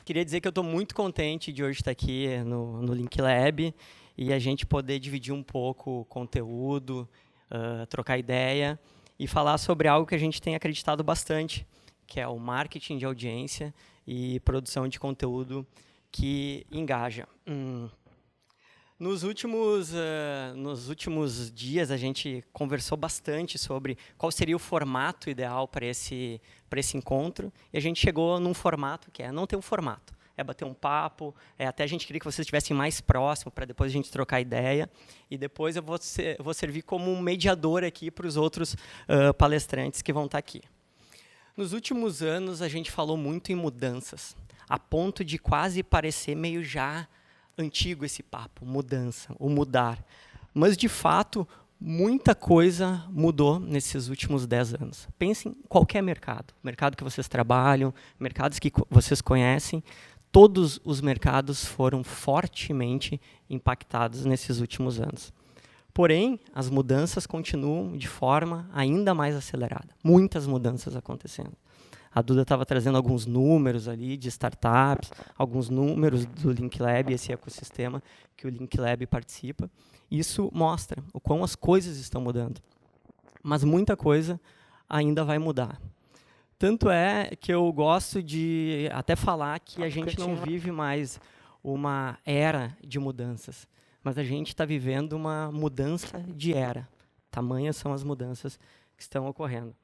queria dizer que eu estou muito contente de hoje estar aqui no Link Lab e a gente poder dividir um pouco o conteúdo, trocar ideia e falar sobre algo que a gente tem acreditado bastante, que é o marketing de audiência e produção de conteúdo que engaja. Nos últimos dias, a gente conversou bastante sobre qual seria o formato ideal para esse encontro, e a gente chegou num formato que é não ter um formato, é bater um papo, até a gente queria que vocês estivessem mais próximos, para depois a gente trocar ideia, e depois eu vou servir como um mediador aqui para os outros palestrantes que vão estar aqui. Nos últimos anos, a gente falou muito em mudanças, a ponto de quase parecer meio já antigo esse papo, mudança, o mudar. Mas, de fato, muita coisa mudou nesses últimos 10 anos. Pensem em qualquer mercado que vocês trabalham, mercados que vocês conhecem, todos os mercados foram fortemente impactados nesses últimos anos. Porém, as mudanças continuam de forma ainda mais acelerada. Muitas mudanças acontecendo. A Duda estava trazendo alguns números ali de startups, alguns números do Link Lab, esse ecossistema que o Link Lab participa. Isso mostra o quão as coisas estão mudando. Mas muita coisa ainda vai mudar. Tanto é que eu gosto de até falar que a gente não vive mais uma era de mudanças, mas a gente está vivendo uma mudança de era. Tamanhas são as mudanças que estão ocorrendo.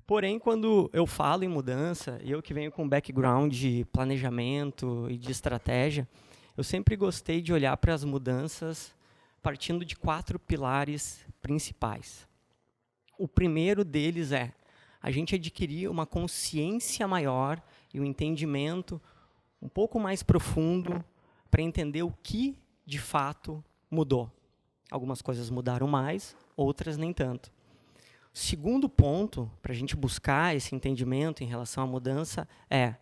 Porém, quando eu falo em mudança, eu que venho com um background de planejamento e de estratégia, eu sempre gostei de olhar para as mudanças partindo de 4 pilares principais. O primeiro deles é a gente adquirir uma consciência maior e um entendimento um pouco mais profundo para entender o que, de fato, mudou. Algumas coisas mudaram mais, outras nem tanto. O segundo ponto, para a gente buscar esse entendimento em relação à mudança, é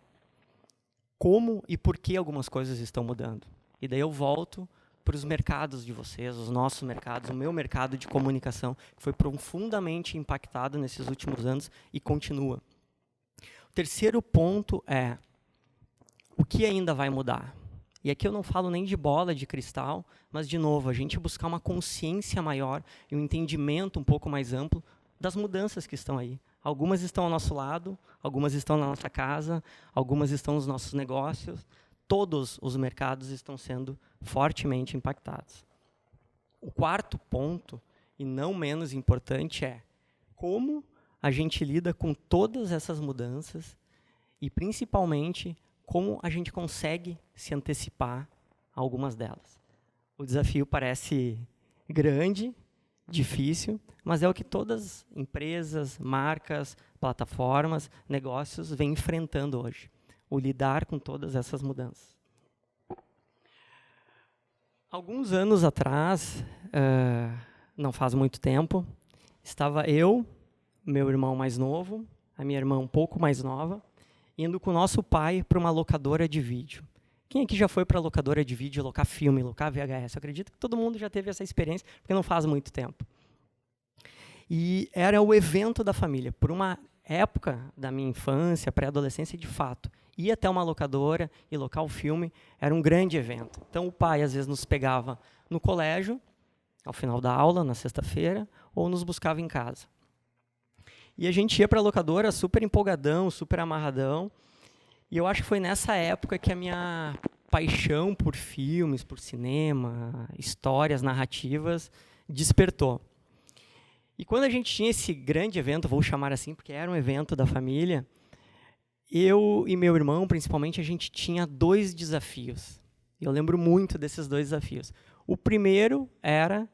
como e por que algumas coisas estão mudando. E daí eu volto para os mercados de vocês, os nossos mercados, o meu mercado de comunicação, que foi profundamente impactado nesses últimos anos e continua. O terceiro ponto é o que ainda vai mudar. E aqui eu não falo nem de bola de cristal, mas, de novo, a gente buscar uma consciência maior e um entendimento um pouco mais amplo das mudanças que estão aí. Algumas estão ao nosso lado, algumas estão na nossa casa, algumas estão nos nossos negócios. Todos os mercados estão sendo fortemente impactados. O quarto ponto, e não menos importante, é como a gente lida com todas essas mudanças e, principalmente, como a gente consegue se antecipar a algumas delas. O desafio parece grande, difícil, mas é o que todas as empresas, marcas, plataformas, negócios vêm enfrentando hoje. O lidar com todas essas mudanças. Alguns anos atrás, não faz muito tempo, estava eu, meu irmão mais novo, a minha irmã um pouco mais nova, indo com o nosso pai para uma locadora de vídeo. Quem aqui já foi para a locadora de vídeo, locar filme, locar VHS? Eu acredito que todo mundo já teve essa experiência, porque não faz muito tempo. E era o evento da família. Por uma época da minha infância, pré-adolescência, de fato, ir até uma locadora e locar o filme era um grande evento. Então, o pai, às vezes, nos pegava no colégio, ao final da aula, na sexta-feira, ou nos buscava em casa. E a gente ia para a locadora super empolgadão, super amarradão. E eu acho que foi nessa época que a minha paixão por filmes, por cinema, histórias, narrativas, despertou. E quando a gente tinha esse grande evento, vou chamar assim, porque era um evento da família, eu e meu irmão, principalmente, a gente tinha 2 desafios. Eu lembro muito desses 2 desafios. O primeiro era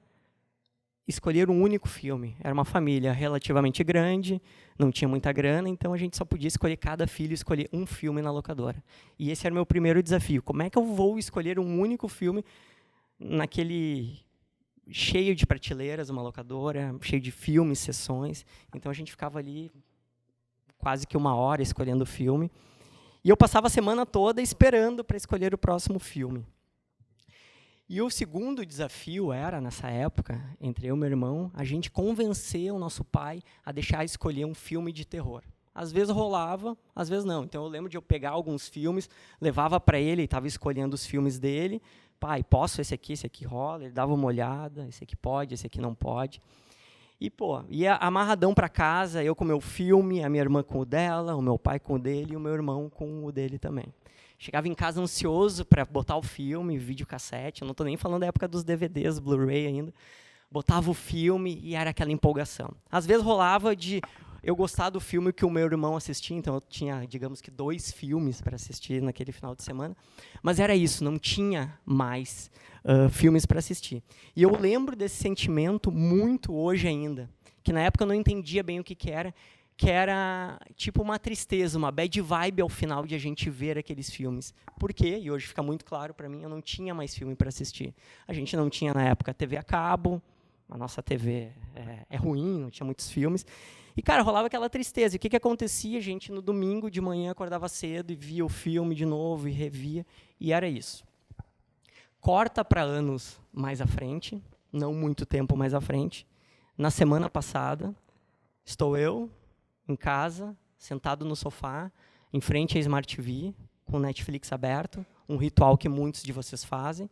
escolher um único filme. Era uma família relativamente grande, não tinha muita grana, então a gente só podia escolher, cada filho escolher um filme na locadora. E esse era o meu primeiro desafio. Como é que eu vou escolher um único filme naquele cheio de prateleiras, uma locadora, cheio de filmes, sessões. Então a gente ficava ali quase que 1 hora escolhendo o filme. E eu passava a semana toda esperando para escolher o próximo filme. E o segundo desafio era, nessa época, entre eu e meu irmão, a gente convencer o nosso pai a deixar escolher um filme de terror. Às vezes rolava, às vezes não. Então eu lembro de eu pegar alguns filmes, levava para ele, ele estava escolhendo os filmes dele. Pai, posso esse aqui rola. Ele dava uma olhada, esse aqui pode, esse aqui não pode. E, pô, ia amarradão para casa, eu com o meu filme, a minha irmã com o dela, o meu pai com o dele e o meu irmão com o dele também. Chegava em casa ansioso para botar o filme, videocassete, eu não estou nem falando da época dos DVDs, Blu-ray ainda. Botava o filme e era aquela empolgação. Às vezes rolava de eu gostar do filme que o meu irmão assistia, então eu tinha, digamos que, 2 filmes para assistir naquele final de semana. Mas era isso, não tinha mais filmes para assistir. E eu lembro desse sentimento muito hoje ainda, que na época eu não entendia bem o que era tipo uma tristeza, uma bad vibe ao final de a gente ver aqueles filmes. Por quê? E hoje fica muito claro para mim, eu não tinha mais filme para assistir. A gente não tinha, na época, TV a cabo, a nossa TV é ruim, não tinha muitos filmes. E, cara, rolava aquela tristeza. E o que acontecia? A gente, no domingo de manhã, acordava cedo e via o filme de novo e revia. E era isso. Corta para anos mais à frente, não muito tempo mais à frente. Na semana passada, estou eu, em casa, sentado no sofá, em frente à Smart TV, com o Netflix aberto, um ritual que muitos de vocês fazem.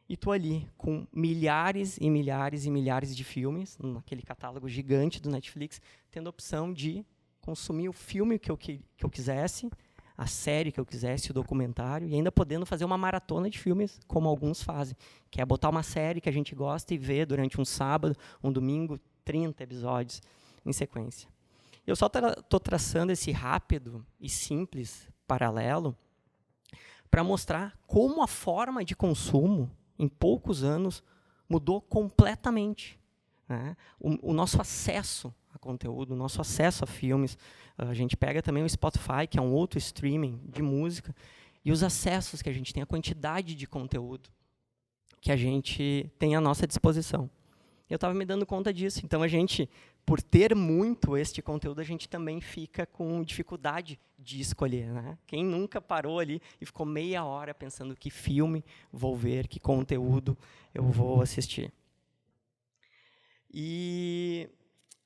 E estou ali, com milhares e milhares e milhares de filmes, naquele catálogo gigante do Netflix, tendo a opção de consumir o filme que eu quisesse, a série que eu quisesse, o documentário, e ainda podendo fazer uma maratona de filmes, como alguns fazem, que é botar uma série que a gente gosta e ver durante um sábado, um domingo, 30 episódios em sequência. Eu só estou traçando esse rápido e simples paralelo para mostrar como a forma de consumo, em poucos anos, mudou completamente, né? O nosso acesso a conteúdo, o nosso acesso a filmes. A gente pega também o Spotify, que é um outro streaming de música, e os acessos que a gente tem, a quantidade de conteúdo que a gente tem à nossa disposição. Eu estava me dando conta disso. Então, a gente, por ter muito este conteúdo, a gente também fica com dificuldade de escolher, né? Quem nunca parou ali e ficou meia hora pensando que filme vou ver, que conteúdo eu vou assistir. E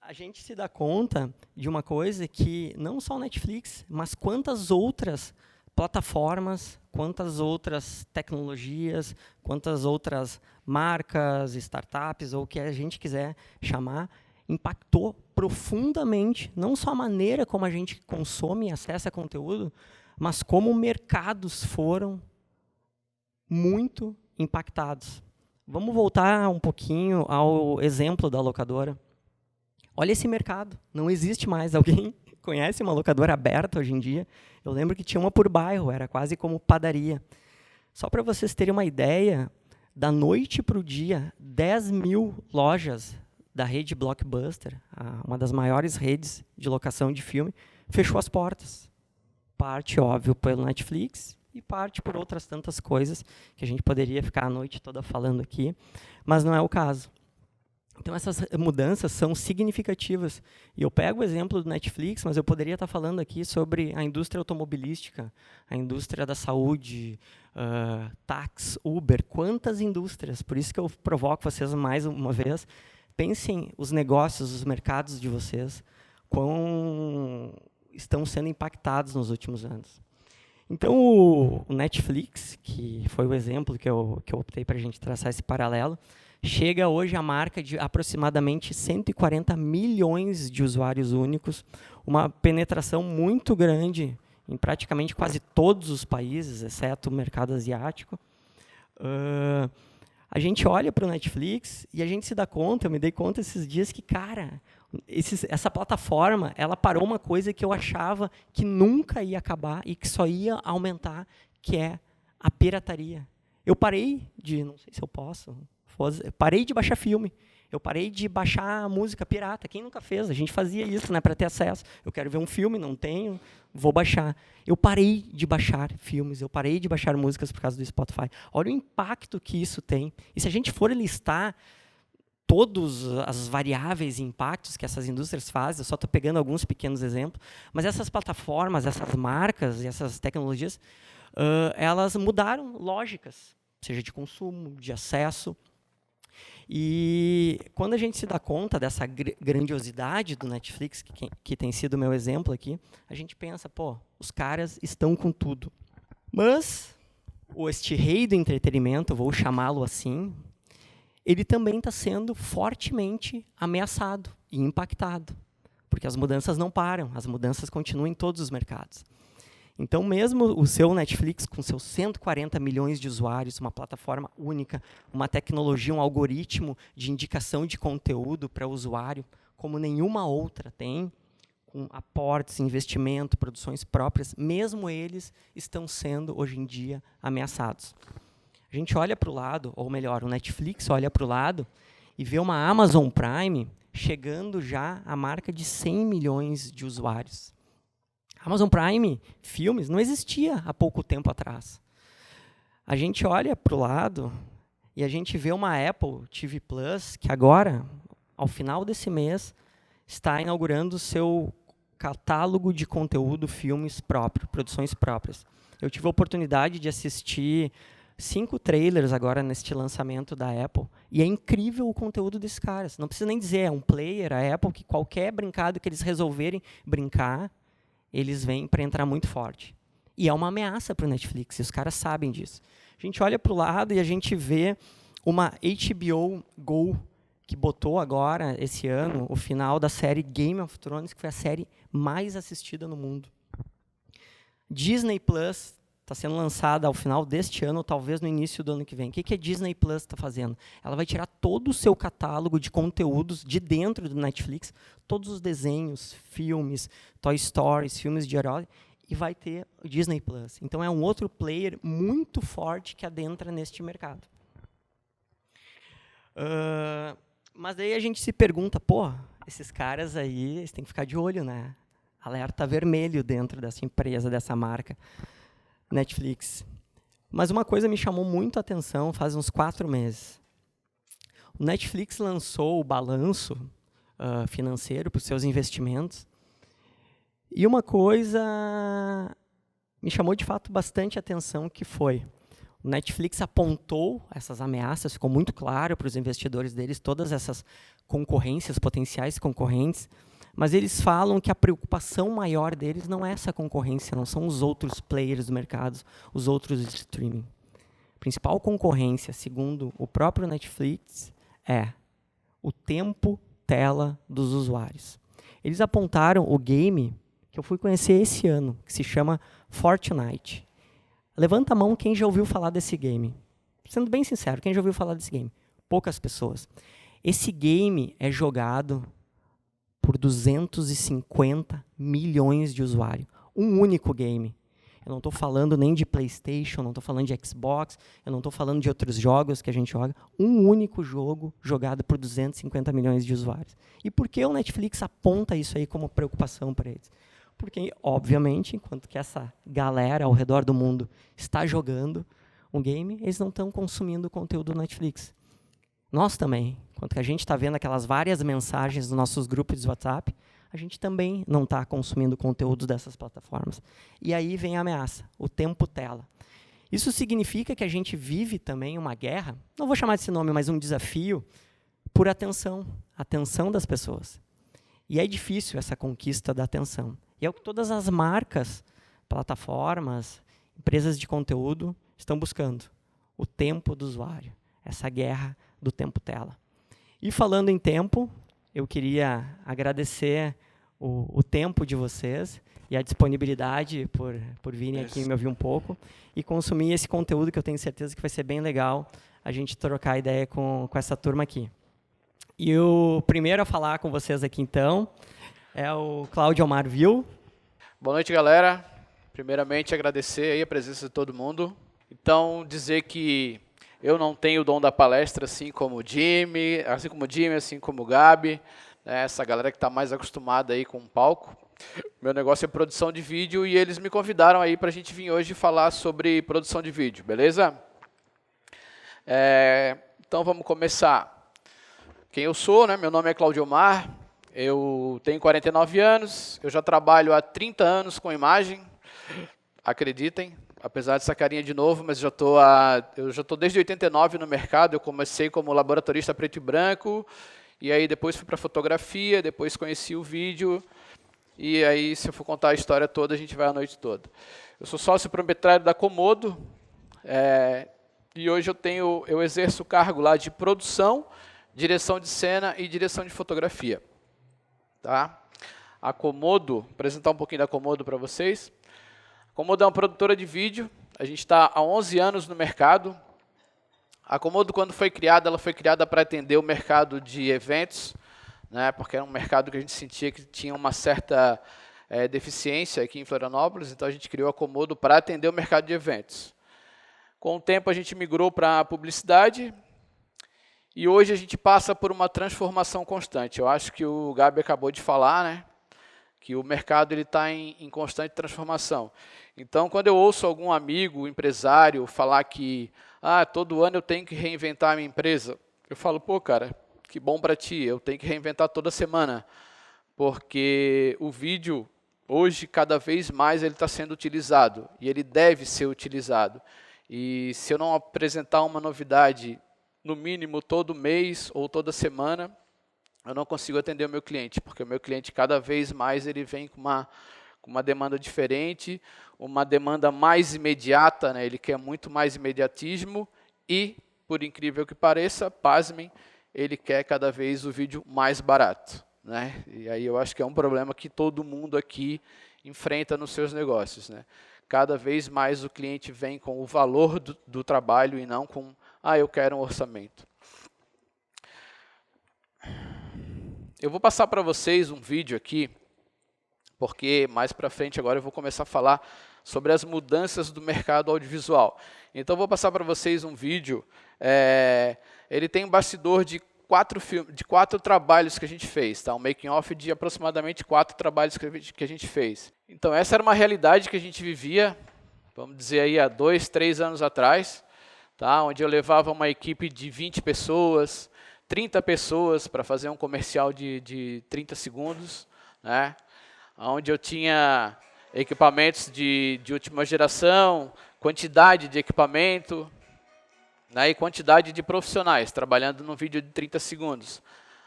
a gente se dá conta de uma coisa que não só o Netflix, mas quantas outras plataformas, quantas outras tecnologias, quantas outras marcas, startups, ou o que a gente quiser chamar, impactou profundamente, não só a maneira como a gente consome e acessa conteúdo, mas como mercados foram muito impactados. Vamos voltar um pouquinho ao exemplo da locadora. Olha esse mercado, não existe mais. Alguém conhece uma locadora aberta hoje em dia? Eu lembro que tinha uma por bairro, era quase como padaria. Só para vocês terem uma ideia, da noite para o dia, 10 mil lojas da rede Blockbuster, uma das maiores redes de locação de filme, fechou as portas. Parte, óbvio, pelo Netflix e parte por outras tantas coisas que a gente poderia ficar a noite toda falando aqui, mas não é o caso. Então, essas mudanças são significativas. E eu pego o exemplo do Netflix, mas eu poderia estar falando aqui sobre a indústria automobilística, a indústria da saúde, táxi, Uber, quantas indústrias. Por isso que eu provoco vocês mais uma vez. Pensem os negócios, os mercados de vocês, quão estão sendo impactados nos últimos anos. Então, o Netflix, que foi o exemplo que eu optei para a gente traçar esse paralelo, chega hoje à marca de aproximadamente 140 milhões de usuários únicos, uma penetração muito grande em praticamente quase todos os países, exceto o mercado asiático. A gente olha para o Netflix e a gente se dá conta, eu me dei conta esses dias que, cara, essa plataforma, ela parou uma coisa que eu achava que nunca ia acabar e que só ia aumentar, que é a pirataria. Eu parei de, não sei se eu posso, parei de baixar filme, eu parei de baixar música pirata. Quem nunca fez? A gente fazia isso, né, para ter acesso. Eu quero ver um filme, não tenho, vou baixar. Eu parei de baixar filmes, eu parei de baixar músicas por causa do Spotify. Olha o impacto que isso tem. E se a gente for listar todas as variáveis e impactos que essas indústrias fazem, eu só estou pegando alguns pequenos exemplos, mas essas plataformas, essas marcas e essas tecnologias, elas mudaram lógicas, seja de consumo, de acesso. E quando a gente se dá conta dessa grandiosidade do Netflix, que tem sido o meu exemplo aqui, a gente pensa, pô, os caras estão com tudo. Mas este rei do entretenimento, vou chamá-lo assim, ele também está sendo fortemente ameaçado e impactado, porque as mudanças não param, as mudanças continuam em todos os mercados. Então, mesmo o seu Netflix, com seus 140 milhões de usuários, uma plataforma única, uma tecnologia, um algoritmo de indicação de conteúdo para o usuário, como nenhuma outra tem, com aportes, investimento, produções próprias, mesmo eles estão sendo, hoje em dia, ameaçados. A gente olha para o lado, ou melhor, o Netflix olha para o lado e vê uma Amazon Prime chegando já à marca de 100 milhões de usuários. Amazon Prime Filmes não existia há pouco tempo atrás. A gente olha para o lado e a gente vê uma Apple TV Plus que agora, ao final desse mês, está inaugurando o seu catálogo de conteúdo, filmes próprios, produções próprias. Eu tive a oportunidade de assistir 5 trailers agora neste lançamento da Apple, e é incrível o conteúdo desses caras. Não precisa nem dizer, é um player, a Apple, que qualquer brincado que eles resolverem brincar, eles vêm para entrar muito forte. E é uma ameaça para o Netflix, e os caras sabem disso. A gente olha para o lado e a gente vê uma HBO Go, que botou agora, esse ano, o final da série Game of Thrones, que foi a série mais assistida no mundo. Disney Plus está sendo lançada ao final deste ano, ou talvez no início do ano que vem. O que a Disney Plus está fazendo? Ela vai tirar todo o seu catálogo de conteúdos de dentro do Netflix, todos os desenhos, filmes, Toy Stories, filmes de herói, e vai ter o Disney Plus. Então, é um outro player muito forte que adentra neste mercado. Mas daí a gente se pergunta, pô, esses caras aí, eles têm que ficar de olho, né? Alerta vermelho dentro dessa empresa, dessa marca Netflix. Mas uma coisa me chamou muito a atenção faz uns 4 meses. O Netflix lançou o balanço financeiro para os seus investimentos. E uma coisa me chamou, de fato, bastante atenção, que foi: o Netflix apontou essas ameaças, ficou muito claro para os investidores deles, todas essas concorrências, potenciais concorrentes, mas eles falam que a preocupação maior deles não é essa concorrência, não são os outros players do mercado, os outros streaming. A principal concorrência, segundo o próprio Netflix, é o tempo tela dos usuários. Eles apontaram o game que eu fui conhecer esse ano, que se chama Fortnite. Levanta a mão quem já ouviu falar desse game. Sendo bem sincero, quem já ouviu falar desse game? Poucas pessoas. Esse game é jogado por 250 milhões de usuários. Um único game. Eu não estou falando nem de PlayStation, não estou falando de Xbox, eu não estou falando de outros jogos que a gente joga. Um único jogo jogado por 250 milhões de usuários. E por que o Netflix aponta isso aí como preocupação para eles? Porque, obviamente, enquanto que essa galera ao redor do mundo está jogando um game, eles não estão consumindo o conteúdo do Netflix. Nós também, enquanto que a gente está vendo aquelas várias mensagens dos nossos grupos de WhatsApp, a gente também não está consumindo conteúdo dessas plataformas. E aí vem a ameaça, o tempo tela. Isso significa que a gente vive também uma guerra, não vou chamar desse nome, mas um desafio, por atenção das pessoas. E é difícil essa conquista da atenção. E é o que todas as marcas, plataformas, empresas de conteúdo estão buscando. O tempo do usuário. Essa guerra do tempo tela. E falando em tempo, eu queria agradecer o tempo de vocês e a disponibilidade por virem aqui me ouvir um pouco e consumir esse conteúdo, que eu tenho certeza que vai ser bem legal a gente trocar ideia com essa turma aqui. E o primeiro a falar com vocês aqui, então, é o Cláudio Omar Vil. Boa noite, galera. Primeiramente, agradecer aí a presença de todo mundo. Então, dizer que eu não tenho o dom da palestra, assim como o Jimmy, assim como o Gabi, né, essa galera que está mais acostumada aí com o palco. Meu negócio é produção de vídeo e eles me convidaram aí para a gente vir hoje falar sobre produção de vídeo, beleza? Então, vamos começar. Quem eu sou, né? Meu nome é Cláudio Omar, eu tenho 49 anos, eu já trabalho há 30 anos com imagem, acreditem, apesar dessa carinha de novo, mas eu já estou desde 89 no mercado. Eu comecei como laboratorista preto e branco, e aí depois fui para fotografia, depois conheci o vídeo, e aí, se eu for contar a história toda, a gente vai a noite toda. Eu sou sócio proprietário da Comodo, e hoje eu exerço o cargo lá de produção, direção de cena e direção de fotografia. Tá? A Comodo, apresentar um pouquinho da Comodo para vocês. A Comodo é uma produtora de vídeo, a gente está há 11 anos no mercado. A Comodo, quando foi criada, ela foi criada para atender o mercado de eventos, né, porque era um mercado que a gente sentia que tinha uma certa deficiência aqui em Florianópolis, então a gente criou a Comodo para atender o mercado de eventos. Com o tempo a gente migrou para a publicidade e hoje a gente passa por uma transformação constante. Eu acho que o Gabi acabou de falar, né, que o mercado está em constante transformação. Então, quando eu ouço algum amigo, empresário, falar que todo ano eu tenho que reinventar a minha empresa, eu falo, pô, cara, que bom para ti, eu tenho que reinventar toda semana, porque o vídeo, hoje, cada vez mais ele está sendo utilizado, e ele deve ser utilizado. E se eu não apresentar uma novidade, no mínimo todo mês ou toda semana, eu não consigo atender o meu cliente, porque o meu cliente, cada vez mais, ele vem com uma demanda diferente, uma demanda mais imediata, né? Ele quer muito mais imediatismo e, por incrível que pareça, pasmem, ele quer cada vez o vídeo mais barato, né? E aí eu acho que é um problema que todo mundo aqui enfrenta nos seus negócios, né? Cada vez mais o cliente vem com o valor do trabalho e não com, eu quero um orçamento. Eu vou passar para vocês um vídeo aqui, porque mais para frente agora eu vou começar a falar sobre as mudanças do mercado audiovisual. Então, eu vou passar para vocês um vídeo. Ele tem um bastidor de 4 trabalhos que a gente fez, tá? Um making-off de aproximadamente 4 trabalhos que a gente fez. Então, essa era uma realidade que a gente vivia, vamos dizer aí, há 2, 3 anos atrás, tá? Onde eu levava uma equipe de 20 pessoas, 30 pessoas para fazer um comercial de 30 segundos, né? Onde eu tinha equipamentos de última geração, quantidade de equipamento, né, e quantidade de profissionais trabalhando no vídeo de 30 segundos.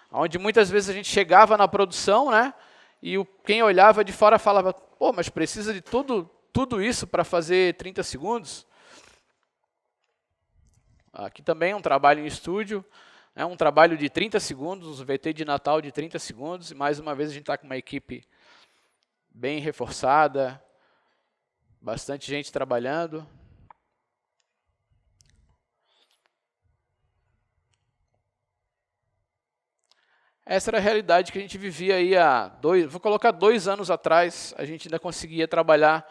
Onde muitas vezes a gente chegava na produção, né, e quem olhava de fora falava, pô, mas precisa de tudo isso para fazer 30 segundos? Aqui também é um trabalho em estúdio, um trabalho de 30 segundos, um VT de Natal de 30 segundos, e mais uma vez a gente está com uma equipe bem reforçada, bastante gente trabalhando. Essa era a realidade que a gente vivia aí vou colocar 2 anos atrás, a gente ainda conseguia trabalhar,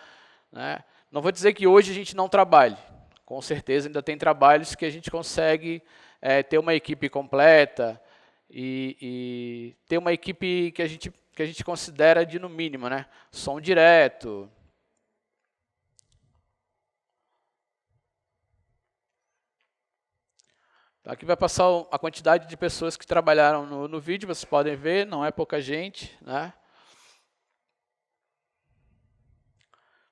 né? Não vou dizer que hoje a gente não trabalhe, com certeza ainda tem trabalhos que a gente consegue ter uma equipe completa e ter uma equipe que a gente considera de no mínimo, né? Som direto. Aqui vai passar a quantidade de pessoas que trabalharam no vídeo, vocês podem ver, não é pouca gente, né?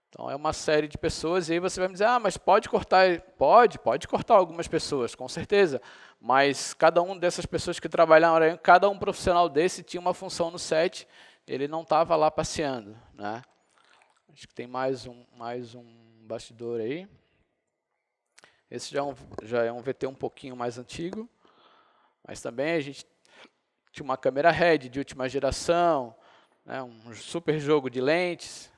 Então é uma série de pessoas, e aí você vai me dizer, mas pode cortar? Pode cortar algumas pessoas, com certeza. Mas cada uma dessas pessoas que trabalharam, cada um profissional desse tinha uma função no set, ele não estava lá passeando, né? Acho que tem mais um bastidor aí. Esse já é um VT um pouquinho mais antigo, mas também a gente tinha uma câmera RED de última geração, né, um super jogo de lentes.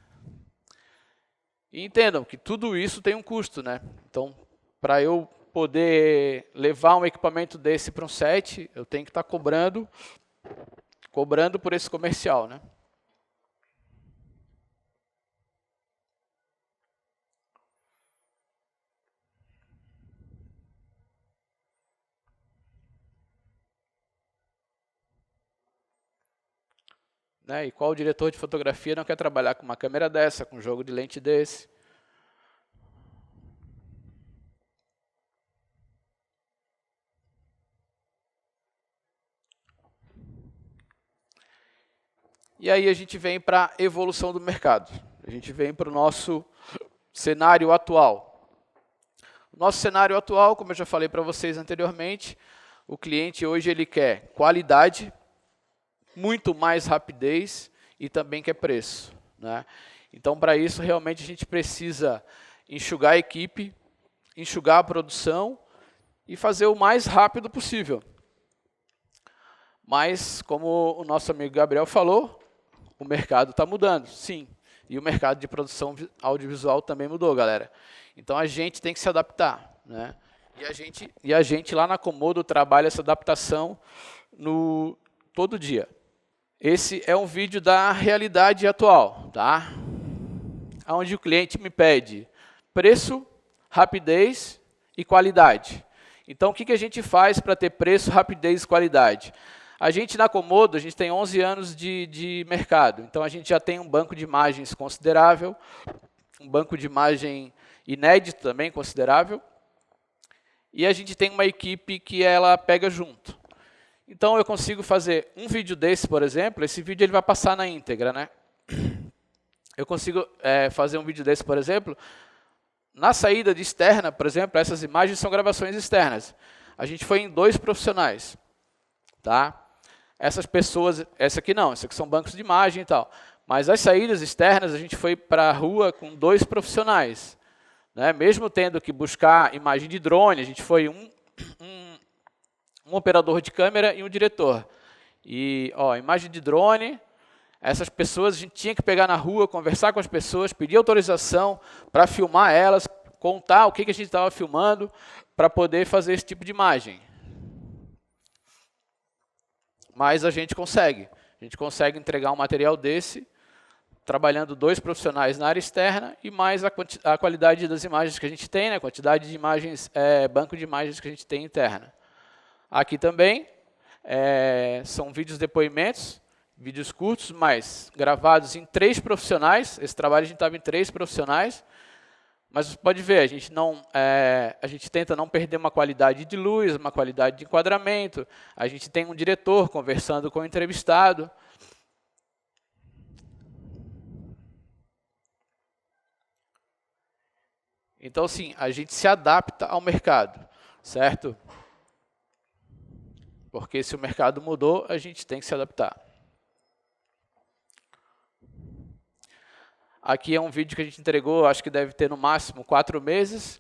E entendam que tudo isso tem um custo, né? Então, para eu poder levar um equipamento desse para um set, eu tenho que estar cobrando por esse comercial, né? E qual diretor de fotografia não quer trabalhar com uma câmera dessa, com um jogo de lente desse? E aí a gente vem para a evolução do mercado. A gente vem para o nosso cenário atual. Nosso cenário atual, como eu já falei para vocês anteriormente, o cliente hoje ele quer qualidade, muito mais rapidez e também quer preço, né? Então, para isso, realmente a gente precisa enxugar a equipe, enxugar a produção e fazer o mais rápido possível. Mas, como o nosso amigo Gabriel falou, o mercado está mudando, sim. E o mercado de produção audiovisual também mudou, galera. Então, a gente tem que se adaptar, né? E a gente lá na Comodo trabalha essa adaptação todo dia. Esse é um vídeo da realidade atual, tá? Onde o cliente me pede preço, rapidez e qualidade. Então, o que a gente faz para ter preço, rapidez e qualidade? A gente na Comodo, a gente tem 11 anos de mercado. Então, a gente já tem um banco de imagens considerável, um banco de imagem inédito também considerável. E a gente tem uma equipe que ela pega junto. Então, eu consigo fazer um vídeo desse, por exemplo. Esse vídeo ele vai passar na íntegra, né? Eu consigo fazer um vídeo desse, por exemplo. Na saída de externa, por exemplo, essas imagens são gravações externas. A gente foi em 2 profissionais. Tá? Essas pessoas, essa aqui não, essa aqui são bancos de imagem e tal. Mas as saídas externas, a gente foi para a rua com 2 profissionais. Né? Mesmo tendo que buscar imagem de drone, a gente foi um operador de câmera e um diretor. E, imagem de drone, essas pessoas a gente tinha que pegar na rua, conversar com as pessoas, pedir autorização para filmar elas, contar o que a gente estava filmando para poder fazer esse tipo de imagem. Mas a gente consegue entregar um material desse, trabalhando 2 profissionais na área externa e mais a qualidade das imagens que a gente tem, né, a quantidade de imagens, banco de imagens que a gente tem interna. Aqui também são vídeos depoimentos, vídeos curtos, mas gravados em 3 profissionais. Esse trabalho a gente estava em 3 profissionais, mas você pode ver, a gente tenta não perder uma qualidade de luz, uma qualidade de enquadramento. A gente tem um diretor conversando com o entrevistado. Então, sim, a gente se adapta ao mercado, certo? Porque se o mercado mudou, a gente tem que se adaptar. Aqui é um vídeo que a gente entregou, acho que deve ter no máximo 4 meses.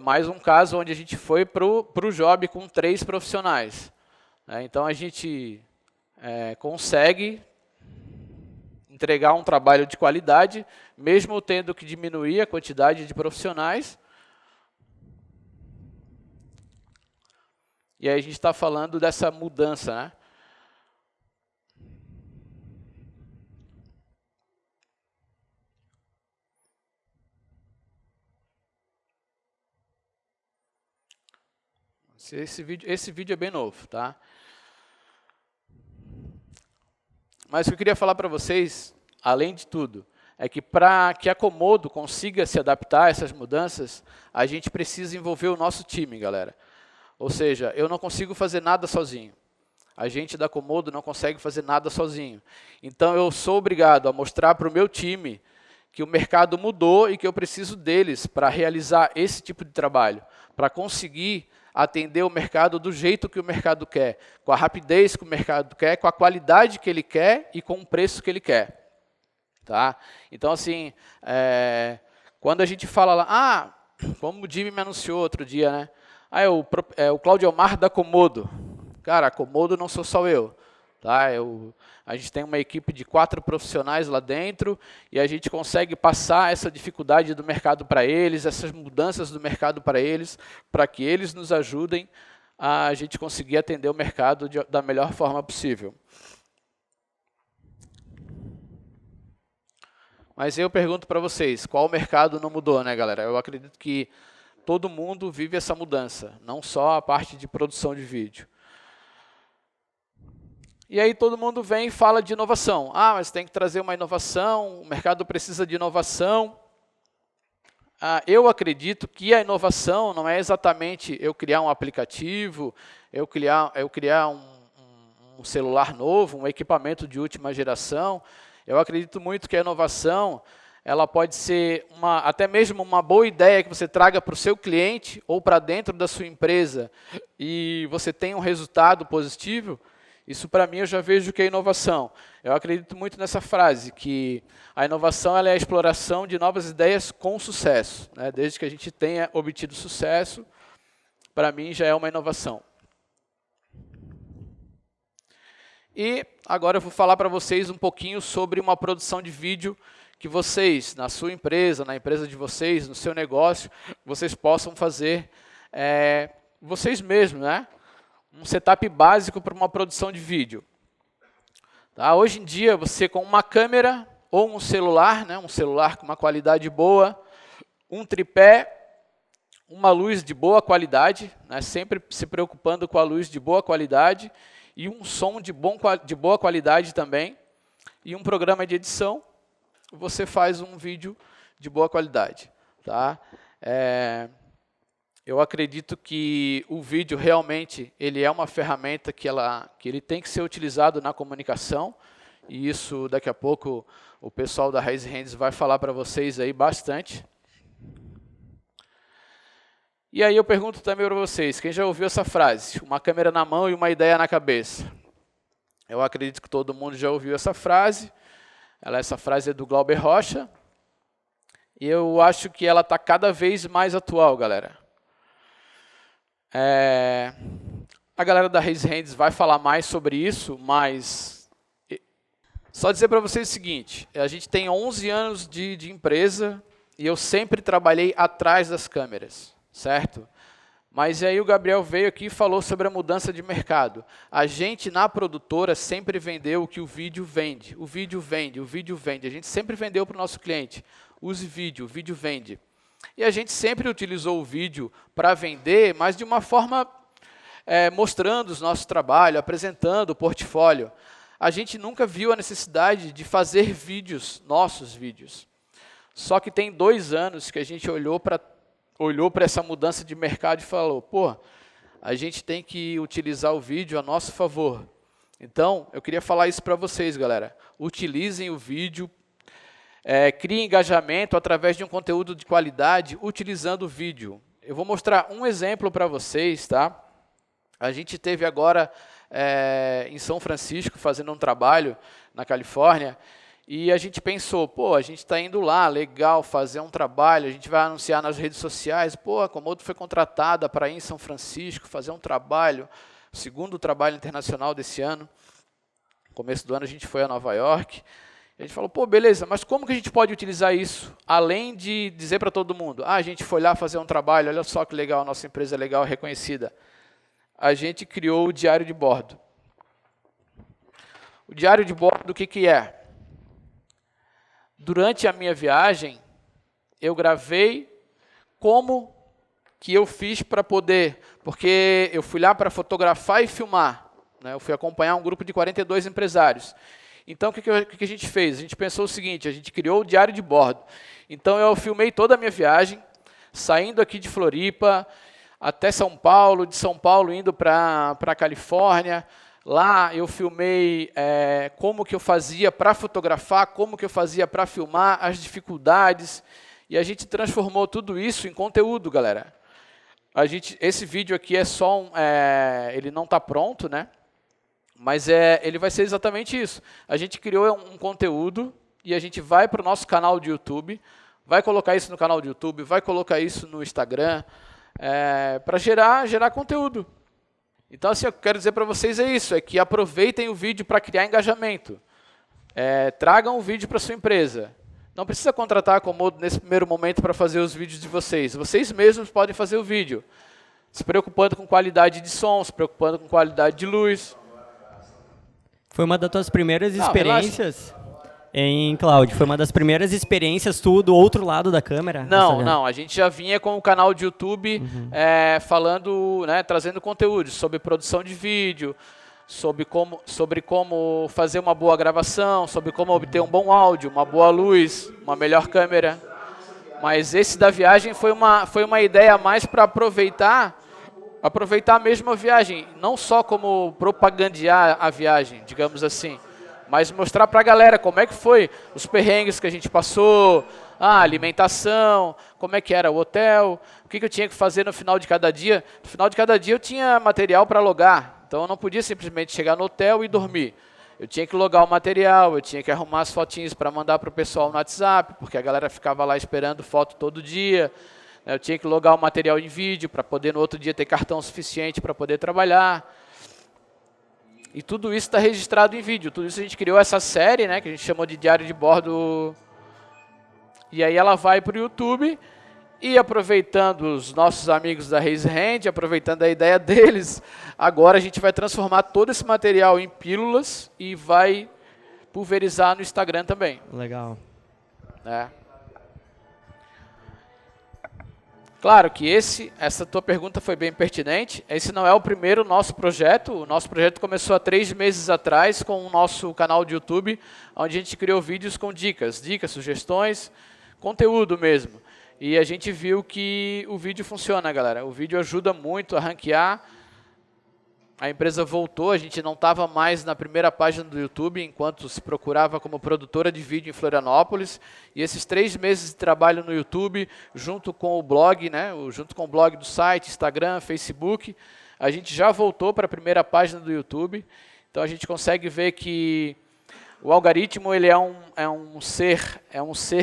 Mais um caso onde a gente foi para o job com 3 profissionais. Então, a gente consegue entregar um trabalho de qualidade, mesmo tendo que diminuir a quantidade de profissionais. E aí a gente está falando dessa mudança, né? Esse vídeo é bem novo, tá? Mas o que eu queria falar para vocês, além de tudo, é que para que a Comodo consiga se adaptar a essas mudanças, a gente precisa envolver o nosso time, galera. Ou seja, eu não consigo fazer nada sozinho. A gente da Comodo não consegue fazer nada sozinho. Então, eu sou obrigado a mostrar para o meu time que o mercado mudou e que eu preciso deles para realizar esse tipo de trabalho, para conseguir atender o mercado do jeito que o mercado quer, com a rapidez que o mercado quer, com a qualidade que ele quer e com o preço que ele quer. Tá? Então, assim, quando a gente fala lá, como o Jimmy me anunciou outro dia, né? É o Claudio Omar da Comodo. Cara, a Comodo não sou só eu. Tá? A gente tem uma equipe de 4 profissionais lá dentro e a gente consegue passar essa dificuldade do mercado para eles, essas mudanças do mercado para eles, para que eles nos ajudem a gente conseguir atender o mercado da melhor forma possível. Mas eu pergunto para vocês, qual mercado não mudou, né, galera? Eu acredito que todo mundo vive essa mudança, não só a parte de produção de vídeo. E aí todo mundo vem e fala de inovação. Mas tem que trazer uma inovação, o mercado precisa de inovação. Eu acredito que a inovação não é exatamente eu criar um aplicativo, eu criar um celular novo, um equipamento de última geração. Eu acredito muito que a inovação ela pode ser até mesmo uma boa ideia que você traga para o seu cliente ou para dentro da sua empresa e você tem um resultado positivo, isso para mim eu já vejo que é inovação. Eu acredito muito nessa frase, que a inovação ela é a exploração de novas ideias com sucesso, né? Desde que a gente tenha obtido sucesso, para mim já é uma inovação. E agora eu vou falar para vocês um pouquinho sobre uma produção de vídeo que vocês, na sua empresa, na empresa de vocês, no seu negócio, vocês possam fazer vocês mesmos, né? Um setup básico para uma produção de vídeo. Tá? Hoje em dia, você com uma câmera ou um celular, né? Um celular com uma qualidade boa, um tripé, uma luz de boa qualidade, né? Sempre se preocupando com a luz de boa qualidade, e um som de boa qualidade também, e um programa de edição, você faz um vídeo de boa qualidade. Tá? Eu acredito que o vídeo realmente ele é uma ferramenta que ele tem que ser utilizado na comunicação, e isso daqui a pouco o pessoal da Raise Hands vai falar para vocês aí bastante. E aí eu pergunto também para vocês, quem já ouviu essa frase? Uma câmera na mão e uma ideia na cabeça. Eu acredito que todo mundo já ouviu essa frase. Essa frase é do Glauber Rocha. E eu acho que ela está cada vez mais atual, galera. A galera da Raise Hands vai falar mais sobre isso, mas só dizer para vocês o seguinte, a gente tem 11 anos de empresa e eu sempre trabalhei atrás das câmeras, certo? Mas aí o Gabriel veio aqui e falou sobre a mudança de mercado. A gente, na produtora, sempre vendeu o que o vídeo vende. O vídeo vende, o vídeo vende. A gente sempre vendeu para o nosso cliente. Use vídeo, o vídeo vende. E a gente sempre utilizou o vídeo para vender, mas de uma forma mostrando o nosso trabalho, apresentando o portfólio. A gente nunca viu a necessidade de fazer vídeos, nossos vídeos. Só que tem 2 anos que a gente olhou para essa mudança de mercado e falou, pô, a gente tem que utilizar o vídeo a nosso favor. Então, eu queria falar isso para vocês, galera. Utilizem o vídeo, criem engajamento através de um conteúdo de qualidade utilizando o vídeo. Eu vou mostrar um exemplo para vocês, tá? A gente teve agora em São Francisco fazendo um trabalho na Califórnia, e a gente pensou, pô, a gente está indo lá, legal, fazer um trabalho, a gente vai anunciar nas redes sociais, pô, a Comodo foi contratada para ir em São Francisco, fazer um trabalho, o 2º trabalho internacional desse ano. No começo do ano a gente foi a Nova York, e a gente falou, pô, beleza, mas como que a gente pode utilizar isso, além de dizer para todo mundo, a gente foi lá fazer um trabalho, olha só que legal, nossa empresa é legal, reconhecida. A gente criou o diário de bordo. O diário de bordo, o que é? Durante a minha viagem, eu gravei como que eu fiz para poder, porque eu fui lá para fotografar e filmar, né? Eu fui acompanhar um grupo de 42 empresários. Então, o que a gente fez? A gente pensou o seguinte, a gente criou o diário de bordo. Então, eu filmei toda a minha viagem, saindo aqui de Floripa até São Paulo, de São Paulo indo para a Califórnia. Lá eu filmei como que eu fazia para fotografar, como que eu fazia para filmar, as dificuldades, e a gente transformou tudo isso em conteúdo, galera. Esse vídeo aqui é só ele não está pronto, né? Mas ele vai ser exatamente isso. A gente criou um conteúdo e a gente vai para o nosso canal de YouTube, vai colocar isso no canal de YouTube, vai colocar isso no Instagram, para gerar conteúdo. Então, assim, eu quero dizer para vocês é que aproveitem o vídeo para criar engajamento. Tragam o vídeo para sua empresa. Não precisa contratar a Comodo nesse primeiro momento para fazer os vídeos de vocês. Vocês mesmos podem fazer o vídeo, se preocupando com qualidade de som, se preocupando com qualidade de luz. Foi uma das tuas primeiras experiências em cloud? Foi uma das primeiras experiências do outro lado da câmera? Não. A gente já vinha com o canal de YouTube falando, né, trazendo conteúdos sobre produção de vídeo, sobre como fazer uma boa gravação, sobre como obter um bom áudio, uma boa luz, uma melhor câmera. Mas esse da viagem foi uma ideia a mais para aproveitar mesmo a viagem, não só como propagandear a viagem, digamos assim, mas mostrar para a galera como é que foi os perrengues que a gente passou, a alimentação, como é que era o hotel, o que eu tinha que fazer no final de cada dia. No final de cada dia eu tinha material para logar, então eu não podia simplesmente chegar no hotel e dormir. Eu tinha que logar o material, eu tinha que arrumar as fotinhas para mandar para o pessoal no WhatsApp, porque a galera ficava lá esperando foto todo dia. Eu tinha que logar o material em vídeo para poder no outro dia ter cartão suficiente para poder trabalhar. E tudo isso está registrado em vídeo. Tudo isso a gente criou essa série, né, que a gente chamou de Diário de Bordo. E aí ela vai para o YouTube e, aproveitando os nossos amigos da Raise Hand, aproveitando a ideia deles, agora a gente vai transformar todo esse material em pílulas e vai pulverizar no Instagram também. Legal. Claro que essa tua pergunta foi bem pertinente. Esse não é o primeiro nosso projeto. O nosso projeto começou há 3 meses atrás com o nosso canal de YouTube, onde a gente criou vídeos com dicas, sugestões, conteúdo mesmo. E a gente viu que o vídeo funciona, galera. O vídeo ajuda muito a ranquear. A empresa voltou, a gente não estava mais na primeira página do YouTube, enquanto se procurava como produtora de vídeo em Florianópolis. E esses 3 meses de trabalho no YouTube, junto com o blog, né, junto com o blog do site, Instagram, Facebook, a gente já voltou para a primeira página do YouTube. Então a gente consegue ver que o algoritmo ele é um ser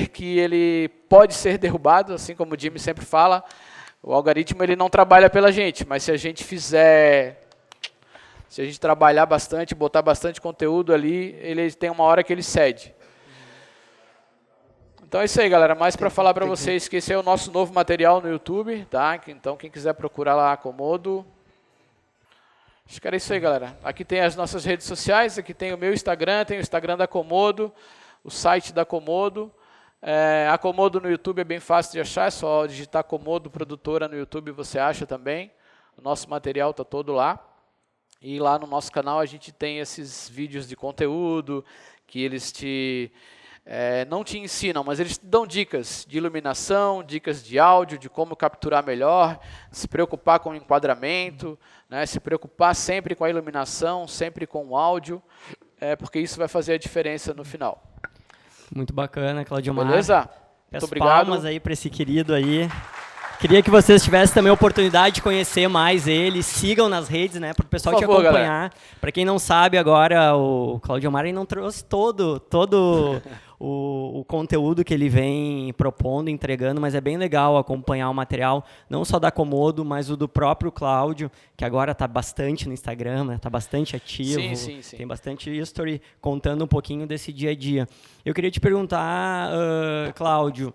que ele pode ser derrubado, assim como o Jimmy sempre fala. O algoritmo ele não trabalha pela gente, mas se a gente trabalhar bastante, botar bastante conteúdo ali, ele tem uma hora que ele cede. Então é isso aí, galera. Mais para falar para vocês que esse é o nosso novo material no YouTube, tá? Então quem quiser procurar lá Acomodo. Acho que era isso aí, galera. Aqui tem as nossas redes sociais, aqui tem o meu Instagram, tem o Instagram da Acomodo, o site da Acomodo. Acomodo no YouTube é bem fácil de achar, é só digitar Acomodo Produtora no YouTube, você acha também. O nosso material está todo lá. E lá no nosso canal a gente tem esses vídeos de conteúdo que eles não te ensinam, mas eles te dão dicas de iluminação, dicas de áudio, de como capturar melhor, se preocupar com o enquadramento, né, se preocupar sempre com a iluminação, sempre com o áudio, porque isso vai fazer a diferença no final. Muito bacana, Claudiomar. Beleza? Peço Muito obrigado. palmas aí para esse querido aí. Queria que vocês tivessem também a oportunidade de conhecer mais ele. Sigam nas redes, né, para o pessoal te acompanhar. Para quem não sabe, agora o Claudiomar não trouxe todo o conteúdo que ele vem propondo, entregando, mas é bem legal acompanhar o material, não só da Acomodo, mas o do próprio Cláudio, que agora está bastante no Instagram, está bastante ativo, sim. Tem bastante history, contando um pouquinho desse dia a dia. Eu queria te perguntar, Cláudio,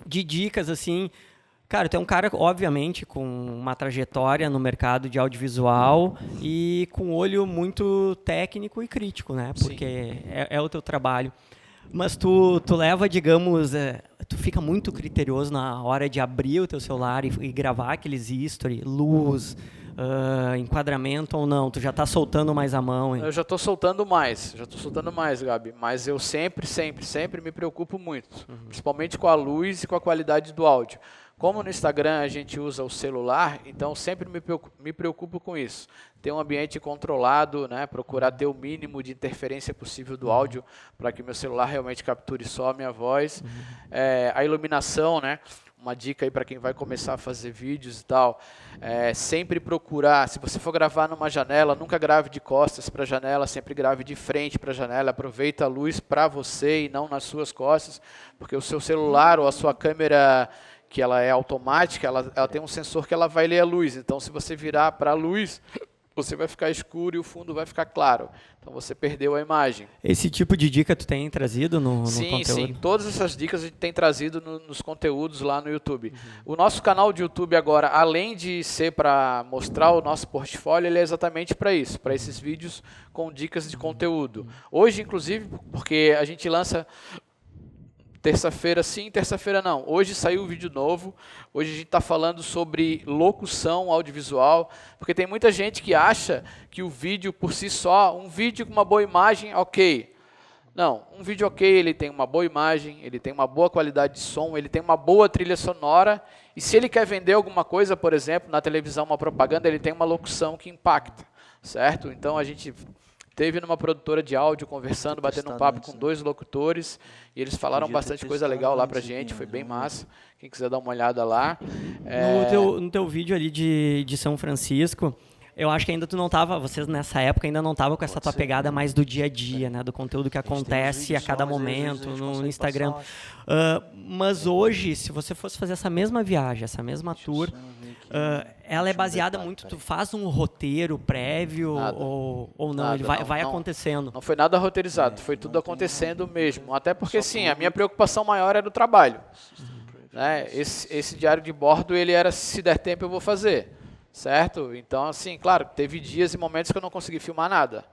de dicas, assim. Cara, tu é um cara, obviamente, com uma trajetória no mercado de audiovisual e com um olho muito técnico e crítico, né? Porque é o teu trabalho. Mas tu leva, digamos, tu fica muito criterioso na hora de abrir o teu celular e gravar aqueles history, luz, enquadramento ou não? Tu já está soltando mais a mão? Hein? Eu já estou soltando mais, Gabi. Mas eu sempre me preocupo muito, principalmente com a luz e com a qualidade do áudio. Como no Instagram a gente usa o celular, então sempre me preocupo com isso. Ter um ambiente controlado, né, procurar ter o mínimo de interferência possível do áudio para que meu celular realmente capture só a minha voz. A iluminação, né, uma dica aí para quem vai começar a fazer vídeos e tal, sempre procurar, se você for gravar numa janela, nunca grave de costas para a janela, sempre grave de frente para a janela, aproveita a luz para você e não nas suas costas, porque o seu celular ou a sua câmera, que ela é automática, ela tem um sensor que ela vai ler a luz. Então, se você virar para a luz, você vai ficar escuro e o fundo vai ficar claro. Então, você perdeu a imagem. Esse tipo de dica tu tem trazido no conteúdo? Sim. Todas essas dicas a gente tem trazido nos conteúdos lá no YouTube. O nosso canal de YouTube agora, além de ser para mostrar o nosso portfólio, ele é exatamente para isso, para esses vídeos com dicas de conteúdo. Hoje, inclusive, porque a gente lança terça-feira sim, terça-feira não. Hoje saiu um vídeo novo. Hoje a gente está falando sobre locução audiovisual, porque tem muita gente que acha que o vídeo por si só, um vídeo com uma boa imagem, ok. Não, um vídeo ok, ele tem uma boa imagem, ele tem uma boa qualidade de som, ele tem uma boa trilha sonora, e se ele quer vender alguma coisa, por exemplo, na televisão, uma propaganda, ele tem uma locução que impacta, certo? Então a gente esteve numa produtora de áudio conversando, batendo um papo com 2 locutores, e eles falaram bastante coisa legal lá pra gente, foi bem massa. Quem quiser dar uma olhada lá. No teu vídeo ali de São Francisco, eu acho que ainda tu não tava, vocês nessa época ainda não estavam com essa tua pegada mais do dia a dia, né? Do conteúdo que acontece a cada momento no Instagram. Mas hoje, se você fosse fazer essa mesma viagem, essa mesma tour, ela é baseada muito, tu faz um roteiro prévio ou não? Ele vai acontecendo? Não foi nada roteirizado, foi tudo acontecendo mesmo. Até porque, sim, a minha preocupação maior era o trabalho. Né? Esse diário de bordo, ele era, se der tempo eu vou fazer. Certo? Então, assim, claro, teve dias e momentos que eu não consegui filmar nada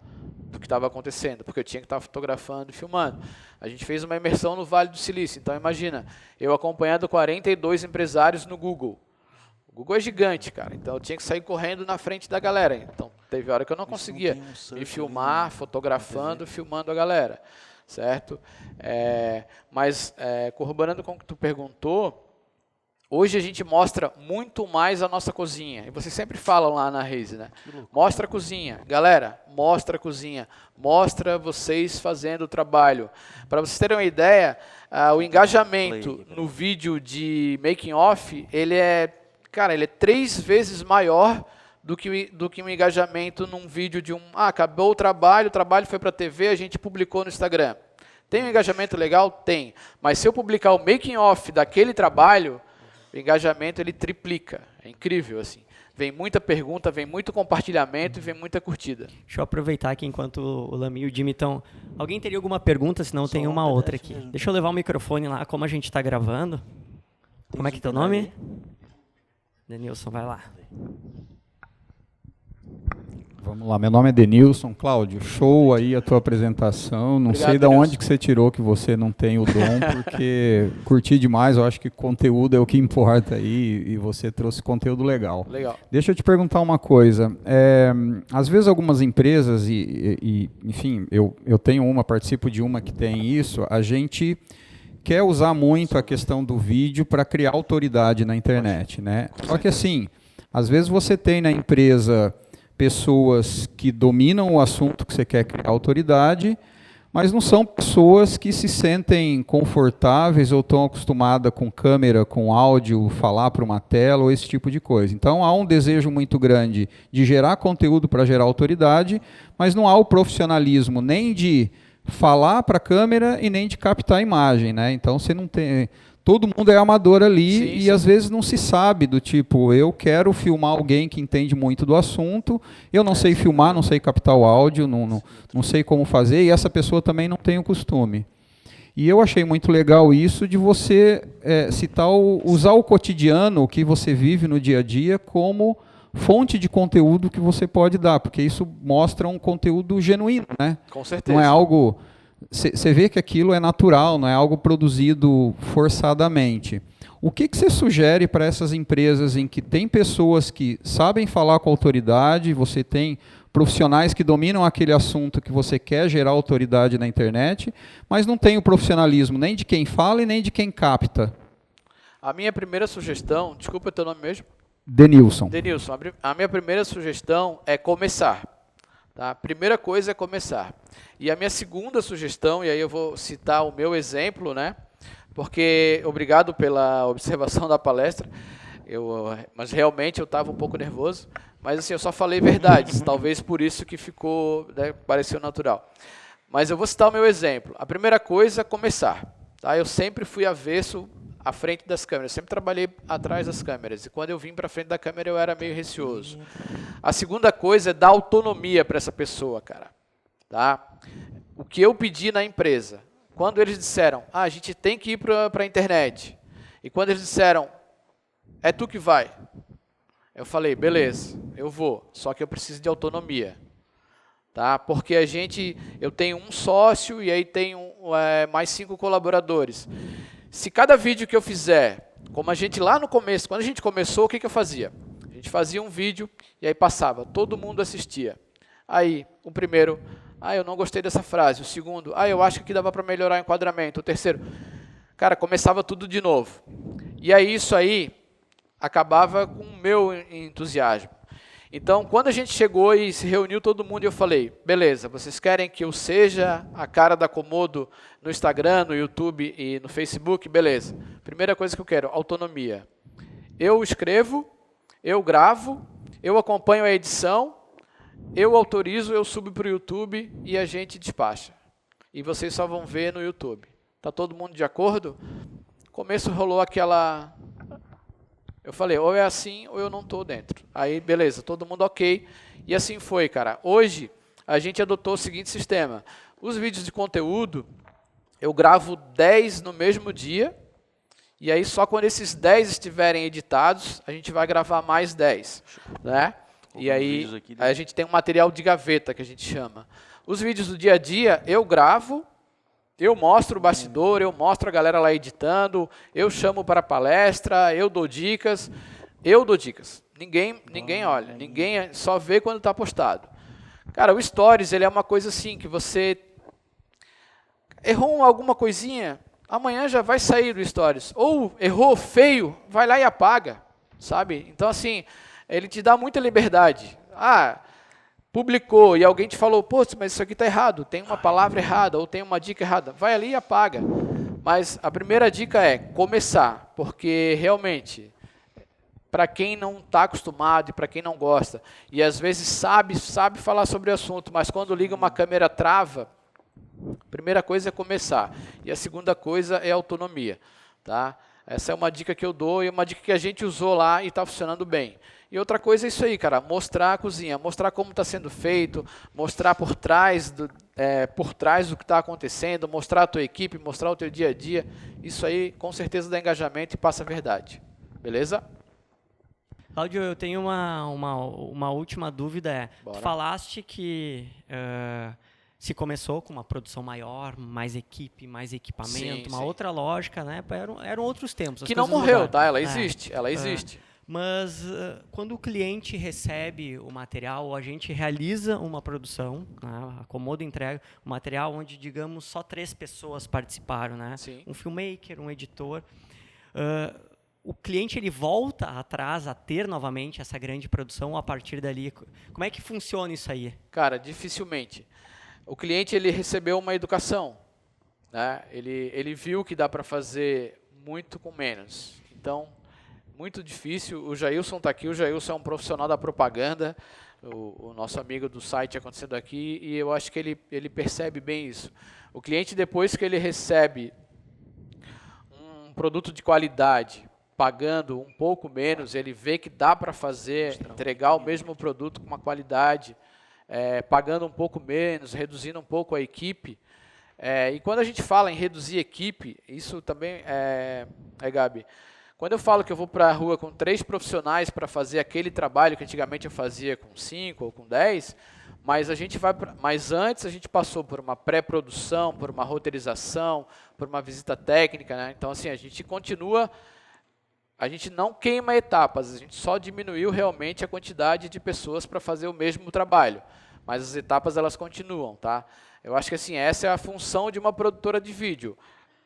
do que estava acontecendo, porque eu tinha que estar fotografando e filmando. A gente fez uma imersão no Vale do Silício, então imagina, eu acompanhando 42 empresários no Google. O Google é gigante, cara, então eu tinha que sair correndo na frente da galera. Então, teve hora que eu não conseguia me filmar, fotografando, filmando a galera, certo? Mas, corroborando com o que tu perguntou, hoje a gente mostra muito mais a nossa cozinha. E vocês sempre falam lá na Raise, né? Mostra a cozinha. Galera, mostra a cozinha. Mostra vocês fazendo o trabalho. Para vocês terem uma ideia, o engajamento no vídeo de making off, ele é 3 vezes maior do que um engajamento num vídeo de acabou o trabalho foi para a TV, a gente publicou no Instagram. Tem um engajamento legal? Tem. Mas se eu publicar o making off daquele trabalho, o engajamento ele triplica, é incrível assim. Vem muita pergunta, vem muito compartilhamento e vem muita curtida. Deixa eu aproveitar aqui enquanto o Lami e o Jimmy estão... Alguém teria alguma pergunta? Senão tem uma outra aqui. Deixa eu levar o microfone lá, como a gente está gravando. Como é que é teu nome? Denilson, vai lá. Vamos lá, meu nome é Denilson. Cláudio, show aí a tua apresentação. Não sei de onde que você tirou que você não tem o dom, porque curti demais, eu acho que conteúdo é o que importa aí, e você trouxe conteúdo legal. Legal. Deixa eu te perguntar uma coisa. Às vezes algumas empresas, enfim, eu tenho participo de uma que tem isso, a gente quer usar muito a questão do vídeo para criar autoridade na internet, né? Só que assim, às vezes você tem na empresa pessoas que dominam o assunto que você quer criar autoridade, mas não são pessoas que se sentem confortáveis ou estão acostumadas com câmera, com áudio, falar para uma tela ou esse tipo de coisa. Então há um desejo muito grande de gerar conteúdo para gerar autoridade, mas não há o profissionalismo nem de falar para a câmera e nem de captar a imagem, né? Então você não tem... Todo mundo é amador ali e às vezes não se sabe do tipo, eu quero filmar alguém que entende muito do assunto, eu não sei filmar, não sei captar o áudio, não sei como fazer, e essa pessoa também não tem o costume. E eu achei muito legal isso de você usar o cotidiano, o que você vive no dia a dia, como fonte de conteúdo que você pode dar, porque isso mostra um conteúdo genuíno, né? Com certeza. Não é algo... Você vê que aquilo é natural, não é algo produzido forçadamente. O que você sugere para essas empresas em que tem pessoas que sabem falar com a autoridade, você tem profissionais que dominam aquele assunto que você quer gerar autoridade na internet, mas não tem o profissionalismo nem de quem fala e nem de quem capta? A minha primeira sugestão, desculpa, teu nome mesmo? Denilson. Denilson, a minha primeira sugestão é começar. Tá? A primeira coisa é começar. E a minha segunda sugestão, e aí eu vou citar o meu exemplo, né? Porque, obrigado pela observação da palestra, mas realmente eu estava um pouco nervoso, mas assim, eu só falei verdades, talvez por isso que ficou, né, pareceu natural. Mas eu vou citar o meu exemplo. A primeira coisa é começar. Tá? Eu sempre fui avesso à frente das câmeras, sempre trabalhei atrás das câmeras, e quando eu vim para frente da câmera eu era meio receoso. A segunda coisa é dar autonomia para essa pessoa, cara. Tá? O que eu pedi na empresa, quando eles disseram, a gente tem que ir para a internet, e quando eles disseram, é tu que vai, eu falei, beleza, eu vou, só que eu preciso de autonomia. Tá? Porque eu tenho um sócio e aí tenho mais 5 colaboradores. Se cada vídeo que eu fizer, como a gente lá no começo, quando a gente começou, o que eu fazia? A gente fazia um vídeo e aí passava, todo mundo assistia. Aí, o primeiro, eu não gostei dessa frase. O segundo, eu acho que aqui dava para melhorar o enquadramento. O terceiro, cara, começava tudo de novo. E aí isso aí acabava com o meu entusiasmo. Então, quando a gente chegou e se reuniu todo mundo, eu falei, beleza, vocês querem que eu seja a cara da Comodo no Instagram, no YouTube e no Facebook? Beleza. Primeira coisa que eu quero, autonomia. Eu escrevo, eu gravo, eu acompanho a edição, eu autorizo, eu subo para o YouTube e a gente despacha. E vocês só vão ver no YouTube. Tá todo mundo de acordo? No começo rolou aquela... Eu falei, ou é assim ou eu não estou dentro. Aí, beleza, todo mundo ok. E assim foi, cara. Hoje, a gente adotou o seguinte sistema. Os vídeos de conteúdo, eu gravo 10 no mesmo dia. E aí, só quando esses 10 estiverem editados, a gente vai gravar mais 10. Né? E aí, a gente tem um material de gaveta, que a gente chama. Os vídeos do dia a dia, eu gravo, eu mostro o bastidor, eu mostro a galera lá editando, eu chamo para palestra, eu dou dicas. Ninguém olha, ninguém só vê quando está postado. Cara, o Stories, ele é uma coisa assim, que você errou alguma coisinha, amanhã já vai sair do Stories. Ou errou feio, vai lá e apaga, sabe? Então, assim, ele te dá muita liberdade. Publicou e alguém te falou, pô, mas isso aqui está errado, tem uma palavra errada ou tem uma dica errada. Vai ali e apaga. Mas a primeira dica é começar, porque realmente, para quem não está acostumado e para quem não gosta, e às vezes sabe falar sobre o assunto, mas quando liga uma câmera trava, a primeira coisa é começar. E a segunda coisa é autonomia. Tá? Essa é uma dica que eu dou e uma dica que a gente usou lá e está funcionando bem. E outra coisa é isso aí, cara, mostrar a cozinha, mostrar como está sendo feito, mostrar por trás do que está acontecendo, mostrar a tua equipe, mostrar o teu dia a dia. Isso aí, com certeza, dá engajamento e passa a verdade. Beleza? Cláudio, eu tenho uma última dúvida. Bora. Tu falaste que se começou com uma produção maior, mais equipe, mais equipamento, uma outra lógica, né? Eram outros tempos. Que não morreu, tá? Ela existe, ela existe. Mas quando o cliente recebe o material, a gente realiza uma produção, né? A Comodo entrega um material onde, digamos, só 3 pessoas participaram, né? Sim. Um filmmaker, um editor. O cliente ele volta atrás a ter novamente essa grande produção a partir dali. Como é que funciona isso aí? Cara, dificilmente. O cliente ele recebeu uma educação, né? Ele viu que dá para fazer muito com menos. Então, muito difícil. O Jailson está aqui. O Jailson é um profissional da propaganda, o nosso amigo do site acontecendo aqui, e eu acho que ele percebe bem isso. O cliente, depois que ele recebe um produto de qualidade, pagando um pouco menos, ele vê que dá para fazer, entregar o mesmo produto com uma qualidade, pagando um pouco menos, reduzindo um pouco a equipe. E quando a gente fala em reduzir equipe, isso também Gabi, quando eu falo que eu vou para a rua com 3 profissionais para fazer aquele trabalho que antigamente eu fazia com 5 ou com 10, mas antes a gente passou por uma pré-produção, por uma roteirização, por uma visita técnica, né? Então assim, a gente não queima etapas, a gente só diminuiu realmente a quantidade de pessoas para fazer o mesmo trabalho, mas as etapas elas continuam, tá? Eu acho que assim, essa é a função de uma produtora de vídeo.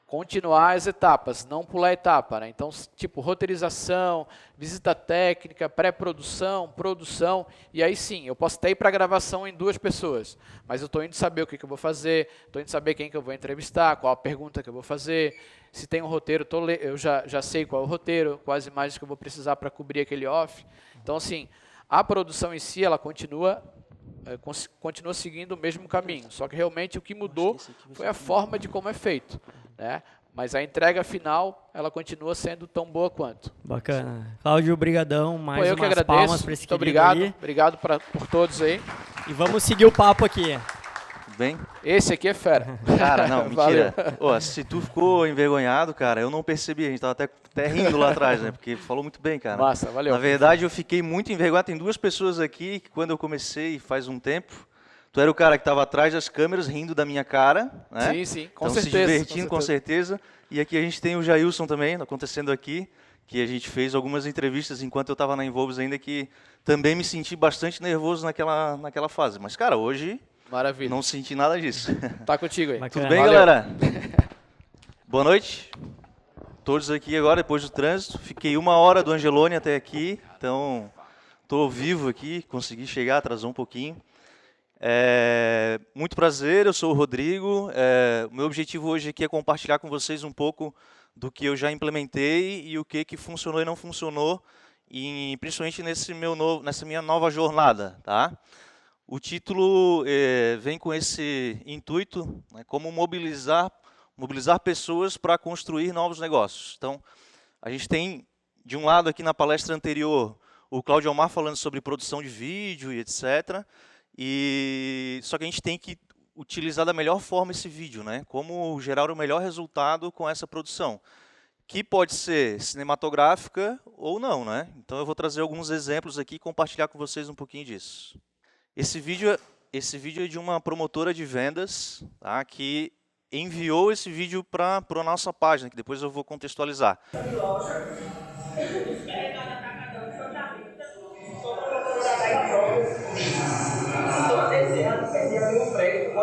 Continuar as etapas, não pular etapa, né? Então, tipo, roteirização, visita técnica, pré-produção, produção, e aí sim, eu posso até ir para a gravação em 2 pessoas, mas eu estou indo saber o que eu vou fazer, estou indo saber quem que eu vou entrevistar, qual a pergunta que eu vou fazer, se tem um roteiro, eu já sei qual é o roteiro, quais imagens que eu vou precisar para cobrir aquele off. Então, assim, a produção em si, ela continua seguindo o mesmo caminho, só que realmente o que mudou foi a forma de como é feito, né? Mas a entrega final, ela continua sendo tão boa quanto. Bacana. Cláudio, brigadão, mais eu que umas agradeço. palmas para esse Muito querido aí. Obrigado por todos aí. E vamos seguir o papo aqui. Bem? Esse aqui é fera. Cara, não, mentira. Se tu ficou envergonhado, cara, eu não percebi. A gente tava até rindo lá atrás, né? Porque falou muito bem, cara. Massa, valeu. Na verdade, eu fiquei muito envergonhado. Tem 2 pessoas aqui que quando eu comecei faz um tempo, tu era o cara que estava atrás das câmeras rindo da minha cara, né? Sim, sim, com então, certeza. se divertindo, com certeza. E aqui a gente tem o Jailson também, acontecendo aqui, que a gente fez algumas entrevistas enquanto eu estava na Involves ainda, que também me senti bastante nervoso naquela fase. Mas, cara, hoje... Maravilha. Não senti nada disso. Tá contigo aí. Bacana. Tudo bem, Valeu. galera? Boa noite. Todos aqui agora, depois do trânsito. Fiquei 1 hora do Angelone até aqui, então Estou vivo aqui, consegui chegar, atrasou um pouquinho. Muito prazer, eu sou o Rodrigo. O meu objetivo hoje aqui é compartilhar com vocês um pouco do que eu já implementei e o que funcionou e não funcionou, e principalmente nessa minha nova jornada. Tá? O título vem com esse intuito, né, como mobilizar pessoas para construir novos negócios. Então, a gente tem, de um lado aqui na palestra anterior, o Cláudio Almar falando sobre produção de vídeo e etc. Só que a gente tem que utilizar da melhor forma esse vídeo, né? Como gerar o melhor resultado com essa produção, que pode ser cinematográfica ou não, né? Então eu vou trazer alguns exemplos aqui e compartilhar com vocês um pouquinho disso. Esse vídeo é de uma promotora de vendas, tá, que enviou esse vídeo para a nossa página, que depois eu vou contextualizar. Estou há 10 anos, perdi meu emprego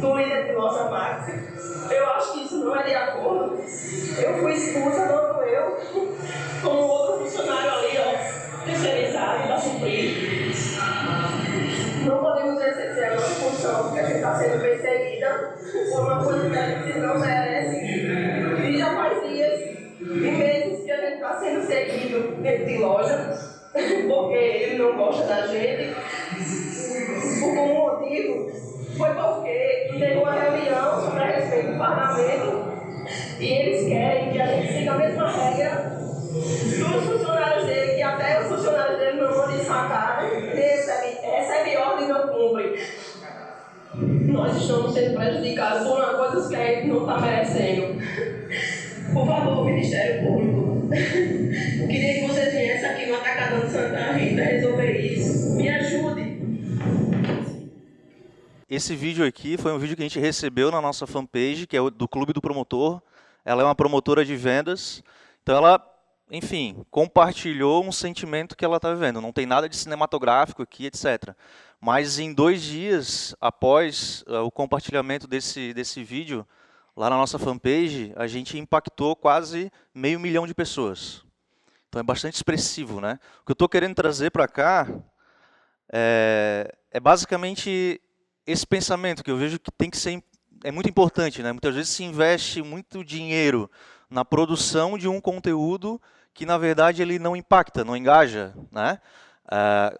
no líder de loja marketing. Eu acho que isso não é de acordo. Eu fui expulsa, tanto eu como outro funcionário ali, ó, terceirizado, da Suprir. Não podemos exercer a nossa função, porque a gente está sendo perseguida por uma coisa que a gente não merece. E já faz dias e meses que a gente está sendo seguido dentro de loja, porque ele não gosta da gente. Por algum motivo, foi porque teve uma reunião sobre a respeito do parlamento e eles querem que a gente siga a mesma regra dos funcionários dele, que até os funcionários dele não vão desacatar, recebe ordem e não cumpre. Nós estamos sendo prejudicados por uma coisa que a gente não está merecendo. Por favor, Ministério Público, eu queria que vocês viessem aqui no Atacadão de Santa Rita resolver isso. Me ajude. Esse vídeo aqui foi um vídeo que a gente recebeu na nossa fanpage, que é do Clube do Promotor. Ela é uma promotora de vendas. Então ela, enfim, compartilhou um sentimento que ela está vivendo. Não tem nada de cinematográfico aqui, etc. Mas em 2 dias após o compartilhamento desse vídeo, lá na nossa fanpage, a gente impactou quase 500 mil de pessoas. Então é bastante expressivo, né? O que eu estou querendo trazer para cá é basicamente esse pensamento que eu vejo que tem que ser, é muito importante, né? Muitas vezes se investe muito dinheiro na produção de um conteúdo que, na verdade, ele não impacta, não engaja, né?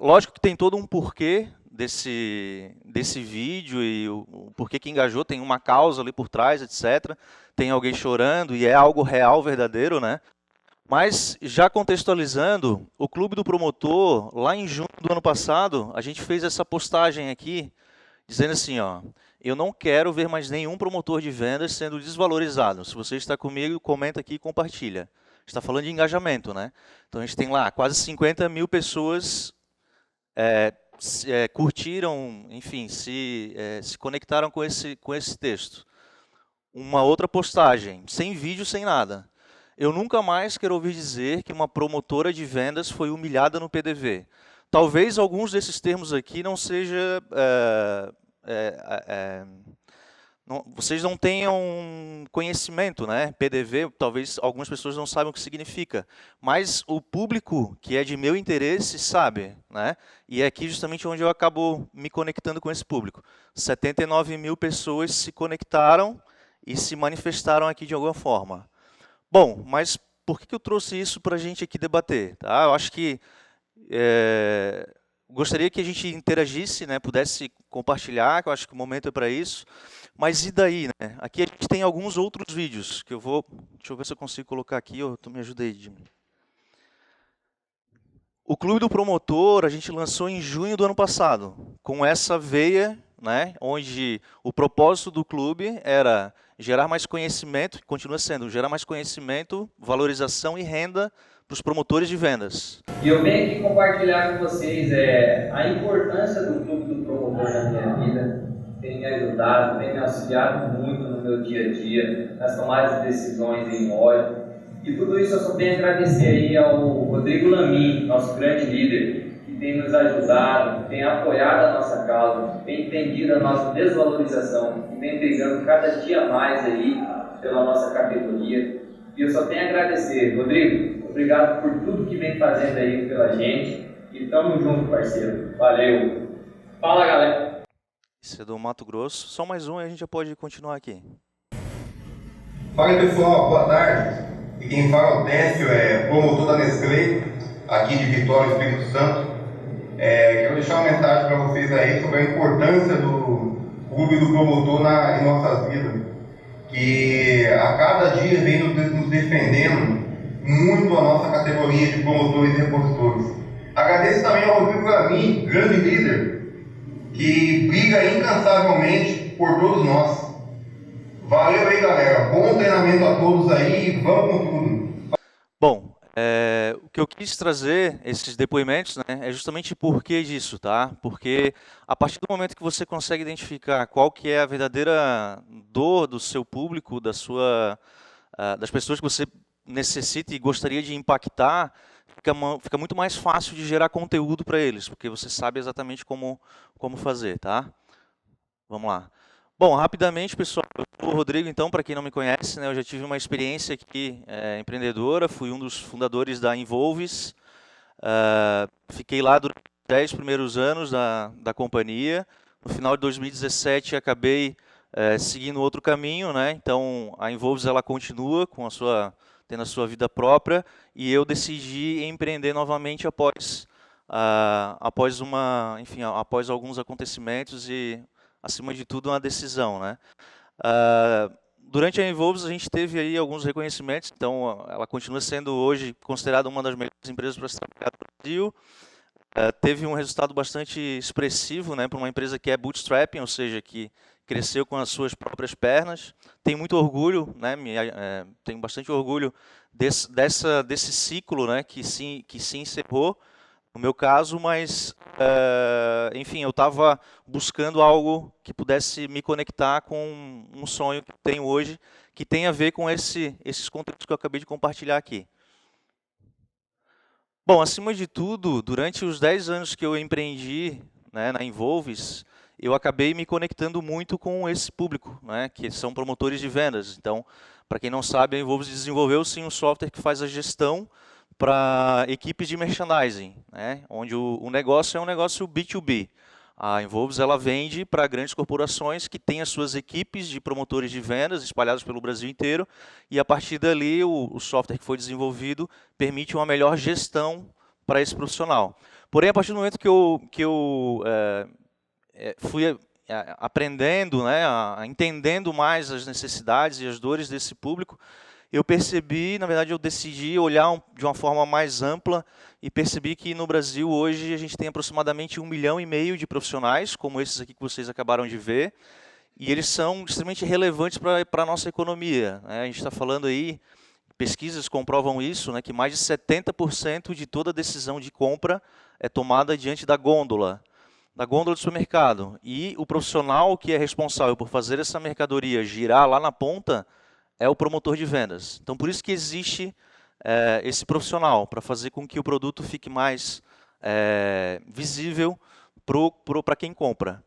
Lógico que tem todo um porquê desse vídeo e o porquê que engajou, tem uma causa ali por trás, etc. Tem alguém chorando e é algo real, verdadeiro, né? Mas, já contextualizando, o Clube do Promotor, lá em junho do ano passado, a gente fez essa postagem aqui, dizendo assim, ó, eu não quero ver mais nenhum promotor de vendas sendo desvalorizado. Se você está comigo, comenta aqui e compartilha. A gente está falando de engajamento, né? Então a gente tem lá quase 50 mil pessoas curtiram, enfim, se conectaram com esse texto. Uma outra postagem, sem vídeo, sem nada. Eu nunca mais quero ouvir dizer que uma promotora de vendas foi humilhada no PDV. Talvez alguns desses termos aqui não seja... vocês não tenham conhecimento, né? PDV, talvez algumas pessoas não saibam o que significa. Mas o público que é de meu interesse sabe, né? E é aqui justamente onde eu acabo me conectando com esse público. 79 mil pessoas se conectaram e se manifestaram aqui de alguma forma. Bom, mas por que eu trouxe isso para a gente aqui debater? Tá? Eu acho que gostaria que a gente interagisse, né, pudesse compartilhar, que eu acho que o momento é para isso. Mas e daí? Né? Aqui a gente tem alguns outros vídeos, que eu vou... Deixa eu ver se eu consigo colocar aqui, tu me ajuda aí, Jimmy. O Clube do Promotor a gente lançou em junho do ano passado, com essa veia, né, onde o propósito do clube era gerar mais conhecimento, continua sendo, gerar mais conhecimento, valorização e renda para os promotores de vendas. E eu venho aqui compartilhar com vocês a importância do Clube do Promotor na minha vida. Tem me ajudado, tem me auxiliado muito no meu dia a dia, nas tomadas de decisões em loja. E tudo isso eu só tenho a agradecer aí ao Rodrigo Lamin, nosso grande líder, que tem nos ajudado, tem apoiado a nossa causa, tem entendido a nossa desvalorização e vem brigando cada dia mais aí pela nossa categoria. E eu só tenho a agradecer. Rodrigo, obrigado por tudo que vem fazendo aí pela gente e E tamo junto, parceiro. Valeu. Fala, galera. Esse é do Mato Grosso. Só mais um e a gente já pode continuar aqui. Fala pessoal, boa tarde. E quem fala é o Décio, promotor da Nestlé, aqui de Vitória, Espírito Santo. Quero deixar uma mensagem para vocês aí sobre a importância do clube do promotor em nossas vidas. Que a cada dia vem nos defendendo muito a nossa categoria de promotores e repositores. Agradeço também ao Rodrigo Lamin, grande líder, que briga incansavelmente por todos nós. Valeu aí, galera. Bom treinamento a todos aí e vamos com tudo. Bom, o que eu quis trazer, esses depoimentos, né, é justamente por que disso, tá? Porque a partir do momento que você consegue identificar qual que é a verdadeira dor do seu público, das pessoas que você necessita e gostaria de impactar, fica muito mais fácil de gerar conteúdo para eles, porque você sabe exatamente como fazer, tá? Vamos lá. Bom, rapidamente, pessoal, eu sou o Rodrigo, então, para quem não me conhece, né, eu já tive uma experiência aqui empreendedora, fui um dos fundadores da Involves, fiquei lá durante os 10 primeiros anos da companhia, no final de 2017 acabei seguindo outro caminho, né, então a Involves ela continua tendo a sua vida própria, e eu decidi empreender novamente após alguns acontecimentos e, acima de tudo, uma decisão, né? Durante a Involves, a gente teve aí alguns reconhecimentos, então ela continua sendo hoje considerada uma das melhores empresas para se trabalhar no Brasil. Teve um resultado bastante expressivo, né, para uma empresa que é bootstrapping, ou seja, que cresceu com as suas próprias pernas. Tenho muito orgulho, né, tenho bastante orgulho desse ciclo, né, que se encerrou, no meu caso, mas, enfim, eu estava buscando algo que pudesse me conectar com um sonho que tenho hoje, que tem a ver com esses conteúdos que eu acabei de compartilhar aqui. Bom, acima de tudo, durante os 10 anos que eu empreendi, né, na Involves, eu acabei me conectando muito com esse público, né, que são promotores de vendas. Então, para quem não sabe, a Involves desenvolveu sim um software que faz a gestão para equipes de merchandising, né, onde o negócio é um negócio B2B. A Involves ela vende para grandes corporações que têm as suas equipes de promotores de vendas espalhados pelo Brasil inteiro, e a partir dali o software que foi desenvolvido permite uma melhor gestão para esse profissional. Porém, a partir do momento que eu fui aprendendo, né, entendendo mais as necessidades e as dores desse público, eu percebi, na verdade, eu decidi olhar de uma forma mais ampla e percebi que no Brasil hoje a gente tem aproximadamente 1,5 milhão de profissionais, como esses aqui que vocês acabaram de ver, e eles são extremamente relevantes para a nossa economia, né? A gente está falando aí, pesquisas comprovam isso, né, que mais de 70% de toda decisão de compra é tomada diante da gôndola do supermercado. E o profissional que é responsável por fazer essa mercadoria girar lá na ponta é o promotor de vendas. Então, por isso que existe esse profissional, para fazer com que o produto fique mais visível para quem compra.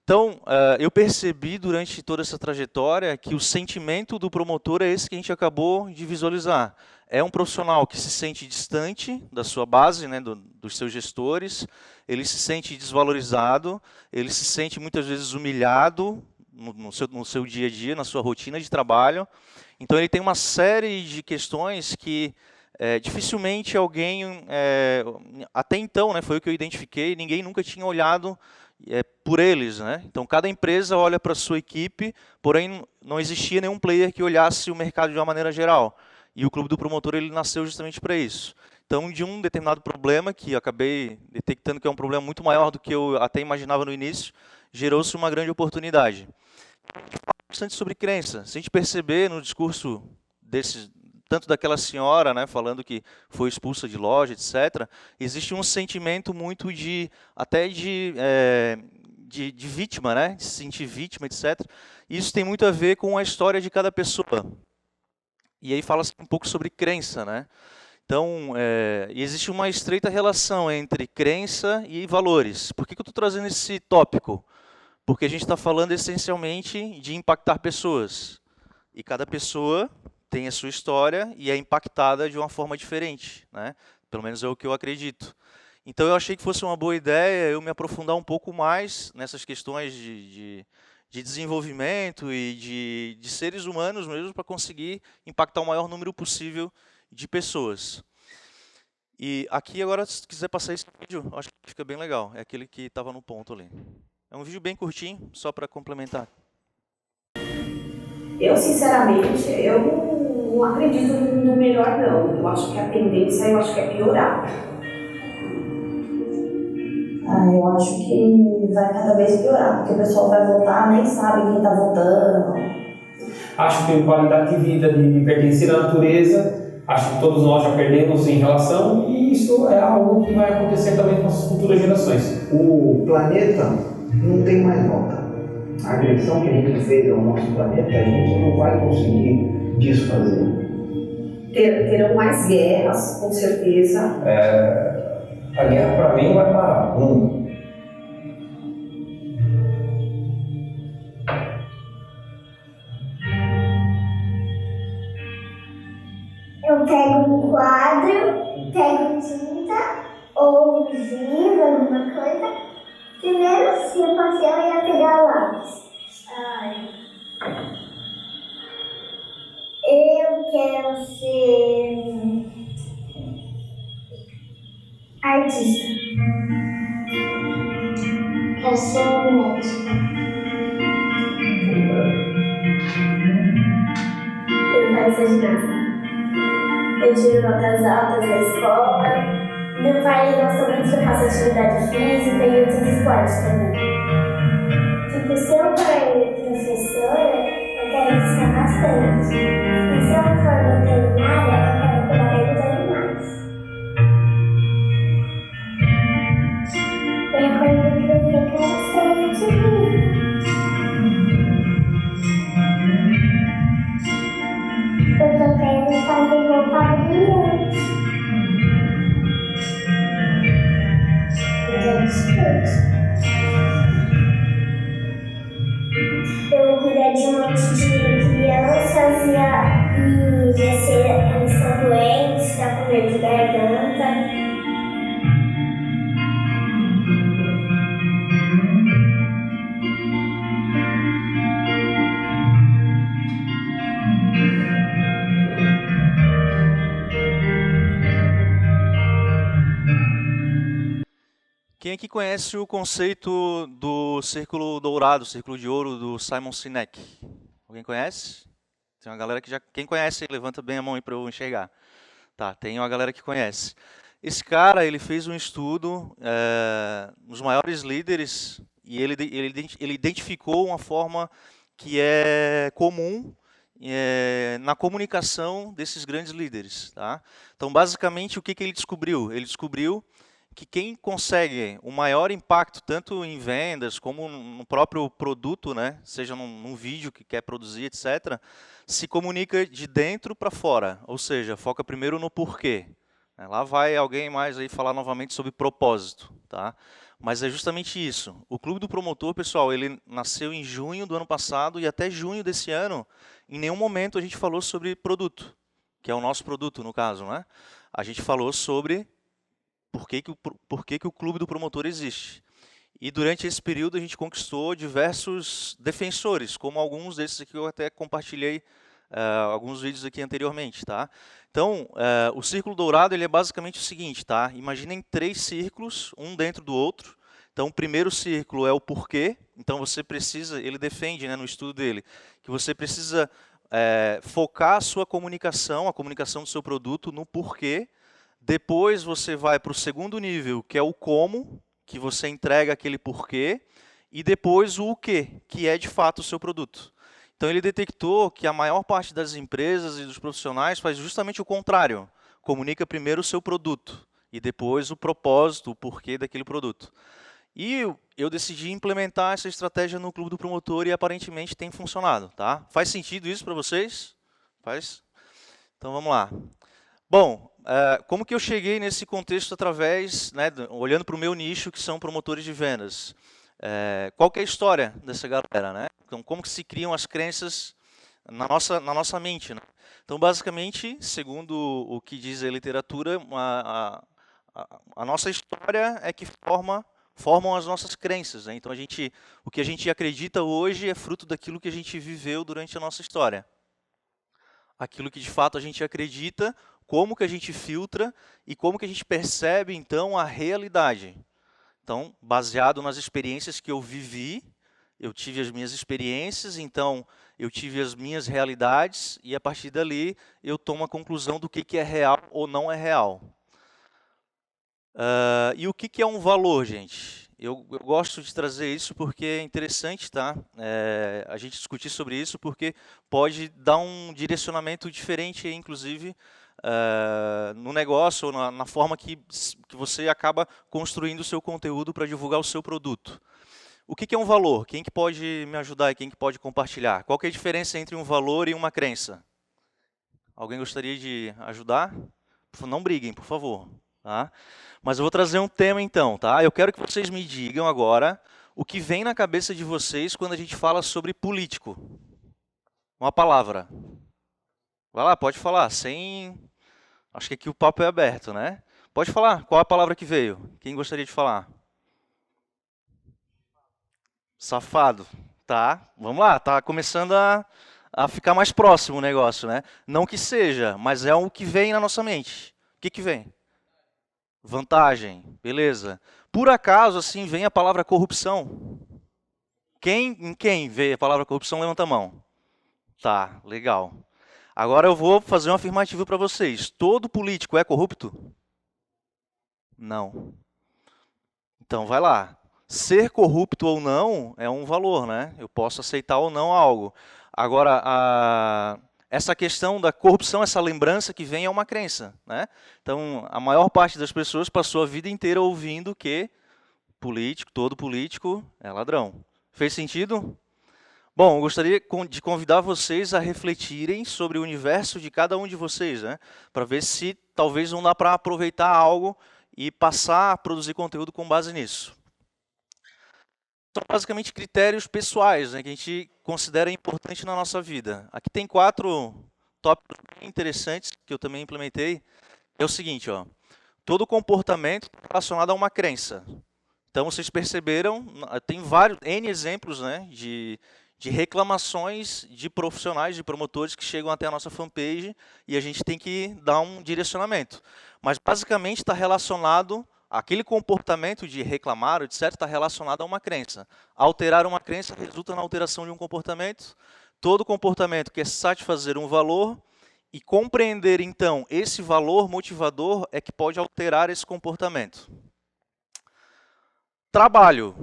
Então, eu percebi durante toda essa trajetória que o sentimento do promotor é esse que a gente acabou de visualizar. É um profissional que se sente distante da sua base, né, dos seus gestores, ele se sente desvalorizado, ele se sente muitas vezes humilhado no seu dia a dia, na sua rotina de trabalho. Então, ele tem uma série de questões que dificilmente alguém, até então, né, foi o que eu identifiquei, ninguém nunca tinha olhado por eles, né? Então, cada empresa olha para a sua equipe, porém não existia nenhum player que olhasse o mercado de uma maneira geral. E o Clube do Promotor ele nasceu justamente para isso. Então, de um determinado problema, que eu acabei detectando que é um problema muito maior do que eu até imaginava no início, gerou-se uma grande oportunidade. Bastante sobre crença. Se a gente perceber no discurso tanto daquela senhora, né, falando que foi expulsa de loja, etc., existe um sentimento muito de vítima, né, de se sentir vítima, etc. Isso tem muito a ver com a história de cada pessoa. E aí fala-se um pouco sobre crença, né? Então, existe uma estreita relação entre crença e valores. Por que eu estou trazendo esse tópico? Porque a gente está falando essencialmente de impactar pessoas. E cada pessoa tem a sua história e é impactada de uma forma diferente, né? Pelo menos é o que eu acredito. Então eu achei que fosse uma boa ideia eu me aprofundar um pouco mais nessas questões de desenvolvimento e de seres humanos mesmo, para conseguir impactar o maior número possível de pessoas. E aqui agora, se quiser passar esse vídeo, acho que fica bem legal. É aquele que estava no ponto ali. É um vídeo bem curtinho, só para complementar. Eu, sinceramente, eu não acredito no melhor, não. Eu acho que a tendência, é piorar. Eu acho que vai cada vez piorar, porque o pessoal vai votar, nem sabe quem está votando. Acho que tem qualidade de vida, de pertencer à natureza. Acho que todos nós já perdemos em relação, e isso é algo que vai acontecer também com as futuras gerações. O planeta não tem mais volta. A agressão que a gente fez ao nosso planeta, a gente não vai conseguir desfazer. Terão mais guerras, com certeza. A guerra, para mim, não vai parar, nunca. Eu pego um quadro, pego tinta ou giz, alguma coisa. Primeiro, se eu fosse eu ia pegar lápis. Eu quero ser artista. Quero ser médica. Eu quero ser ginasta. Eu tiro notas altas na escola. Meu pai gosta muito que eu faça atividade física e outros esportes também. Tipo, se eu for professora, eu quero ensinar bastante. E se eu for veterinária, eu quero cuidar bem dos animais. E quando eu quero ser veterinária. Eu tô querendo fazer roupa brilhante. Eu vou cuidar de um monte de crianças e ver se eles estão doentes, se estão com medo de garganta. Quem aqui conhece o conceito do círculo dourado, círculo de ouro do Simon Sinek? Alguém conhece? Tem uma galera que já... Quem conhece, levanta bem a mão aí para eu enxergar. Tá, tem uma galera que conhece. Esse cara, ele fez um estudo nos maiores líderes e ele identificou uma forma que é comum na comunicação desses grandes líderes. Tá? Então, basicamente, o que ele descobriu? Ele descobriu que quem consegue o maior impacto, tanto em vendas, como no próprio produto, né, seja num vídeo que quer produzir, etc., se comunica de dentro para fora, ou seja, foca primeiro no porquê. Lá vai alguém mais aí falar novamente sobre propósito. Tá? Mas é justamente isso. O Clube do Promotor, pessoal, ele nasceu em junho do ano passado e até junho desse ano, em nenhum momento a gente falou sobre produto, que é o nosso produto, no caso. Né? A gente falou sobre por que o Clube do Promotor existe. E durante esse período a gente conquistou diversos defensores, como alguns desses aqui eu até compartilhei alguns vídeos aqui anteriormente. Tá? Então, o círculo dourado ele é basicamente o seguinte, tá? Imaginem 3 círculos, um dentro do outro. Então, o primeiro círculo é o porquê. Então, você precisa, ele defende, né, no estudo dele, que você precisa focar a sua comunicação, a comunicação do seu produto no porquê. Depois você vai para o segundo nível, que é o como, que você entrega aquele porquê, e depois o quê, que é de fato o seu produto. Então ele detectou que a maior parte das empresas e dos profissionais faz justamente o contrário. Comunica primeiro o seu produto, e depois o propósito, o porquê daquele produto. E eu decidi implementar essa estratégia no Clube do Promotor e aparentemente tem funcionado. Tá? Faz sentido isso para vocês? Faz? Então vamos lá. Bom, como que eu cheguei nesse contexto através, né, olhando para o meu nicho, que são promotores de vendas? Qual que é a história dessa galera? Né? Então, como que se criam as crenças na nossa mente? Né? Então, basicamente, segundo o que diz a literatura, A nossa história é que formam as nossas crenças, né? Então, o que a gente acredita hoje é fruto daquilo que a gente viveu durante a nossa história. Aquilo que, de fato, a gente acredita, como que a gente filtra e como que a gente percebe, então, a realidade. Então, baseado nas experiências que eu vivi, eu tive as minhas experiências, então, eu tive as minhas realidades e, a partir dali, eu tomo a conclusão do que é real ou não é real. E o que é um valor, gente? Eu gosto de trazer isso porque é interessante, tá? A gente discutir sobre isso porque pode dar um direcionamento diferente, inclusive, no negócio ou na forma que você acaba construindo o seu conteúdo para divulgar o seu produto. O que é um valor? Quem que pode me ajudar e quem que pode compartilhar? Qual que é a diferença entre um valor e uma crença? Alguém gostaria de ajudar? Não briguem, por favor. Tá? Mas eu vou trazer um tema então, tá? Eu quero que vocês me digam agora o que vem na cabeça de vocês quando a gente fala sobre político. Uma palavra. Vai lá, pode falar, sem... Acho que aqui o papo é aberto, né? Pode falar, qual a palavra que veio? Quem gostaria de falar? Safado, tá? Vamos lá, tá começando a ficar mais próximo o negócio, né? Não que seja, mas é o que vem na nossa mente. O que vem? Vantagem, beleza. Por acaso, assim, vem a palavra corrupção? Em quem vê a palavra corrupção, levanta a mão. Tá, legal. Agora eu vou fazer uma afirmativa para vocês. Todo político é corrupto? Não. Então, vai lá. Ser corrupto ou não é um valor, né? Eu posso aceitar ou não algo. Agora, essa questão da corrupção, essa lembrança que vem é uma crença, né? Então, a maior parte das pessoas passou a vida inteira ouvindo que todo político é ladrão. Fez sentido? Bom, eu gostaria de convidar vocês a refletirem sobre o universo de cada um de vocês, né? Para ver se talvez não dá para aproveitar algo e passar a produzir conteúdo com base nisso. São basicamente critérios pessoais, né, que a gente considera importante na nossa vida. Aqui tem 4 tópicos bem interessantes que eu também implementei. É o seguinte, ó, todo comportamento relacionado a uma crença. Então, vocês perceberam, tem vários N exemplos, né, de reclamações de profissionais, de promotores que chegam até a nossa fanpage e a gente tem que dar um direcionamento. Mas, basicamente, está relacionado... Aquele comportamento de reclamar, etc., está relacionado a uma crença. Alterar uma crença resulta na alteração de um comportamento. Todo comportamento quer satisfazer um valor e compreender, então, esse valor motivador é que pode alterar esse comportamento. Trabalho.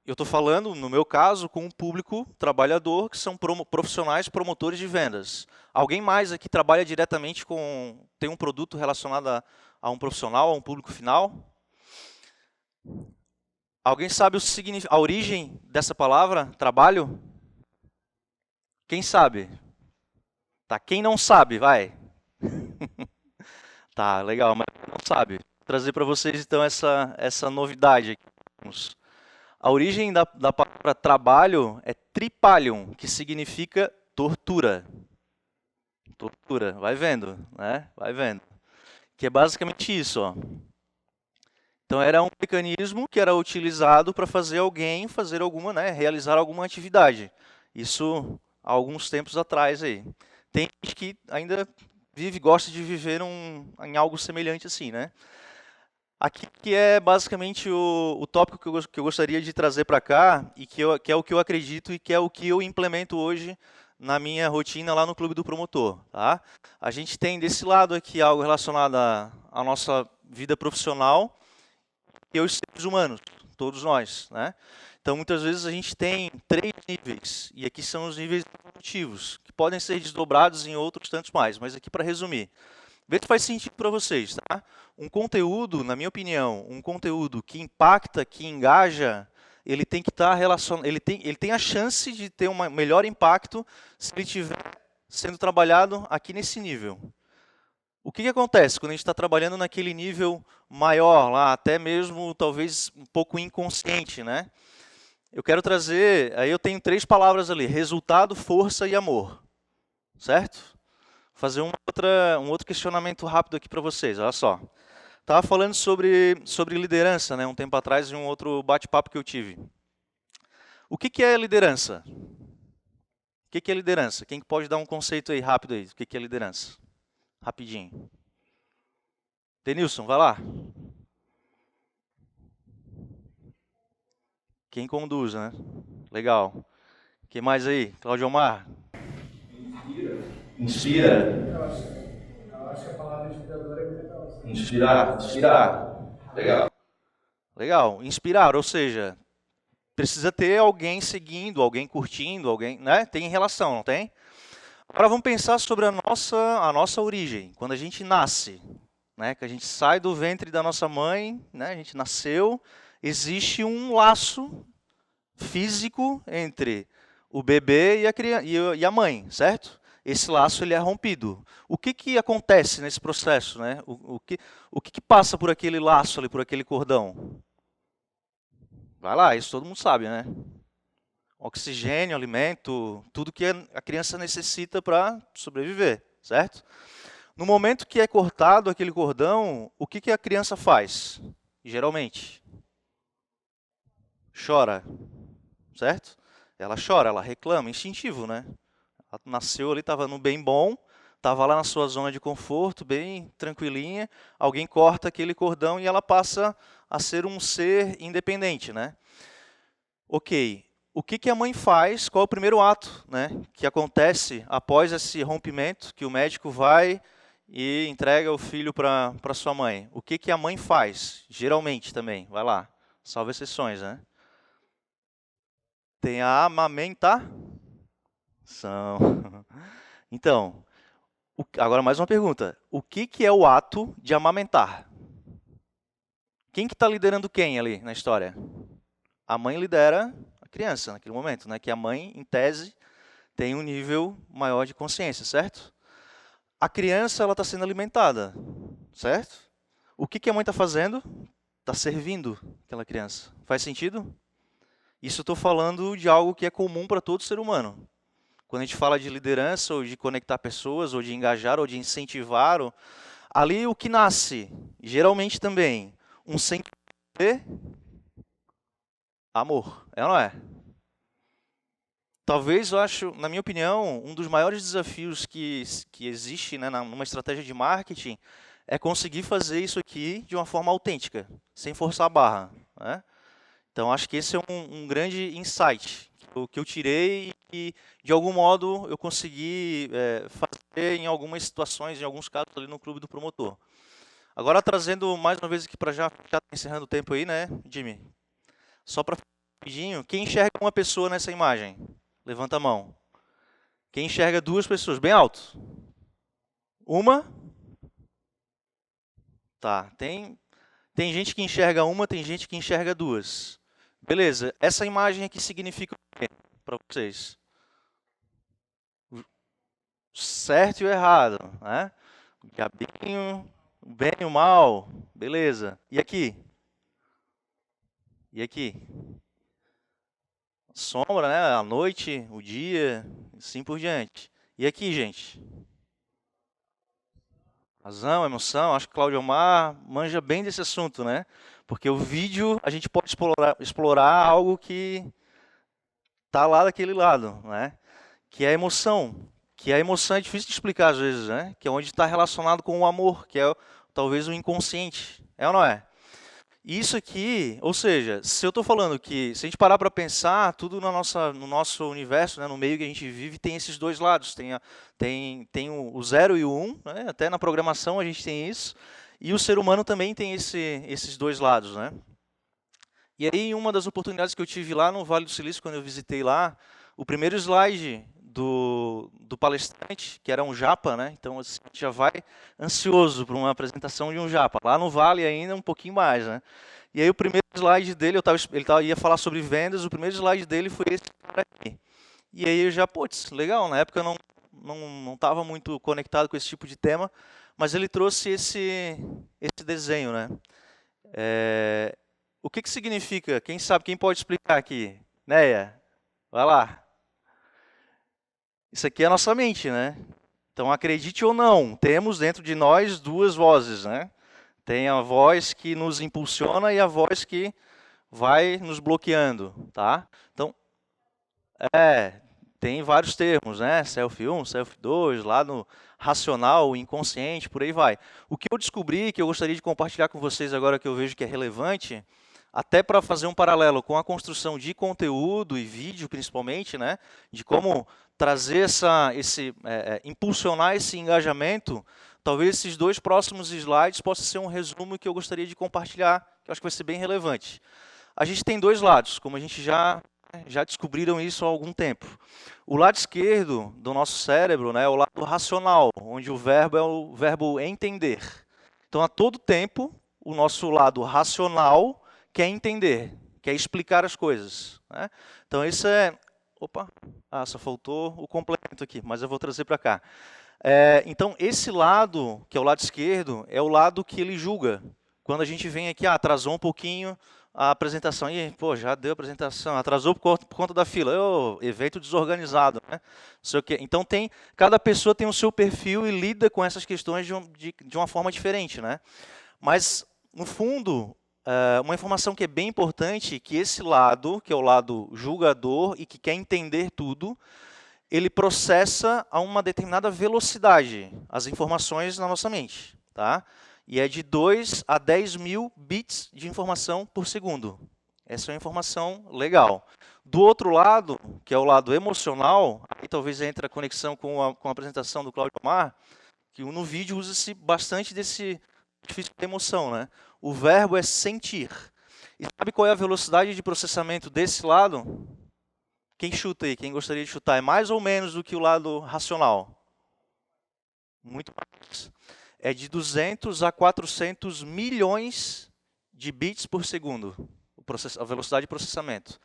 Eu estou falando, no meu caso, com um público trabalhador, que são profissionais promotores de vendas. Alguém mais aqui trabalha diretamente tem um produto relacionado a um profissional, a um público final? Alguém sabe a origem dessa palavra, trabalho? Quem sabe? Tá, quem não sabe, vai. Tá, legal, mas não sabe. Vou trazer para vocês, então, essa novidade aqui. A origem da palavra trabalho é tripalium, que significa tortura. Tortura, vai vendo, né? Vai vendo. Que é basicamente isso, ó. Então, era um mecanismo que era utilizado para fazer alguém realizar alguma atividade. Isso há alguns tempos atrás aí. Tem gente que ainda gosta de viver em algo semelhante assim, né? Aqui que é basicamente o tópico que eu gostaria de trazer para cá e que é o que eu acredito e que é o que eu implemento hoje na minha rotina lá no Clube do Promotor. Tá? A gente tem desse lado aqui algo relacionado à nossa vida profissional e aos seres humanos, todos nós, né? Então, muitas vezes a gente tem 3 níveis, e aqui são os níveis evolutivos, que podem ser desdobrados em outros tantos mais, mas aqui para resumir. Vê se faz sentido para vocês, tá? Um conteúdo, na minha opinião, um conteúdo que impacta, que engaja, ele tem que estar relacionado, ele tem a chance de ter um melhor impacto se ele estiver sendo trabalhado aqui nesse nível. O que acontece quando a gente está trabalhando naquele nível maior, lá, até mesmo, talvez, um pouco inconsciente, né? Eu quero trazer, aí eu tenho 3 palavras ali, resultado, força e amor. Certo? Vou fazer um outro questionamento rápido aqui para vocês, olha só. Estava falando sobre liderança, né, um tempo atrás, em um outro bate-papo que eu tive. O que é liderança? O que é liderança? Quem pode dar um conceito aí rápido aí? O que é liderança? Rapidinho. Denilson, vai lá. Quem conduz, né? Legal. Quem mais aí? Cláudio Omar? Inspira. Eu acho que a palavra inspiradora é muito legal. Inspirar. Legal. Legal. Inspirar, ou seja, precisa ter alguém seguindo, alguém curtindo, alguém, né? Tem relação, não tem? Agora vamos pensar sobre a nossa origem. Quando a gente nasce, né? Que a gente sai do ventre da nossa mãe, né? A gente nasceu, existe um laço físico entre o bebê e a mãe, certo? Esse laço ele é rompido. O que acontece nesse processo, né? O que passa por aquele laço ali, por aquele cordão? Vai lá, isso todo mundo sabe, né? Oxigênio, alimento, tudo que a criança necessita para sobreviver, certo? No momento que é cortado aquele cordão, o que a criança faz? Geralmente, chora, certo? Ela chora, ela reclama, instintivo, né? Ela nasceu ali, estava no bem bom, estava lá na sua zona de conforto, bem tranquilinha, alguém corta aquele cordão e ela passa a ser um ser independente, né? Ok, o que a mãe faz, qual é o primeiro ato, né, que acontece após esse rompimento, que o médico vai e entrega o filho para sua mãe? O que a mãe faz, geralmente também? Vai lá, salve exceções, né? Tem a amamentação. Então, agora mais uma pergunta. O que é o ato de amamentar? Quem que está liderando quem ali na história? A mãe lidera a criança naquele momento, né? Que a mãe, em tese, tem um nível maior de consciência, certo? A criança ela está sendo alimentada, certo? O que a mãe está fazendo? Está servindo aquela criança. Faz sentido? Isso eu estou falando de algo que é comum para todo ser humano. Quando a gente fala de liderança, ou de conectar pessoas, ou de engajar, ou de incentivar, ali o que nasce, geralmente também, um sentimento de amor, é ou não é? Talvez, eu acho, na minha opinião, um dos maiores desafios que existe, né, numa estratégia de marketing é conseguir fazer isso aqui de uma forma autêntica, sem forçar a barra, né? Então, acho que esse é um grande insight que eu tirei e, de algum modo, eu consegui fazer em algumas situações, em alguns casos, ali no Clube do Promotor. Agora, trazendo mais uma vez aqui para já encerrando o tempo aí, né, Jimmy? Só para rapidinho, quem enxerga uma pessoa nessa imagem? Levanta a mão. Quem enxerga duas pessoas? Bem alto. Uma? Tá, tem gente que enxerga uma, tem gente que enxerga duas. Beleza, essa imagem aqui significa o quê para vocês? Certo e o errado, né? O diabinho, o bem e o mal, beleza. E aqui? E aqui? Sombra, né? A noite, o dia, assim por diante. E aqui, gente? Razão, emoção, acho que Cláudio Omar manja bem desse assunto, né? Porque o vídeo, a gente pode explorar algo que está lá daquele lado, né? Que é a emoção. Que a emoção é difícil de explicar às vezes, né? Que é onde está relacionado com o amor, que é talvez o inconsciente. É ou não é? Isso aqui, ou seja, se eu estou falando que, se a gente parar para pensar, tudo no nosso universo, né, no meio que a gente vive, tem esses dois lados. Tem o 0 e o 1, né? Até na programação a gente tem isso. E o ser humano também tem esses dois lados, né? E aí, em uma das oportunidades que eu tive lá no Vale do Silício, quando eu visitei lá, o primeiro slide do palestrante, que era um japa, né? Então, assim, a gente já vai ansioso para uma apresentação de um japa. Lá no Vale ainda um pouquinho mais, né? E aí o primeiro slide dele, ele ia falar sobre vendas, o primeiro slide dele foi esse cara aqui. E aí eu já, putz, legal, na época eu não estava muito conectado com esse tipo de tema, mas ele trouxe esse desenho, né? O que significa? Quem sabe, quem pode explicar aqui? Neia, vai lá. Isso aqui é a nossa mente, né? Então, acredite ou não, temos dentro de nós duas vozes, né? Tem a voz que nos impulsiona e a voz que vai nos bloqueando, tá? Então, tem vários termos, né? Self 1, Self 2, lá no racional, inconsciente, por aí vai. O que eu descobri, que eu gostaria de compartilhar com vocês agora, que eu vejo que é relevante, até para fazer um paralelo com a construção de conteúdo e vídeo, principalmente, né? De como trazer impulsionar esse engajamento. Talvez esses 2 próximos slides possam ser um resumo que eu gostaria de compartilhar, que eu acho que vai ser bem relevante. A gente tem 2 lados, como a gente já descobriram isso há algum tempo. O lado esquerdo do nosso cérebro, né, é o lado racional, onde o verbo é o verbo entender. Então, a todo tempo, o nosso lado racional quer entender, quer explicar as coisas, né? Então, isso é... Opa! Só faltou o complemento aqui, mas eu vou trazer para cá. Então, esse lado, que é o lado esquerdo, é o lado que ele julga. Quando a gente vem aqui, atrasou um pouquinho a apresentação, e pô, já deu a apresentação, atrasou por conta da fila, evento desorganizado, né? Não sei o quê. Então, cada pessoa tem o seu perfil e lida com essas questões de uma forma diferente, né? Mas, no fundo, uma informação que é bem importante, que esse lado, que é o lado julgador e que quer entender tudo, ele processa a uma determinada velocidade as informações na nossa mente, tá? E é de 2 a 10 mil bits de informação por segundo. Essa é uma informação legal. Do outro lado, que é o lado emocional, aí talvez entre a conexão com a apresentação do Cláudio Omar, que no vídeo usa-se bastante desse artifício de emoção, né? O verbo é sentir. E sabe qual é a velocidade de processamento desse lado? Quem chuta aí? Quem gostaria de chutar? É mais ou menos do que o lado racional? Muito mais. É de 200 a 400 milhões de bits por segundo, a velocidade de processamento.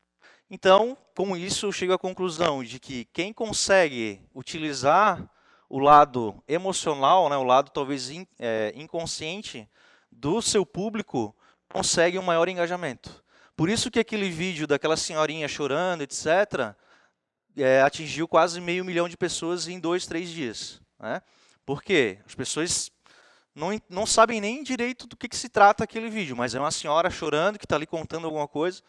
Então, com isso, eu chego à conclusão de que quem consegue utilizar o lado emocional, né, o lado talvez inconsciente do seu público, consegue um maior engajamento. Por isso que aquele vídeo daquela senhorinha chorando, etc., atingiu quase 500 mil de pessoas em 2, 3 dias. Né? Por quê? As pessoas não sabem nem direito do que se trata aquele vídeo, mas é uma senhora chorando que está ali contando alguma coisa,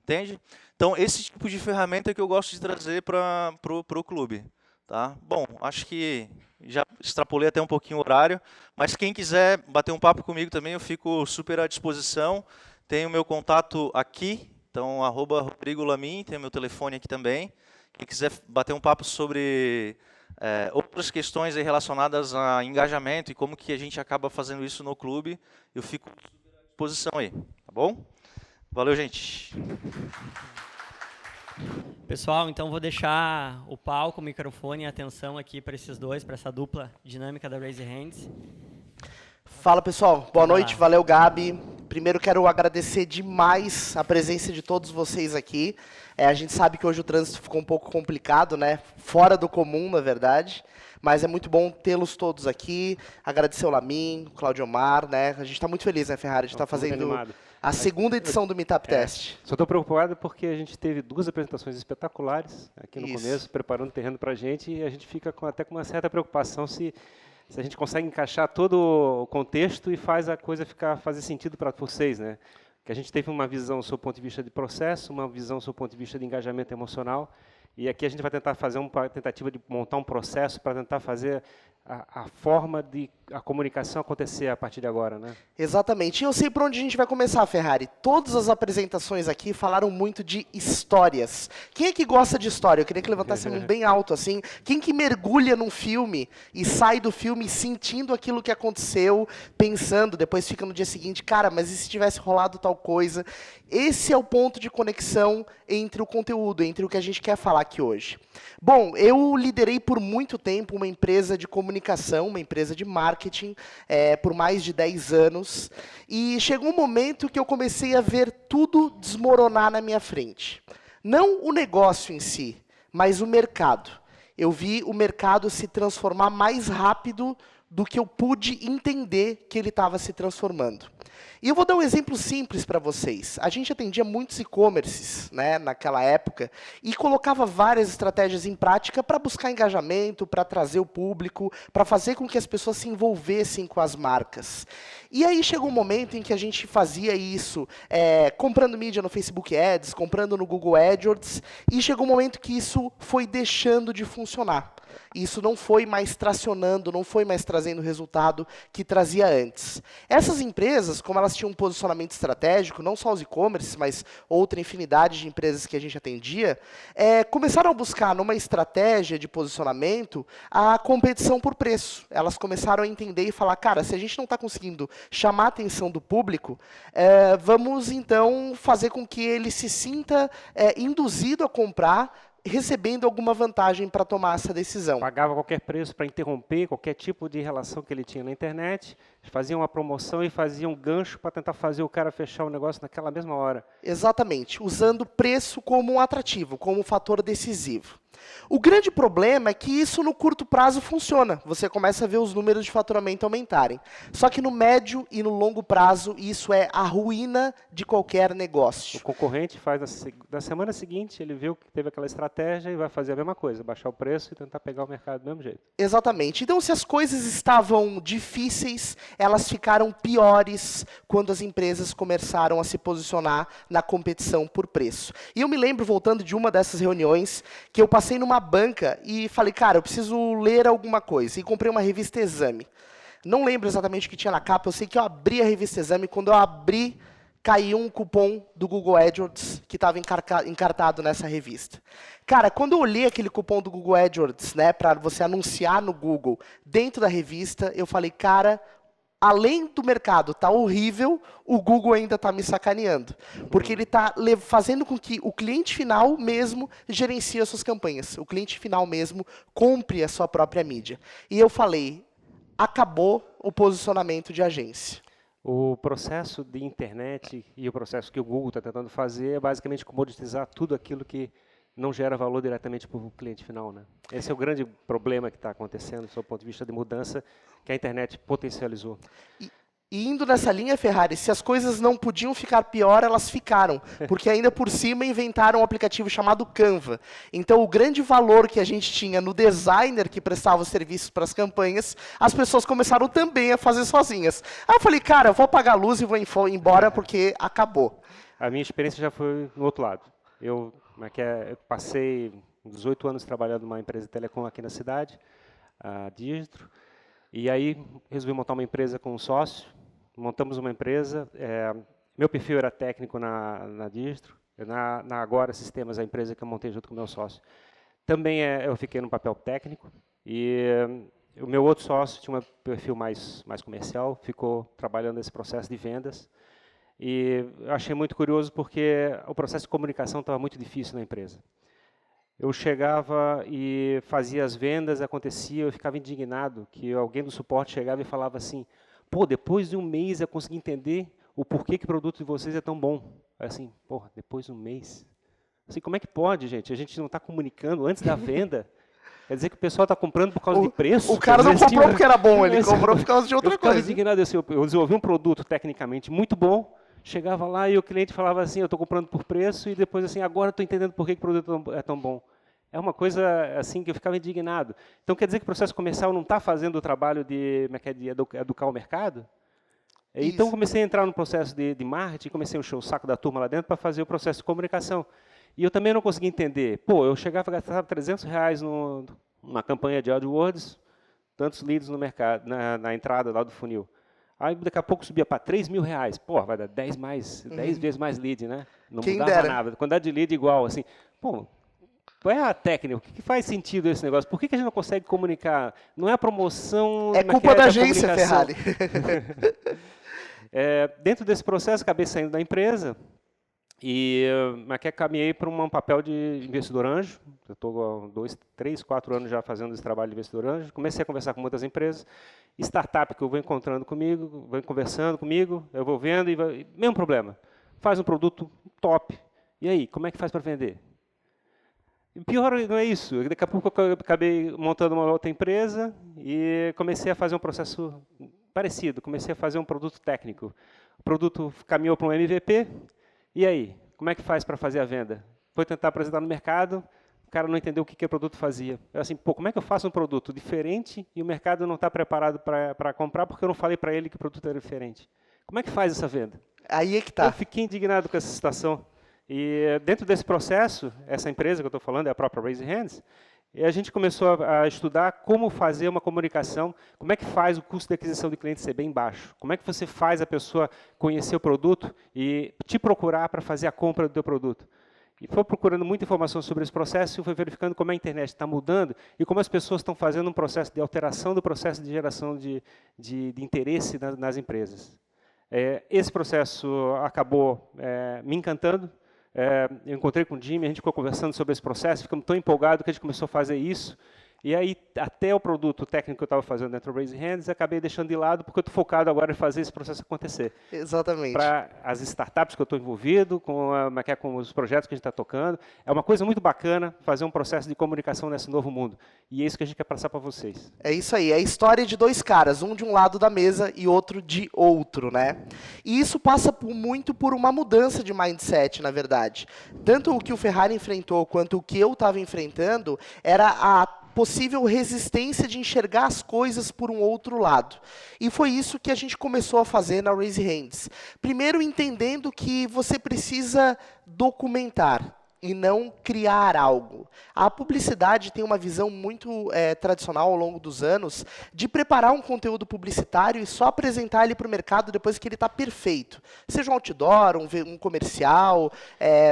entende? Então, esse tipo de ferramenta é que eu gosto de trazer para o clube. Tá? Bom, acho que já extrapolei até um pouquinho o horário, mas quem quiser bater um papo comigo também, eu fico super à disposição. Tem o meu contato aqui, então, @RodrigoLamin, tem o meu telefone aqui também. Quem quiser bater um papo sobre outras questões aí relacionadas a engajamento e como que a gente acaba fazendo isso no clube, eu fico super à disposição aí, tá bom? Valeu, gente! Pessoal, então vou deixar o palco, o microfone e a atenção aqui para esses dois, para essa dupla dinâmica da Raise Hands. Fala, pessoal. Boa noite. Valeu, Gabi. Primeiro, quero agradecer demais a presença de todos vocês aqui. A gente sabe que hoje o trânsito ficou um pouco complicado, né? Fora do comum, na verdade. Mas é muito bom tê-los todos aqui. Agradecer o Lamin, o Cláudio Omar, né? A gente está muito feliz, né, Ferrari? A gente está fazendo a segunda edição do Meetup Test. Só estou preocupado porque a gente teve 2 apresentações espetaculares aqui no começo, preparando o terreno para a gente, e a gente fica até com uma certa preocupação se a gente consegue encaixar todo o contexto e faz a coisa fazer sentido para vocês, né? Que a gente teve uma visão do seu ponto de vista de processo, uma visão do seu ponto de vista de engajamento emocional, e aqui a gente vai tentar fazer uma tentativa de montar um processo para tentar fazer a forma de a comunicação acontecer a partir de agora, né? Exatamente. E eu sei por onde a gente vai começar, Ferrari. Todas as apresentações aqui falaram muito de histórias. Quem é que gosta de história? Eu queria que levantasse a mão bem alto, assim. Quem que mergulha num filme e sai do filme sentindo aquilo que aconteceu, pensando, depois fica no dia seguinte, cara, mas e se tivesse rolado tal coisa? Esse é o ponto de conexão entre o conteúdo, entre o que a gente quer falar aqui hoje. Bom, eu liderei por muito tempo uma empresa de comunicação, uma empresa de marketing, por mais de 10 anos, e chegou um momento que eu comecei a ver tudo desmoronar na minha frente. Não o negócio em si, mas o mercado. Eu vi o mercado se transformar mais rápido do que eu pude entender que ele estava se transformando. E eu vou dar um exemplo simples para vocês. A gente atendia muitos e-commerces, né, naquela época e colocava várias estratégias em prática para buscar engajamento, para trazer o público, para fazer com que as pessoas se envolvessem com as marcas. E aí chegou um momento em que a gente fazia isso, comprando mídia no Facebook Ads, comprando no Google AdWords, e chegou um momento que isso foi deixando de funcionar. Isso não foi mais tracionando, não foi mais trazendo o resultado que trazia antes. Essas empresas, como elas tinham um posicionamento estratégico, não só os e-commerce, mas outra infinidade de empresas que a gente atendia, começaram a buscar numa estratégia de posicionamento a competição por preço. Elas começaram a entender e falar, cara, se a gente não está conseguindo chamar a atenção do público, vamos então fazer com que ele se sinta induzido a comprar, recebendo alguma vantagem para tomar essa decisão. Pagava qualquer preço para interromper qualquer tipo de relação que ele tinha na internet, faziam uma promoção e faziam um gancho para tentar fazer o cara fechar o negócio naquela mesma hora. Exatamente, usando preço como um atrativo, como um fator decisivo. O grande problema é que isso no curto prazo funciona. Você começa a ver os números de faturamento aumentarem. Só que no médio e no longo prazo, isso é a ruína de qualquer negócio. O concorrente faz na semana seguinte, ele viu que teve aquela estratégia e vai fazer a mesma coisa, baixar o preço e tentar pegar o mercado do mesmo jeito. Exatamente. Então, se as coisas estavam difíceis, elas ficaram piores quando as empresas começaram a se posicionar na competição por preço. E eu me lembro, voltando de uma dessas reuniões, que eu passei numa banca e falei, cara, eu preciso ler alguma coisa. E comprei uma revista Exame. Não lembro exatamente o que tinha na capa, eu sei que eu abri a revista Exame, quando eu abri, caiu um cupom do Google AdWords que estava encartado nessa revista. Cara, quando eu olhei aquele cupom do Google AdWords, né, para você anunciar no Google dentro da revista, eu falei, cara, além do mercado tá horrível, o Google ainda está me sacaneando. Porque ele está fazendo com que o cliente final mesmo gerencie as suas campanhas. O cliente final mesmo compre a sua própria mídia. E eu falei, acabou o posicionamento de agência. O processo de internet e o processo que o Google está tentando fazer é basicamente comoditizar tudo aquilo que não gera valor diretamente para o cliente final, né? Esse é o grande problema que está acontecendo, do seu ponto de vista de mudança, que a internet potencializou. E indo nessa linha, Ferrari, se as coisas não podiam ficar pior, elas ficaram. Porque ainda por cima inventaram um aplicativo chamado Canva. Então o grande valor que a gente tinha no designer que prestava os serviços para as campanhas, as pessoas começaram também a fazer sozinhas. Aí eu falei, cara, eu vou apagar a luz e vou embora porque acabou. A minha experiência já foi no outro lado. Eu passei 18 anos trabalhando numa empresa de telecom aqui na cidade, a Distro, e aí resolvi montar uma empresa com um sócio. Montamos uma empresa, meu perfil era técnico na Distro, na Agora Sistemas, a empresa que eu montei junto com o meu sócio. Também eu fiquei no papel técnico, e o meu outro sócio tinha um perfil mais comercial, ficou trabalhando nesse processo de vendas. E eu achei muito curioso porque o processo de comunicação estava muito difícil na empresa. Eu chegava e fazia as vendas, acontecia, eu ficava indignado que alguém do suporte chegava e falava assim, pô, depois de um mês eu consegui entender o porquê que o produto de vocês é tão bom. Assim, porra, depois de um mês? Assim, como é que pode, gente? A gente não está comunicando antes da venda? Quer dizer que o pessoal está comprando por causa de preço? O cara não comprou porque era bom, ele comprou por causa de outra coisa. Eu ficava indignado, assim, eu desenvolvi um produto tecnicamente muito bom, chegava lá e o cliente falava assim, eu estou comprando por preço, e depois assim, agora estou entendendo por que o produto é tão bom. É uma coisa assim que eu ficava indignado. Então quer dizer que o processo comercial não está fazendo o trabalho de educar o mercado? Isso. Então comecei a entrar no processo de marketing, comecei a encher o saco da turma lá dentro para fazer o processo de comunicação. E eu também não conseguia entender. Pô, eu chegava a gastar R$300 numa campanha de AdWords, tantos leads no mercado, na entrada lá do funil. Aí daqui a pouco subia para R$3.000. Pô, vai dar 10 vezes mais lead, né? Não mudava nada. Quantidade de lead igual, assim. Pô, qual é a técnica? O que faz sentido esse negócio? Por que a gente não consegue comunicar? Não é a promoção... É culpa da agência, Ferrari. Dentro desse processo, acabei saindo da empresa e caminhei para um papel de investidor anjo. Eu estou há 2, 3, 4 anos já fazendo esse trabalho de investidor anjo. Comecei a conversar com muitas empresas. Startup que eu vou encontrando comigo, vem conversando comigo, eu vou vendo e mesmo problema. Faz um produto top. E aí, como é que faz para vender? Pior não é isso. Daqui a pouco eu acabei montando uma outra empresa e comecei a fazer um processo parecido. Comecei a fazer um produto técnico. O produto caminhou para um MVP. E aí? Como é que faz para fazer a venda? Foi tentar apresentar no mercado, o cara não entendeu o que o produto fazia. Eu assim, pô, como é que eu faço um produto diferente e o mercado não está preparado para comprar porque eu não falei para ele que o produto era diferente? Como é que faz essa venda? Aí é que tá. Eu fiquei indignado com essa situação. E dentro desse processo, essa empresa que eu estou falando é a própria Raise Hands, e a gente começou a estudar como fazer uma comunicação, como é que faz o custo de aquisição de cliente ser bem baixo, como é que você faz a pessoa conhecer o produto e te procurar para fazer a compra do teu produto. E foi procurando muita informação sobre esse processo e foi verificando como a internet está mudando e como as pessoas estão fazendo um processo de alteração do processo de geração de interesse nas empresas. Esse processo acabou me encantando. Eu encontrei com o Jimmy, a gente ficou conversando sobre esse processo, ficamos tão empolgados que a gente começou a fazer isso. E aí, até o produto técnico que eu estava fazendo dentro do Raise Hands, acabei deixando de lado, porque eu estou focado agora em fazer esse processo acontecer. Exatamente. Para as startups que eu estou envolvido, com os projetos que a gente está tocando. É uma coisa muito bacana fazer um processo de comunicação nesse novo mundo. E é isso que a gente quer passar para vocês. É isso aí, é a história de dois caras, um de um lado da mesa e outro de outro, né? E isso passa muito por uma mudança de mindset, na verdade. Tanto o que o Ferrari enfrentou, quanto o que eu estava enfrentando, era a possível resistência de enxergar as coisas por um outro lado. E foi isso que a gente começou a fazer na Raise Hands. Primeiro, entendendo que você precisa documentar e não criar algo. A publicidade tem uma visão muito tradicional ao longo dos anos de preparar um conteúdo publicitário e só apresentar ele para o mercado depois que ele está perfeito. Seja um outdoor, um comercial,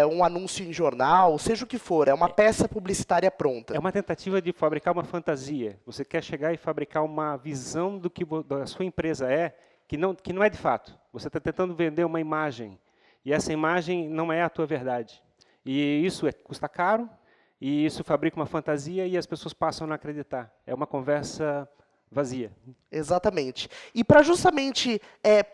um anúncio em jornal, seja o que for, é uma peça publicitária pronta. É uma tentativa de fabricar uma fantasia. Você quer chegar e fabricar uma visão do que a sua empresa que não é de fato. Você está tentando vender uma imagem, e essa imagem não é a tua verdade. E isso custa caro, e isso fabrica uma fantasia e as pessoas passam a não acreditar. É uma conversa vazia. Exatamente. E para justamente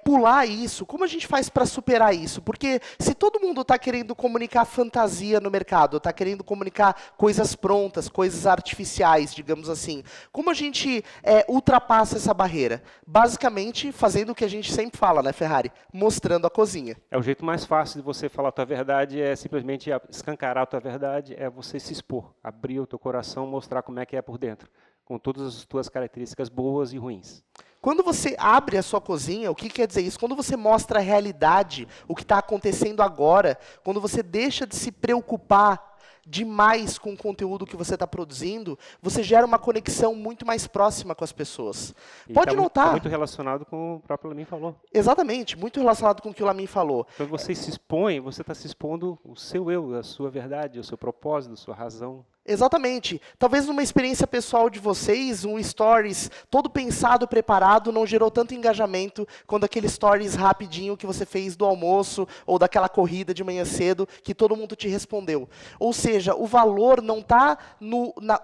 pular isso, como a gente faz para superar isso? Porque se todo mundo está querendo comunicar fantasia no mercado, está querendo comunicar coisas prontas, coisas artificiais, digamos assim, como a gente ultrapassa essa barreira? Basicamente, fazendo o que a gente sempre fala, né, Ferrari? Mostrando a cozinha. É o jeito mais fácil de você falar a tua verdade, é simplesmente escancarar a tua verdade, é você se expor, abrir o teu coração, mostrar como é que é por dentro, com todas as tuas características boas e ruins. Quando você abre a sua cozinha, o que quer dizer isso? Quando você mostra a realidade, o que está acontecendo agora, quando você deixa de se preocupar demais com o conteúdo que você está produzindo, você gera uma conexão muito mais próxima com as pessoas. E Pode notar. Está muito relacionado com o próprio Lamin falou. Exatamente, muito relacionado com o que o Lamin falou. Quando você se expõe, você está se expondo o seu eu, a sua verdade, o seu propósito, a sua razão. Exatamente. Talvez numa experiência pessoal de vocês, um stories todo pensado, preparado, não gerou tanto engajamento quanto aquele stories rapidinho que você fez do almoço ou daquela corrida de manhã cedo que todo mundo te respondeu. Ou seja, o valor não está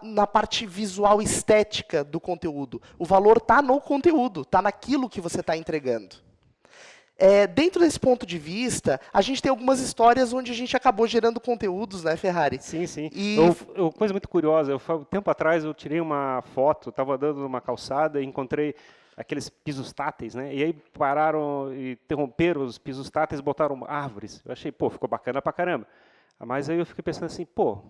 na parte visual estética do conteúdo. O valor está no conteúdo, está naquilo que você está entregando. Dentro desse ponto de vista, a gente tem algumas histórias onde a gente acabou gerando conteúdos, né, Ferrari? Sim, sim. E coisa muito curiosa, um tempo atrás eu tirei uma foto, estava andando numa calçada e encontrei aqueles pisos táteis, né? E aí pararam e interromperam os pisos táteis e botaram árvores. Eu achei, ficou bacana pra caramba. Mas aí eu fiquei pensando assim, como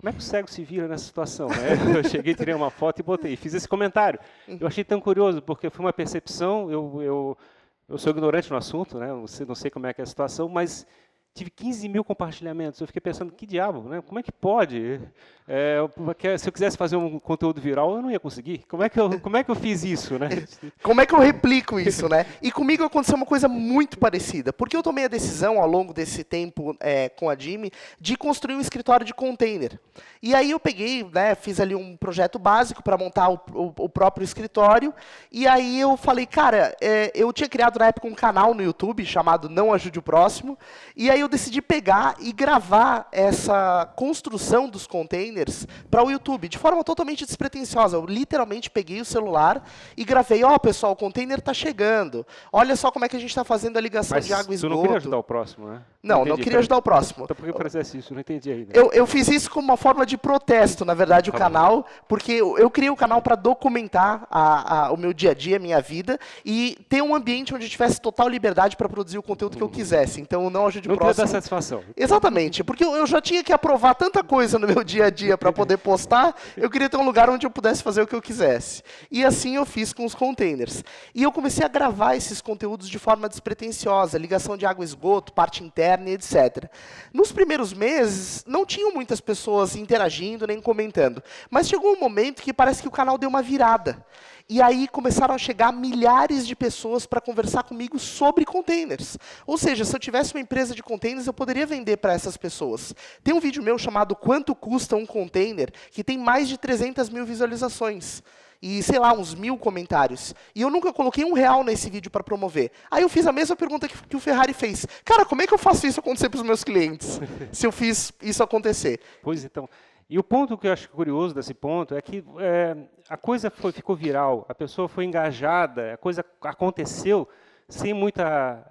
é que o cego se vira nessa situação? Né? Eu cheguei, tirei uma foto e botei, fiz esse comentário. Eu achei tão curioso, porque foi uma percepção, eu sou ignorante no assunto, né? Não sei como é que é a situação, mas tive 15 mil compartilhamentos. Eu fiquei pensando, que diabo, né? Como é que pode? Se eu quisesse fazer um conteúdo viral, eu não ia conseguir. Como é que eu fiz isso, né? Como é que eu replico isso, né? E comigo aconteceu uma coisa muito parecida, porque eu tomei a decisão, ao longo desse tempo com a Jimmy, de construir um escritório de container. E aí eu peguei, né, fiz ali um projeto básico para montar o próprio escritório, e aí eu falei, cara, eu tinha criado na época um canal no YouTube chamado Não Ajude o Próximo, e aí eu decidi pegar e gravar essa construção dos containers para o YouTube, de forma totalmente despretensiosa. Eu literalmente peguei o celular e gravei, pessoal, o container está chegando. Olha só como é que a gente está fazendo a ligação de água e esgoto. Mas tu não queria ajudar o próximo, né? Não queria ajudar o próximo. Então por que fizesse isso? Não entendi ainda. Eu fiz isso como uma forma de protesto, na verdade, o canal, porque eu criei o canal para documentar o meu dia a dia, a minha vida, e ter um ambiente onde eu tivesse total liberdade para produzir o conteúdo que eu quisesse. Então, não ajude o próximo. Não queria dar satisfação. Exatamente, porque eu já tinha que aprovar tanta coisa no meu dia a dia para poder postar, eu queria ter um lugar onde eu pudesse fazer o que eu quisesse. E assim eu fiz com os containers. E eu comecei a gravar esses conteúdos de forma despretensiosa, ligação de água e esgoto, parte interna, etc. Nos primeiros meses, não tinham muitas pessoas interagindo nem comentando, mas chegou um momento que parece que o canal deu uma virada. E aí começaram a chegar milhares de pessoas para conversar comigo sobre containers. Ou seja, se eu tivesse uma empresa de containers, eu poderia vender para essas pessoas. Tem um vídeo meu chamado Quanto Custa um Container, que tem mais de 300 mil visualizações. E, sei lá, uns 1000 comentários. E eu nunca coloquei R$1 nesse vídeo para promover. Aí eu fiz a mesma pergunta que o Ferrari fez. Cara, como é que eu faço isso acontecer para os meus clientes? Se eu fiz isso acontecer. Pois então. E o ponto que eu acho curioso desse ponto é que a coisa ficou viral, a pessoa foi engajada, a coisa aconteceu sem muita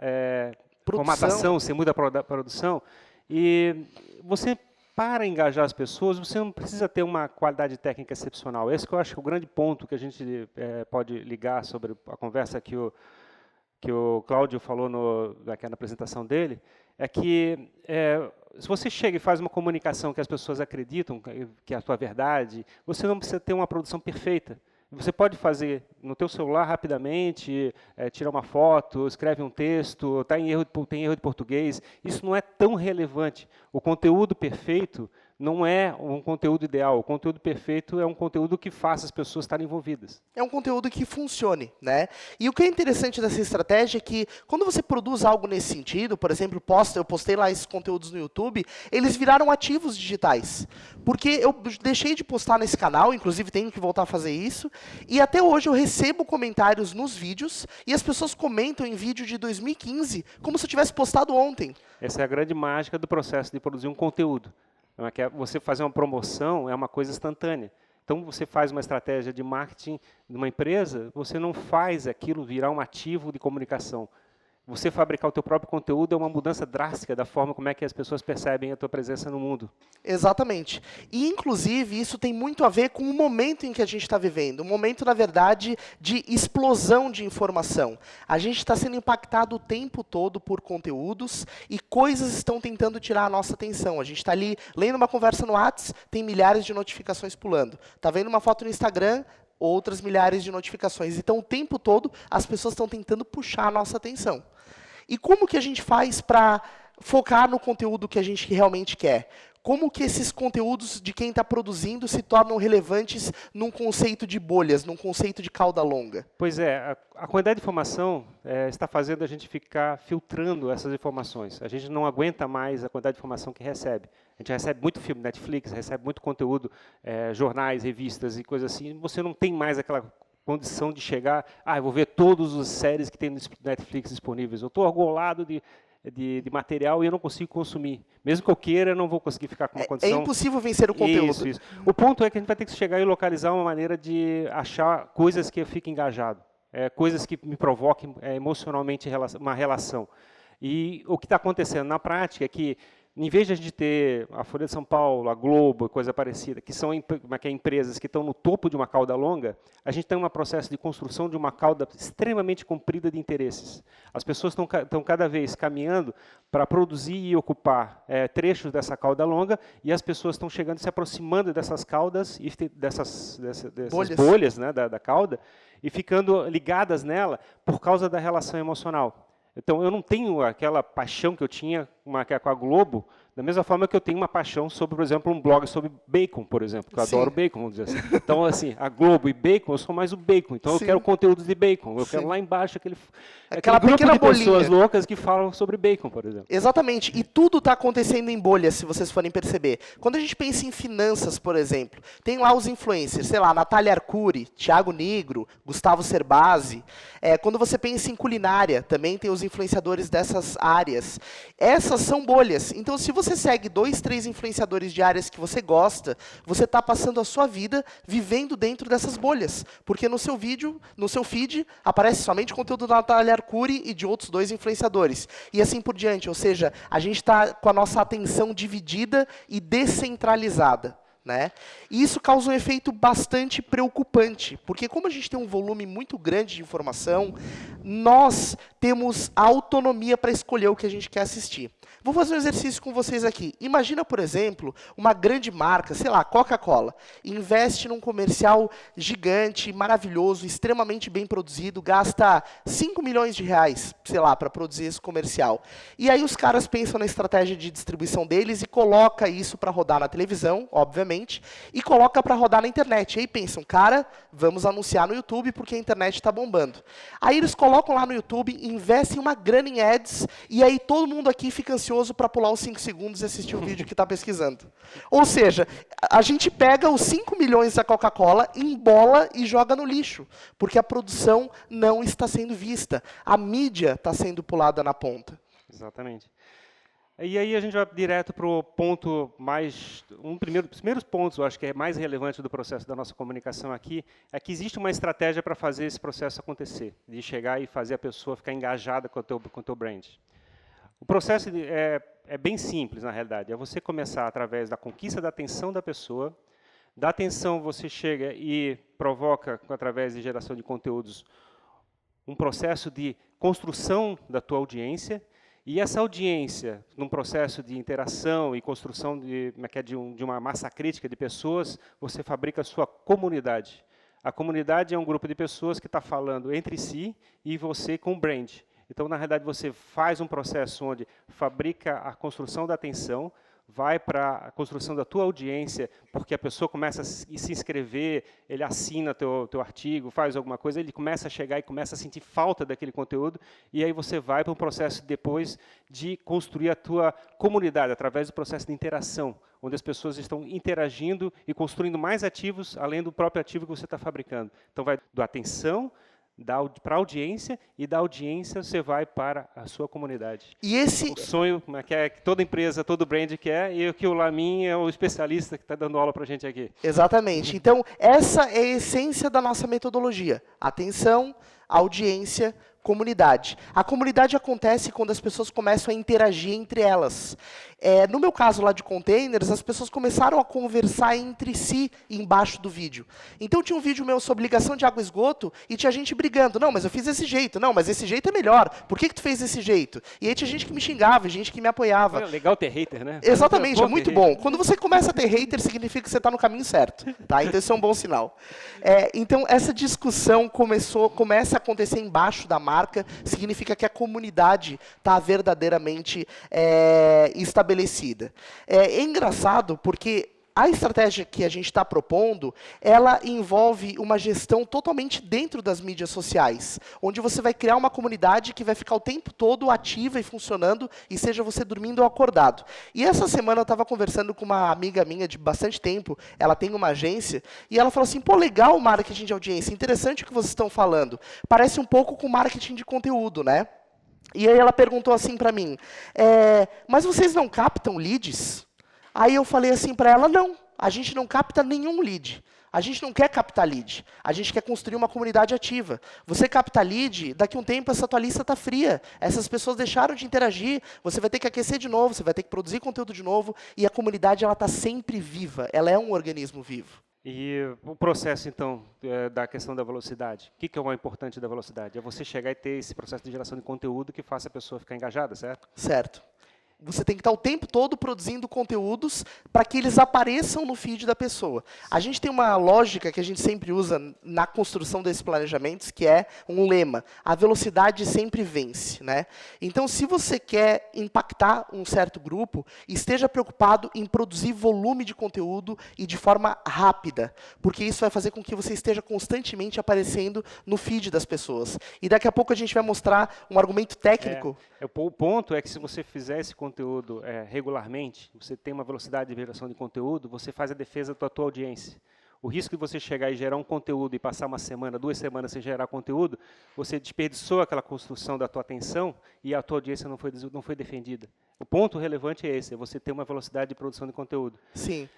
formatação, sem muita produção. E você, para engajar as pessoas, você não precisa ter uma qualidade técnica excepcional. Esse que eu acho que é o grande ponto que a gente pode ligar sobre a conversa que o Cláudio falou na apresentação dele, é que se você chega e faz uma comunicação que as pessoas acreditam que é a sua verdade, você não precisa ter uma produção perfeita. Você pode fazer no teu celular rapidamente, tirar uma foto, escreve um texto, tem erro de português. Isso não é tão relevante. O conteúdo perfeito não é um conteúdo ideal. O conteúdo perfeito é um conteúdo que faça as pessoas estarem envolvidas. É um conteúdo que funcione, né? E o que é interessante dessa estratégia é que, quando você produz algo nesse sentido, por exemplo, eu postei lá esses conteúdos no YouTube, eles viraram ativos digitais. Porque eu deixei de postar nesse canal, inclusive tenho que voltar a fazer isso, e até hoje eu recebo comentários nos vídeos, e as pessoas comentam em vídeo de 2015, como se eu tivesse postado ontem. Essa é a grande mágica do processo de produzir um conteúdo. Você fazer uma promoção é uma coisa instantânea. Então, você faz uma estratégia de marketing de uma empresa, você não faz aquilo virar um ativo de comunicação. Você fabricar o teu próprio conteúdo é uma mudança drástica da forma como é que as pessoas percebem a tua presença no mundo. Exatamente. E, inclusive, isso tem muito a ver com o momento em que a gente está vivendo. Um momento, na verdade, de explosão de informação. A gente está sendo impactado o tempo todo por conteúdos e coisas estão tentando tirar a nossa atenção. A gente está ali lendo uma conversa no WhatsApp, tem milhares de notificações pulando. Está vendo uma foto no Instagram, outras milhares de notificações. Então, o tempo todo, as pessoas estão tentando puxar a nossa atenção. E como que a gente faz para focar no conteúdo que a gente realmente quer? Como que esses conteúdos de quem está produzindo se tornam relevantes num conceito de bolhas, num conceito de cauda longa? Pois é, a quantidade de informação está fazendo a gente ficar filtrando essas informações. A gente não aguenta mais a quantidade de informação que recebe. A gente recebe muito filme Netflix, recebe muito conteúdo, jornais, revistas e coisas assim. Você não tem mais aquela condição de chegar, eu vou ver todas as séries que tem no Netflix disponíveis. Eu estou argolado de material e eu não consigo consumir. Mesmo que eu queira, eu não vou conseguir ficar com uma condição... É impossível vencer o conteúdo. Isso. O ponto é que a gente vai ter que chegar e localizar uma maneira de achar coisas que eu fique engajado, coisas que me provoquem emocionalmente uma relação. E o que está acontecendo na prática é que, em vez de a gente ter a Folha de São Paulo, a Globo, coisa parecida, que são empresas que estão no topo de uma cauda longa, a gente tem um processo de construção de uma cauda extremamente comprida de interesses. As pessoas estão cada vez caminhando para produzir e ocupar trechos dessa cauda longa, e as pessoas estão chegando, se aproximando dessas caudas, e dessas bolhas, né, da cauda, e ficando ligadas nela por causa da relação emocional. Então, eu não tenho aquela paixão que eu tinha com a Globo, da mesma forma que eu tenho uma paixão sobre, por exemplo, um blog sobre bacon, por exemplo, que eu adoro bacon, vamos dizer assim. Então, assim, a Globo e bacon, eu sou mais o bacon. Então, eu quero conteúdos de bacon. Eu quero lá embaixo aquela grupo de pessoas loucas que falam sobre bacon, por exemplo. Exatamente. E tudo está acontecendo em bolhas, se vocês forem perceber. Quando a gente pensa em finanças, por exemplo, tem lá os influencers, sei lá, Natália Arcuri, Thiago Nigro, Gustavo Cerbasi. Quando você pensa em culinária, também tem os influenciadores dessas áreas. Essas são bolhas. Então, se você você segue 2, 3 influenciadores de áreas que você gosta, você está passando a sua vida vivendo dentro dessas bolhas. Porque no seu vídeo, no seu feed, aparece somente conteúdo da Natália Arcuri e de outros 2 influenciadores. E assim por diante. Ou seja, a gente está com a nossa atenção dividida e descentralizada. Né? E isso causa um efeito bastante preocupante, porque como a gente tem um volume muito grande de informação, nós temos a autonomia para escolher o que a gente quer assistir. Vou fazer um exercício com vocês aqui. Imagina, por exemplo, uma grande marca, sei lá, Coca-Cola, investe num comercial gigante, maravilhoso, extremamente bem produzido, gasta 5 milhões de reais, sei lá, para produzir esse comercial. E aí os caras pensam na estratégia de distribuição deles e coloca isso para rodar na televisão, obviamente, e coloca para rodar na internet. E aí pensam, cara, vamos anunciar no YouTube porque a internet está bombando. Aí eles colocam lá no YouTube, investem uma grana em ads, e aí todo mundo aqui fica ansioso para pular os 5 segundos e assistir o vídeo que está pesquisando. Ou seja, a gente pega os 5 milhões da Coca-Cola, embola e joga no lixo, porque a produção não está sendo vista. A mídia está sendo pulada na ponta. Exatamente. E aí a gente vai direto para o ponto mais... dos primeiros pontos, eu acho que é mais relevante do processo da nossa comunicação aqui, é que existe uma estratégia para fazer esse processo acontecer, de chegar e fazer a pessoa ficar engajada com o teu brand. O processo é bem simples, na realidade. É você começar através da conquista da atenção da pessoa. Da atenção, você chega e provoca, através de geração de conteúdos, um processo de construção da tua audiência. E essa audiência, num processo de interação e construção de uma massa crítica de pessoas, você fabrica a sua comunidade. A comunidade é um grupo de pessoas que está falando entre si e você com o brand. Então, na realidade, você faz um processo onde fabrica a construção da atenção, vai para a construção da tua audiência, porque a pessoa começa a se inscrever, ele assina teu artigo, faz alguma coisa, ele começa a chegar e começa a sentir falta daquele conteúdo, e aí você vai para um processo depois de construir a tua comunidade, através do processo de interação, onde as pessoas estão interagindo e construindo mais ativos, além do próprio ativo que você está fabricando. Então, vai da atenção para a audiência, e da audiência você vai para a sua comunidade. E esse... O sonho que toda empresa, todo brand quer, e que o Lamin é o especialista que está dando aula para a gente aqui. Exatamente. Então, essa é a essência da nossa metodologia. Atenção, audiência, comunidade. A comunidade acontece quando as pessoas começam a interagir entre elas. No meu caso lá de containers, as pessoas começaram a conversar entre si embaixo do vídeo. Então tinha um vídeo meu sobre ligação de água e esgoto e tinha gente brigando. Não, mas eu fiz desse jeito. Não, mas esse jeito é melhor. Por que tu fez desse jeito? E aí tinha gente que me xingava, gente que me apoiava. É legal ter hater, né? Exatamente, é muito bom. Quando você começa a ter hater, significa que você está no caminho certo. Tá? Então isso é um bom sinal. Então essa discussão começa a acontecer embaixo da marca, significa que a comunidade está verdadeiramente estabelecida. É engraçado porque a estratégia que a gente está propondo, ela envolve uma gestão totalmente dentro das mídias sociais, onde você vai criar uma comunidade que vai ficar o tempo todo ativa e funcionando, e seja você dormindo ou acordado. E essa semana eu estava conversando com uma amiga minha de bastante tempo, ela tem uma agência, e ela falou assim, pô, legal o marketing de audiência, interessante o que vocês estão falando, parece um pouco com marketing de conteúdo, né? E aí ela perguntou assim para mim, mas vocês não captam leads? Aí eu falei assim para ela, não, a gente não capta nenhum lead. A gente não quer captar lead, a gente quer construir uma comunidade ativa. Você capta lead, daqui a um tempo essa tua lista está fria, essas pessoas deixaram de interagir, você vai ter que aquecer de novo, você vai ter que produzir conteúdo de novo, e a comunidade está sempre viva, ela é um organismo vivo. E o processo, então, da questão da velocidade. O que é o importante da velocidade? É você chegar e ter esse processo de geração de conteúdo que faça a pessoa ficar engajada, certo? Certo. Você tem que estar o tempo todo produzindo conteúdos para que eles apareçam no feed da pessoa. A gente tem uma lógica que a gente sempre usa na construção desses planejamentos, que é um lema. A velocidade sempre vence, né? Então, se você quer impactar um certo grupo, esteja preocupado em produzir volume de conteúdo e de forma rápida, porque isso vai fazer com que você esteja constantemente aparecendo no feed das pessoas. E daqui a pouco a gente vai mostrar um argumento técnico. O ponto é que se você fizer esse conteúdo regularmente, você tem uma velocidade de geração de conteúdo, você faz a defesa da tua audiência. O risco de você chegar e gerar um conteúdo e passar uma semana, 2 semanas sem gerar conteúdo, você desperdiçou aquela construção da tua atenção e a tua audiência não foi defendida. O ponto relevante é esse, é você ter uma velocidade de produção de conteúdo. Sim.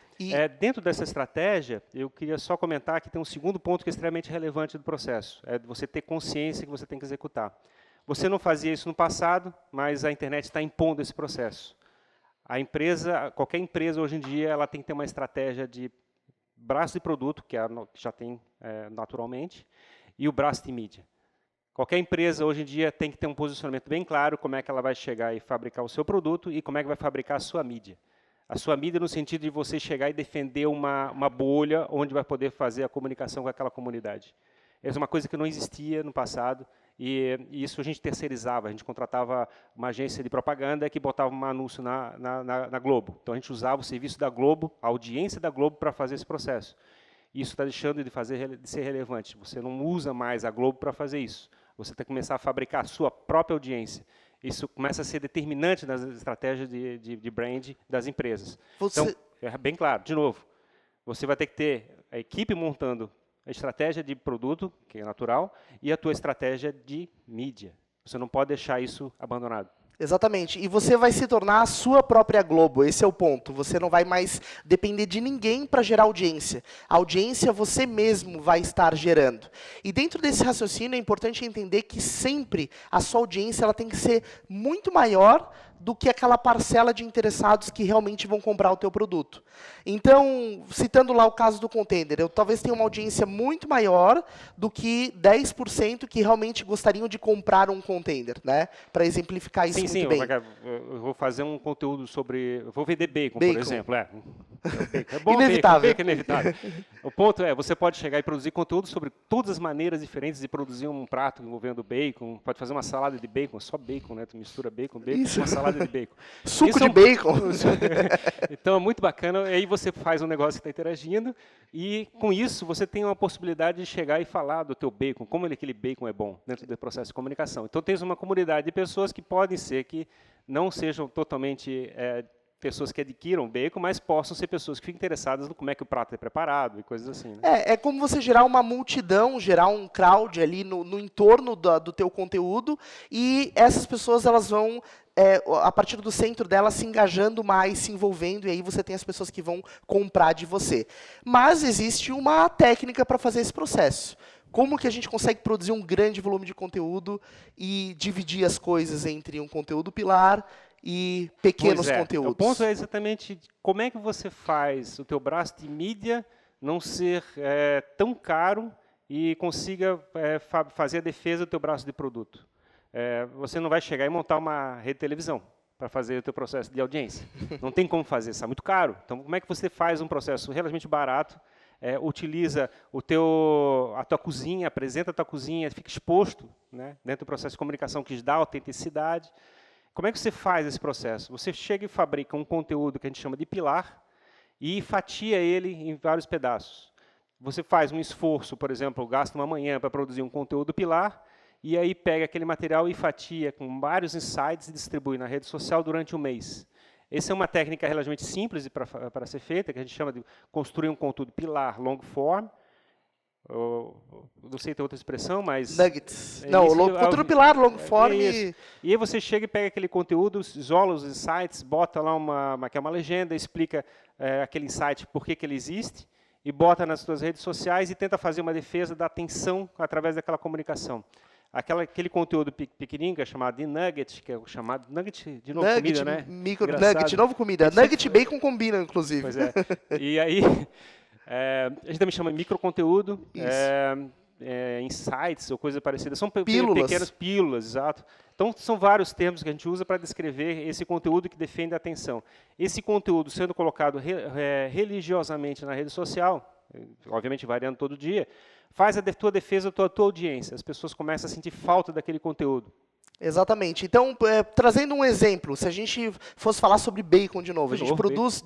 Dentro dessa estratégia, eu queria só comentar que tem um segundo ponto que é extremamente relevante do processo, é você ter consciência que você tem que executar. Você não fazia isso no passado, mas a internet está impondo esse processo. Qualquer empresa hoje em dia, ela tem que ter uma estratégia de braço de produto, que já tem naturalmente, e o braço de mídia. Qualquer empresa hoje em dia tem que ter um posicionamento bem claro, como é que ela vai chegar e fabricar o seu produto e como é que vai fabricar a sua mídia. A sua mídia no sentido de você chegar e defender uma bolha onde vai poder fazer a comunicação com aquela comunidade. Essa é uma coisa que não existia no passado e isso a gente terceirizava. A gente contratava uma agência de propaganda que botava um anúncio na Globo. Então a gente usava o serviço da Globo, a audiência da Globo para fazer esse processo. Isso está deixando de ser relevante. Você não usa mais a Globo para fazer isso. Você tem que começar a fabricar a sua própria audiência. Isso começa a ser determinante nas estratégias de brand das empresas. Então, é bem claro, de novo, você vai ter que ter a equipe montando a estratégia de produto, que é natural, e a tua estratégia de mídia. Você não pode deixar isso abandonado. Exatamente. E você vai se tornar a sua própria Globo, esse é o ponto. Você não vai mais depender de ninguém para gerar audiência. A audiência você mesmo vai estar gerando. E dentro desse raciocínio é importante entender que sempre a sua audiência ela tem que ser muito maior do que aquela parcela de interessados que realmente vão comprar o teu produto. Então, citando lá o caso do Contender, eu talvez tenha uma audiência muito maior do que 10% que realmente gostariam de comprar um Contender, né? Para exemplificar isso muito bem. Eu vou fazer um conteúdo sobre... Eu vou vender bacon, por exemplo. É bom, inevitável. Bacon é inevitável. O ponto é, você pode chegar e produzir conteúdo sobre todas as maneiras diferentes de produzir um prato envolvendo bacon. Pode fazer uma salada de bacon, só bacon, né? Tu mistura bacon, isso. Uma salada de bacon. Suco de bacon. Então é muito bacana. Aí você faz um negócio que está interagindo e com isso você tem uma possibilidade de chegar e falar do teu bacon, como aquele bacon é bom dentro do processo de comunicação. Então tens uma comunidade de pessoas que podem ser que não sejam totalmente pessoas que adquiram bacon, mas possam ser pessoas que ficam interessadas no como é que o prato é preparado e coisas assim. Né? É como você gerar uma multidão, gerar um crowd ali no entorno do teu conteúdo e essas pessoas elas vão a partir do centro dela se engajando mais, se envolvendo, e aí você tem as pessoas que vão comprar de você. Mas existe uma técnica para fazer esse processo. Como que a gente consegue produzir um grande volume de conteúdo e dividir as coisas entre um conteúdo pilar e pequenos conteúdos? O ponto é exatamente como é que você faz o teu braço de mídia não ser tão caro e consiga fazer a defesa do teu braço de produto. Você não vai chegar e montar uma rede de televisão para fazer o teu processo de audiência. Não tem como fazer, isso é muito caro. Então, como é que você faz um processo relativamente barato, utiliza a tua cozinha, apresenta a tua cozinha, fica exposto, né, dentro do processo de comunicação que dá autenticidade. Como é que você faz esse processo? Você chega e fabrica um conteúdo que a gente chama de pilar e fatia ele em vários pedaços. Você faz um esforço, por exemplo, gasta uma manhã para produzir um conteúdo pilar, e aí pega aquele material e fatia com vários insights e distribui na rede social durante um mês. Essa é uma técnica relativamente simples para ser feita, que a gente chama de construir um conteúdo pilar long form. Não sei se tem outra expressão, mas... Nuggets. Conteúdo pilar long form. E aí você chega e pega aquele conteúdo, isola os insights, bota lá uma legenda, explica aquele insight, por que ele existe, e bota nas suas redes sociais e tenta fazer uma defesa da atenção através daquela comunicação. Aquele conteúdo pequenininho, que é chamado de nugget, que é o chamado nugget, de novo comida, né? Nugget, de novo comida. Nugget e bacon combinam, inclusive. Pois é. E aí, a gente também chama de microconteúdo, insights ou coisa parecida. São pequenas pílulas, exato. Então, são vários termos que a gente usa para descrever esse conteúdo que defende a atenção. Esse conteúdo sendo colocado religiosamente na rede social, obviamente variando todo dia, faz a tua defesa da tua audiência. As pessoas começam a sentir falta daquele conteúdo. Exatamente. Então, trazendo um exemplo, se a gente fosse falar sobre bacon de novo, a gente produz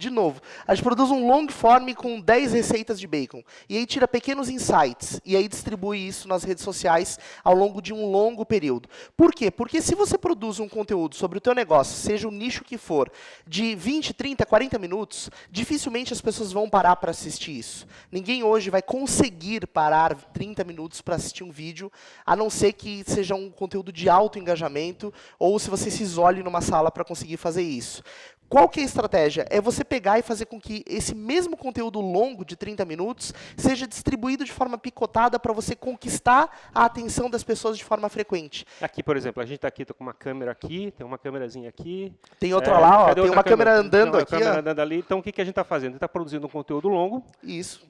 um long form com 10 receitas de bacon, e aí tira pequenos insights, e aí distribui isso nas redes sociais ao longo de um longo período. Por quê? Porque se você produz um conteúdo sobre o teu negócio, seja o nicho que for, de 20, 30, 40 minutos, dificilmente as pessoas vão parar para assistir isso. Ninguém hoje vai conseguir parar 30 minutos para assistir um vídeo, a não ser que seja um conteúdo de alto engajamento, ou se você se isole numa sala para conseguir fazer isso. Qual que é a estratégia? É você pegar e fazer com que esse mesmo conteúdo longo de 30 minutos seja distribuído de forma picotada para você conquistar a atenção das pessoas de forma frequente. Aqui, por exemplo, a gente está aqui com uma câmera aqui, tem uma câmerazinha aqui. Tem outra lá, ó, tem uma câmera andando aqui. Câmera andando ali. Então, o que a gente está fazendo? A gente está produzindo um conteúdo longo. Isso.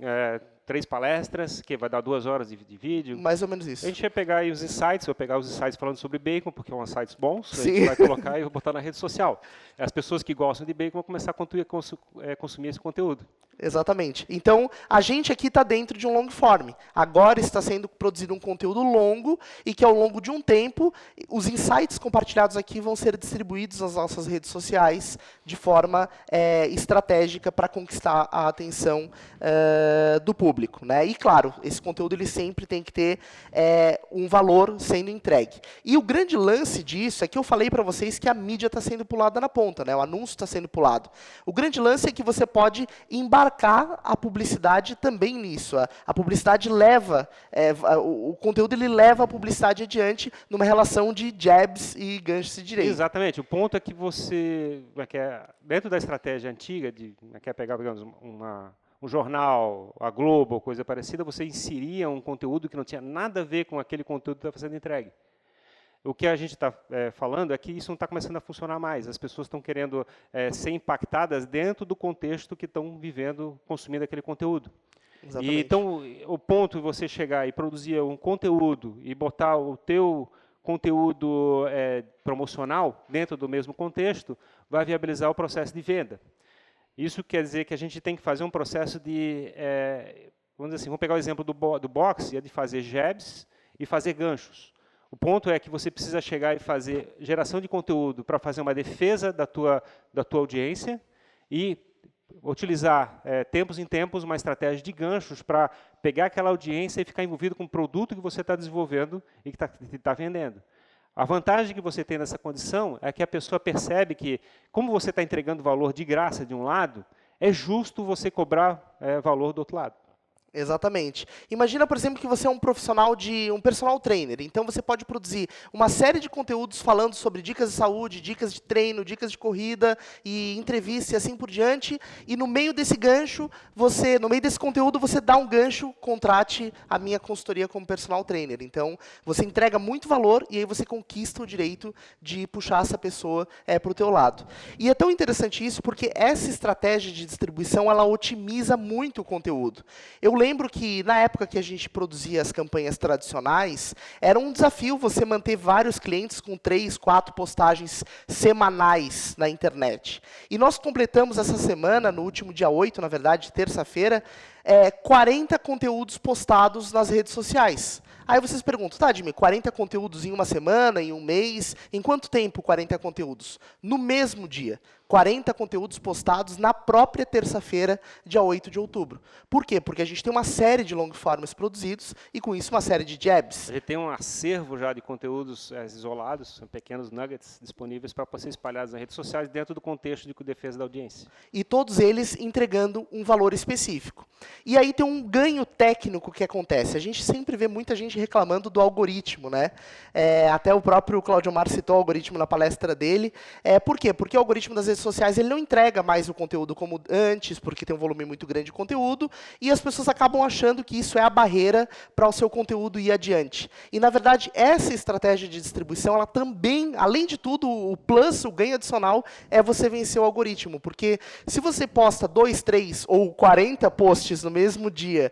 3 palestras, que vai dar 2 horas de vídeo. Mais ou menos isso. A gente vai pegar aí os insights, vou pegar os insights falando sobre bacon, porque são insights bons, Sim. a gente vai colocar e vou botar na rede social. As pessoas que gostam de bacon vão começar a consumir esse conteúdo. Exatamente. Então, a gente aqui está dentro de um long form. Agora está sendo produzido um conteúdo longo e que, ao longo de um tempo, os insights compartilhados aqui vão ser distribuídos nas nossas redes sociais de forma estratégica para conquistar a atenção do público, né? E, claro, esse conteúdo ele sempre tem que ter um valor sendo entregue. E o grande lance disso é que eu falei para vocês que a mídia está sendo pulada na ponta, né? O anúncio está sendo pulado. O grande lance é que você pode embarcar a publicidade também nisso. A publicidade leva, o conteúdo ele leva a publicidade adiante numa relação de jabs e ganchos de direito. Exatamente. O ponto é que você, dentro da estratégia antiga, quer pegar, digamos, um jornal, a Globo, coisa parecida, você inseria um conteúdo que não tinha nada a ver com aquele conteúdo que está sendo entregue. O que a gente está falando é que isso não está começando a funcionar mais. As pessoas estão querendo ser impactadas dentro do contexto que estão vivendo, consumindo aquele conteúdo. Exatamente. E, então, o ponto de você chegar e produzir um conteúdo e botar o teu conteúdo promocional dentro do mesmo contexto vai viabilizar o processo de venda. Isso quer dizer que a gente tem que fazer um processo de... vamos dizer assim, vamos pegar o exemplo do boxe, de fazer jabs e fazer ganchos. O ponto é que você precisa chegar e fazer geração de conteúdo para fazer uma defesa da tua audiência e utilizar, tempos em tempos, uma estratégia de ganchos para pegar aquela audiência e ficar envolvido com o produto que você está desenvolvendo e que está vendendo. A vantagem que você tem nessa condição é que a pessoa percebe que, como você está entregando valor de graça de um lado, é justo você cobrar valor do outro lado. Exatamente. Imagina, por exemplo, que você é um profissional um personal trainer. Então, você pode produzir uma série de conteúdos falando sobre dicas de saúde, dicas de treino, dicas de corrida, e entrevista e assim por diante. E no meio desse gancho, no meio desse conteúdo, você dá um gancho, contrate a minha consultoria como personal trainer. Então, você entrega muito valor e aí você conquista o direito de puxar essa pessoa para o teu lado. E é tão interessante isso porque essa estratégia de distribuição, ela otimiza muito o conteúdo. Eu lembro que, na época que a gente produzia as campanhas tradicionais, era um desafio você manter vários clientes com 3, 4 postagens semanais na internet. E nós completamos essa semana, no último dia 8, na verdade, terça-feira, 40 conteúdos postados nas redes sociais. Aí vocês perguntam, tá, Jimmy, 40 conteúdos em uma semana, em um mês? Em quanto tempo 40 conteúdos? No mesmo dia. 40 conteúdos postados na própria terça-feira, dia 8 de outubro. Por quê? Porque a gente tem uma série de long forms produzidos e, com isso, uma série de jabs. A gente tem um acervo já de conteúdos isolados, são pequenos nuggets disponíveis para ser espalhados nas redes sociais dentro do contexto de defesa da audiência. E todos eles entregando um valor específico. E aí tem um ganho técnico que acontece. A gente sempre vê muita gente reclamando do algoritmo, né? Até o próprio Claudio Mar citou o algoritmo na palestra dele. Por quê? Porque o algoritmo das redes sociais ele não entrega mais o conteúdo como antes, porque tem um volume muito grande de conteúdo, e as pessoas acabam achando que isso é a barreira para o seu conteúdo ir adiante. E, na verdade, essa estratégia de distribuição, ela também, além de tudo, o plus, o ganho adicional, é você vencer o algoritmo. Porque se você posta 2, 3 ou 40 posts no mesmo dia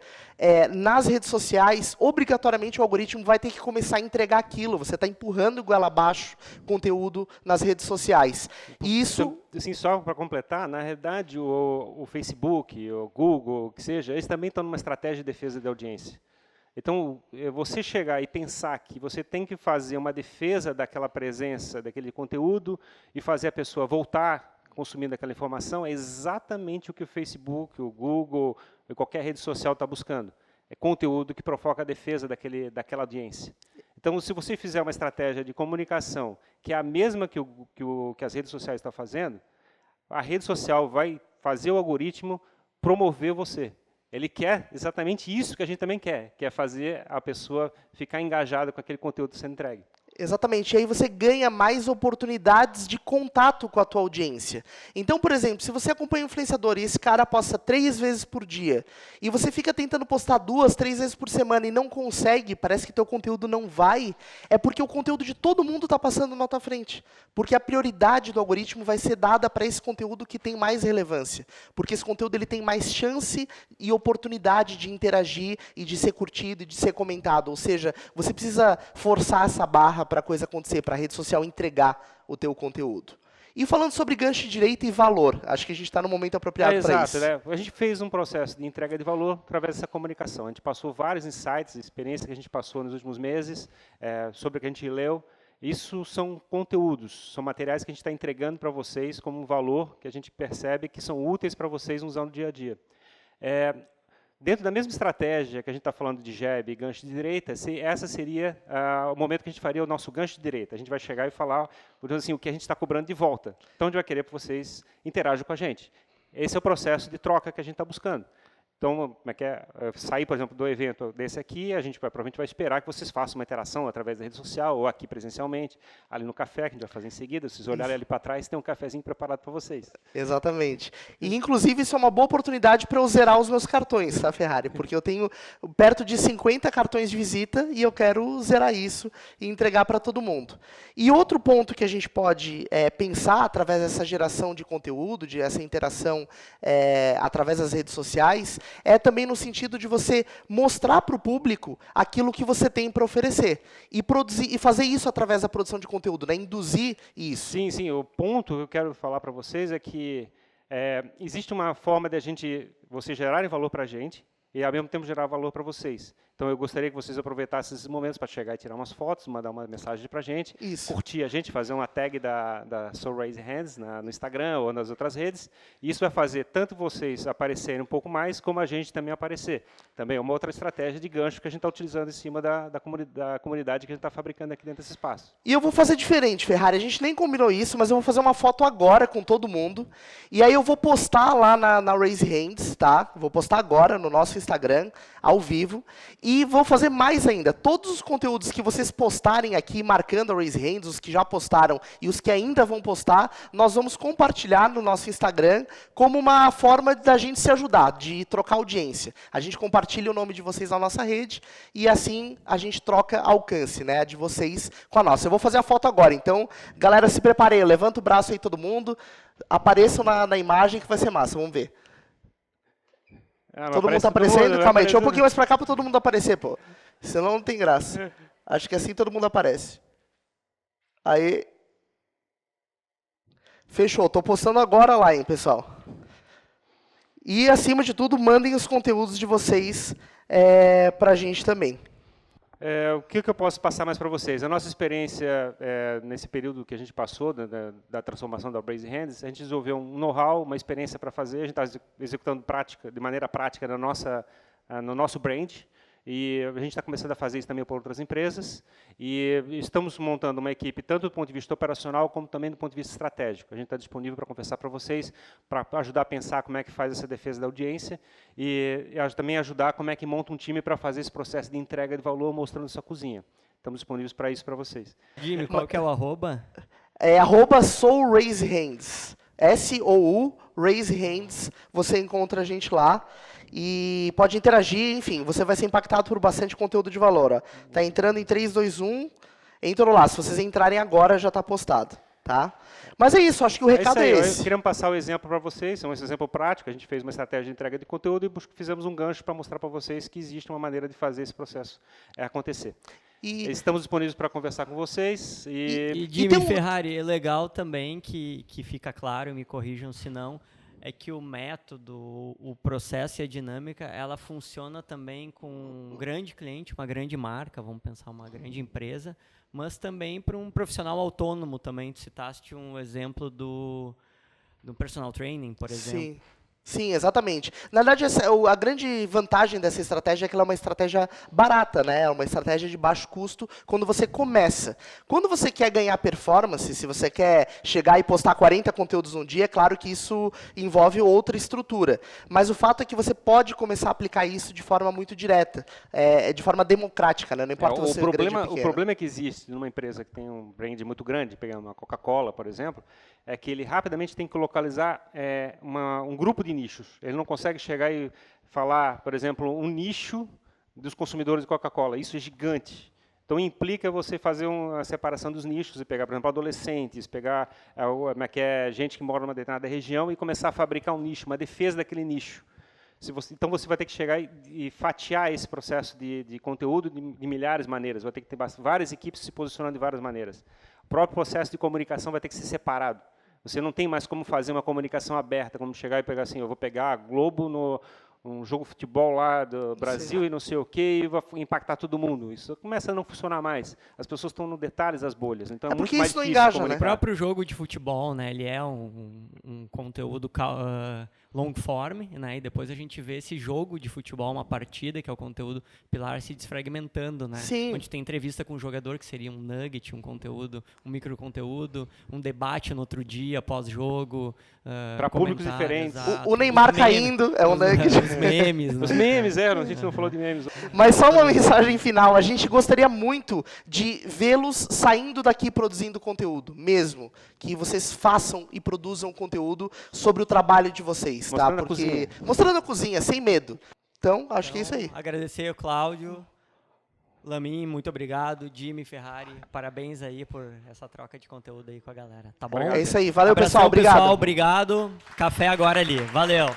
nas redes sociais, obrigatoriamente o algoritmo vai ter que começar a entregar aquilo. Você está empurrando goela abaixo conteúdo nas redes sociais. E isso... Assim, só para completar, na realidade, o Facebook, o Google, o que seja, eles também estão numa estratégia de defesa da audiência. Então, você chegar e pensar que você tem que fazer uma defesa daquela presença, daquele conteúdo, e fazer a pessoa voltar consumindo aquela informação, é exatamente o que o Facebook, o Google, ou qualquer rede social está buscando. É conteúdo que provoca a defesa daquela audiência. Então, se você fizer uma estratégia de comunicação que é a mesma que as redes sociais estão fazendo, a rede social vai fazer o algoritmo promover você. Ele quer exatamente isso que a gente também quer, que é fazer a pessoa ficar engajada com aquele conteúdo sendo entregue. Exatamente, e aí você ganha mais oportunidades de contato com a tua audiência. Então, por exemplo, se você acompanha um influenciador e esse cara posta 3 vezes por dia, e você fica tentando postar 2, 3 vezes por semana e não consegue, parece que teu conteúdo não vai, é porque o conteúdo de todo mundo está passando na tua frente. Porque a prioridade do algoritmo vai ser dada para esse conteúdo que tem mais relevância. Porque esse conteúdo ele tem mais chance e oportunidade de interagir e de ser curtido e de ser comentado. Ou seja, você precisa forçar essa barra para a coisa acontecer, para a rede social entregar o teu conteúdo. E falando sobre gancho de direita e valor, acho que a gente está no momento apropriado para isso. Exato, né? A gente fez um processo de entrega de valor através dessa comunicação. A gente passou vários insights, experiências que a gente passou nos últimos meses, sobre o que a gente leu. Isso são conteúdos, são materiais que a gente está entregando para vocês como um valor que a gente percebe que são úteis para vocês usar no dia a dia. Dentro da mesma estratégia que a gente está falando de jab e gancho de direita, essa seria o momento que a gente faria o nosso gancho de direita. A gente vai chegar e falar assim, o que a gente está cobrando de volta. Então, a gente vai querer que vocês interajam com a gente. Esse é o processo de troca que a gente está buscando. Então, sair, por exemplo, do evento desse aqui, a gente provavelmente vai esperar que vocês façam uma interação através da rede social ou aqui presencialmente, ali no café, que a gente vai fazer em seguida. Se vocês olharem ali para trás, tem um cafezinho preparado para vocês. Exatamente. E, inclusive, isso é uma boa oportunidade para eu zerar os meus cartões, tá, Ferrari? Porque eu tenho perto de 50 cartões de visita e eu quero zerar isso e entregar para todo mundo. E outro ponto que a gente pode pensar através dessa geração de conteúdo, de essa interação através das redes sociais, é também no sentido de você mostrar para o público aquilo que você tem para oferecer. E fazer isso através da produção de conteúdo, né? Induzir isso. Sim, sim. O ponto que eu quero falar para vocês é que existe uma forma de vocês gerarem valor para a gente e, ao mesmo tempo, gerar valor para vocês. Então, eu gostaria que vocês aproveitassem esses momentos para chegar e tirar umas fotos, mandar uma mensagem para a gente, curtir a gente, fazer uma tag da Soul Raise Hands no Instagram ou nas outras redes. E isso vai fazer tanto vocês aparecerem um pouco mais, como a gente também aparecer. Também é uma outra estratégia de gancho que a gente está utilizando em cima da comunidade que a gente está fabricando aqui dentro desse espaço. E eu vou fazer diferente, Ferrari. A gente nem combinou isso, mas eu vou fazer uma foto agora com todo mundo. E aí eu vou postar lá na Raise Hands, tá? Vou postar agora no nosso Instagram, ao vivo. E vou fazer mais ainda. Todos os conteúdos que vocês postarem aqui, marcando a Raise Hands, os que já postaram e os que ainda vão postar, nós vamos compartilhar no nosso Instagram como uma forma da gente se ajudar, de trocar audiência. A gente compartilha o nome de vocês na nossa rede e assim a gente troca alcance, né, de vocês com a nossa. Eu vou fazer a foto agora, então, galera, se preparem. Levanta o braço aí todo mundo, apareçam na imagem que vai ser massa, vamos ver. Todo mundo tá aparecendo? Calma aí, deixa eu um pouquinho mais pra cá pra todo mundo aparecer, pô. Senão não tem graça. Acho que assim todo mundo aparece. Aí. Fechou, tô postando agora lá, hein, pessoal. E, acima de tudo, mandem os conteúdos de vocês pra gente também. O que eu posso passar mais para vocês? A nossa experiência nesse período que a gente passou, da transformação da Raise Hands, a gente desenvolveu um know-how, uma experiência para fazer, a gente está executando de maneira prática no nosso brand, e a gente está começando a fazer isso também por outras empresas, e estamos montando uma equipe, tanto do ponto de vista operacional, como também do ponto de vista estratégico. A gente está disponível para conversar para vocês, para ajudar a pensar como é que faz essa defesa da audiência, e também ajudar como é que monta um time para fazer esse processo de entrega de valor, mostrando sua cozinha. Estamos disponíveis para isso para vocês. Jimmy, qual que é o arroba? É @Soul Raise Hands. SOU Raise Hands. Você encontra a gente lá. E pode interagir, enfim, você vai ser impactado por bastante conteúdo de valor. Ó. Tá entrando em 3, 2, 1, entrou lá. Se vocês entrarem agora, já está postado. Tá? Mas é isso, acho que o recado é esse. Queremos passar o exemplo para vocês, esse exemplo prático. A gente fez uma estratégia de entrega de conteúdo e fizemos um gancho para mostrar para vocês que existe uma maneira de fazer esse processo acontecer. Estamos disponíveis para conversar com vocês. E Jimmy Ferrari, é legal também que fica claro, me corrijam se não, é que o método, o processo e a dinâmica, ela funciona também com um grande cliente, uma grande marca, vamos pensar uma grande empresa, mas também para um profissional autônomo também. Tu citaste um exemplo do personal training, por exemplo. Sim. Sim, exatamente. Na verdade, a grande vantagem dessa estratégia é que ela é uma estratégia barata, né? É uma estratégia de baixo custo quando você começa. Quando você quer ganhar performance, se você quer chegar e postar 40 conteúdos num dia, é claro que isso envolve outra estrutura. Mas o fato é que você pode começar a aplicar isso de forma muito direta, de forma democrática, né? Não importa você ser grande ou pequeno. O problema que existe numa empresa que tem um brand muito grande, pegando uma Coca-Cola, por exemplo, é que ele rapidamente tem que localizar um grupo de nichos. Ele não consegue chegar e falar, por exemplo, um nicho dos consumidores de Coca-Cola. Isso é gigante. Então, implica você fazer uma separação dos nichos e pegar, por exemplo, adolescentes, pegar gente que mora numa determinada região e começar a fabricar um nicho, uma defesa daquele nicho. Então, você vai ter que chegar e fatiar esse processo de conteúdo de milhares de maneiras. Vai ter que ter várias equipes se posicionando de várias maneiras. O próprio processo de comunicação vai ter que ser separado. Você não tem mais como fazer uma comunicação aberta, como chegar e pegar assim, eu vou pegar a Globo um jogo de futebol lá do Brasil e não sei o quê, e vai impactar todo mundo. Isso começa a não funcionar mais. As pessoas estão nos detalhes das bolhas. Então é muito mais difícil engaja, né? O próprio jogo de futebol, né, ele é um conteúdo long form, né, e depois a gente vê esse jogo de futebol, uma partida, que é o conteúdo pilar, se desfragmentando, né? Sim. Onde tem entrevista com o jogador, que seria um nugget, um conteúdo, um microconteúdo, um debate no outro dia, pós-jogo. Para públicos diferentes. O Neymar caindo é um nugget. Os memes. Os memes, a gente não falou de memes. Mas só uma mensagem final. A gente gostaria muito de vê-los saindo daqui produzindo conteúdo, mesmo. Que vocês façam e produzam conteúdo sobre o trabalho de vocês, tá? Mostrando a cozinha, sem medo. Então, acho que é isso aí. Agradecer ao Cláudio, Lamin, muito obrigado. Jimmy, Ferrari, parabéns aí por essa troca de conteúdo aí com a galera. Tá bom? É isso aí. Valeu, Abração, pessoal. Obrigado. Pessoal, obrigado. Café agora ali. Valeu.